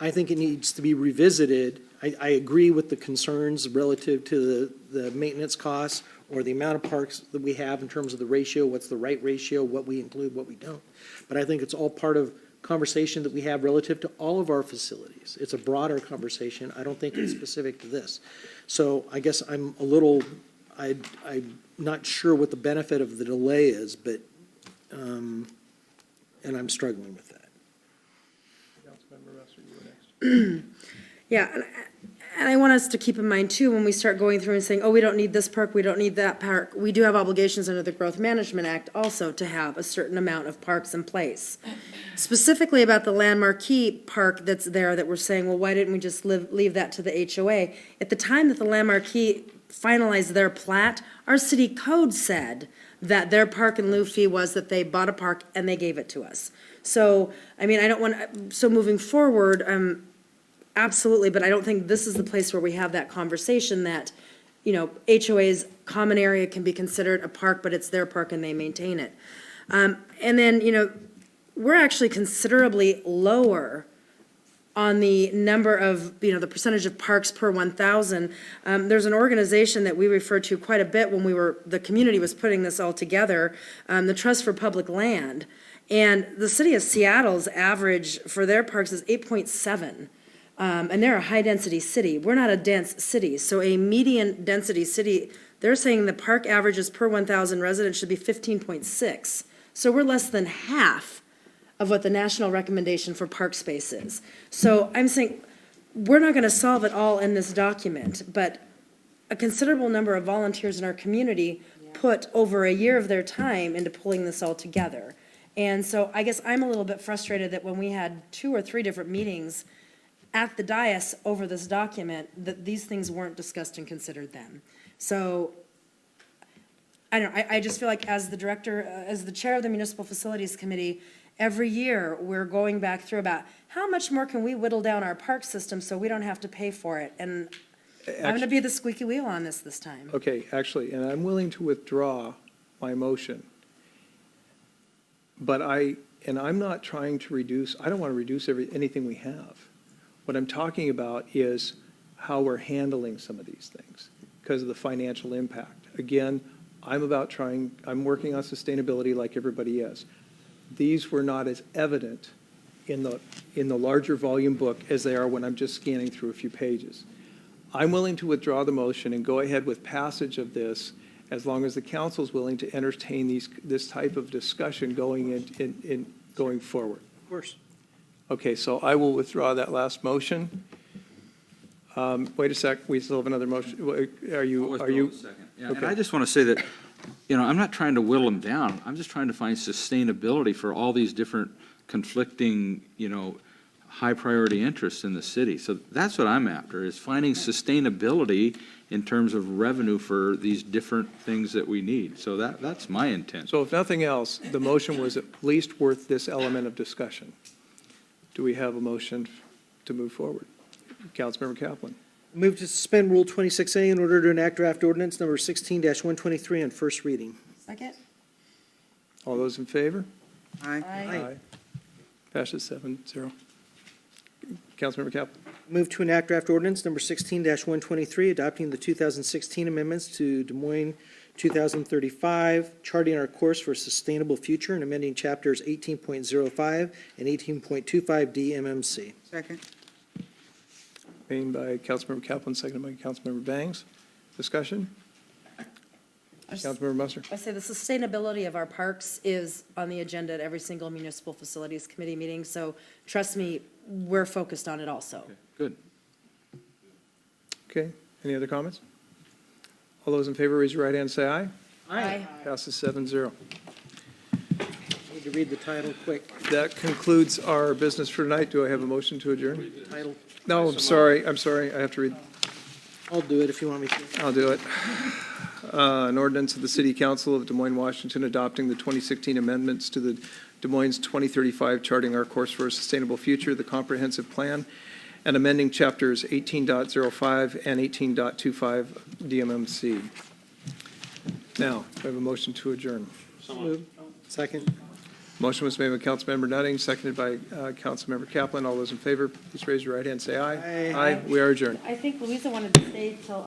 V: it needs to be revisited. I agree with the concerns relative to the maintenance costs or the amount of parks that we have in terms of the ratio, what's the right ratio, what we include, what we don't. But I think it's all part of conversation that we have relative to all of our facilities. It's a broader conversation. I don't think it's specific to this. So I guess I'm I'm not sure what the benefit of the delay is, but, and I'm struggling with that.
A: Councilmember Musser, you were next.
M: Yeah, and I want us to keep in mind too, when we start going through and saying, oh, we don't need this park, we don't need that park, we do have obligations under the Growth Management Act also to have a certain amount of parks in place. Specifically about the Landmark Key Park that's there that we're saying, well, why didn't we just leave that to the HOA? At the time that the Landmark Key finalized their plat, our city code said that their park and lieu fee was that they bought a park and they gave it to us. So, I mean, I don't want, so moving forward, absolutely, but I don't think this is the place where we have that conversation that, HOA's common area can be considered a park, but it's their park and they maintain it. And then, we're actually considerably lower on the number of, the percentage of parks per 1,000. There's an organization that we refer to quite a bit when the community was putting this all together, the Trust for Public Land. And the city of Seattle's average for their parks is 8.7. And they're a high-density city. We're not a dense city. So a median density city, they're saying the park averages per 1,000 residents should be 15.6. So we're less than half of what the national recommendation for park space is. So I'm saying we're not going to solve it all in this document, but a considerable number of volunteers in our community put over a year of their time into pulling this all together. And so I guess I'm a little bit frustrated that when we had 2 or 3 different meetings at the dais over this document, that these things weren't discussed and considered then. So, I don't know, I just feel like as the director, as the chair of the Municipal Facilities Committee, every year, we're going back through about how much more can we whittle down our park system so we don't have to pay for it? And I'm gonna be the squeaky wheel on this time.
A: Okay, actually, and I'm willing to withdraw my motion. But I'm not trying to reduce, I don't want to reduce anything we have. What I'm talking about is how we're handling some of these things because of the financial impact. Again, I'm working on sustainability like everybody is. These were not as evident in the larger volume book as they are when I'm just scanning through a few pages. I'm willing to withdraw the motion and go ahead with passage of this as long as the council's willing to entertain this type of discussion going forward.
V: Of course.
A: Okay, so I will withdraw that last motion. Wait a sec, we still have another motion. Are you?
U: Yeah,
A: Okay.
U: and I just want to say that, I'm not trying to whittle them down. I'm just trying to find sustainability for all these different conflicting, high priority interests in the city. So that's what I'm after, is finding sustainability in terms of revenue for these different things that we need. So that's my intent.
A: So if nothing else, the motion was at least worth this element of discussion. Do we have a motion to move forward? Councilmember Kaplan.
V: Move to suspend Rule 26A in order to enact draft ordinance number 16-123 on first reading.
M: Second?
A: All those in favor?
B: Aye.
A: Passes 7-0. Councilmember Kaplan.
V: Move to enact draft ordinance number 16-123, adopting the 2016 amendments to Des Moines 2035, charting our course for a sustainable future and amending chapters 18.05 and 18.25 DMMC.
B: Second.
A: Made by Councilmember Kaplan, seconded by Councilmember Bangs. Discussion? Councilmember Musser.
M: I say the sustainability of our parks is on the agenda at every single Municipal Facilities Committee meeting, so trust me, we're focused on it also.
U: Good.
A: Okay, any other comments? All those in favor, raise your right hand and say aye.
M: Aye.
A: Passes 7-0.
V: Need to read the title quick.
A: That concludes our business for tonight. Do I have a motion to adjourn?
V: Title.
A: No, I'm sorry, I have to read.
V: I'll do it if you want me to.
A: I'll do it. An ordinance of the City Council of Des Moines, Washington, adopting the 2016 amendments to the Des Moines 2035, charting our course for a sustainable future, the comprehensive plan, and amending chapters 18.05 and 18.25 DMMC. Now, I have a motion to adjourn.
V: Second.
A: Motion was made by Councilmember Nutting, seconded by Councilmember Kaplan. All those in favor, please raise your right hand and say aye.
V: Aye.
A: We are adjourned.
M: I think Louisa wanted to stay till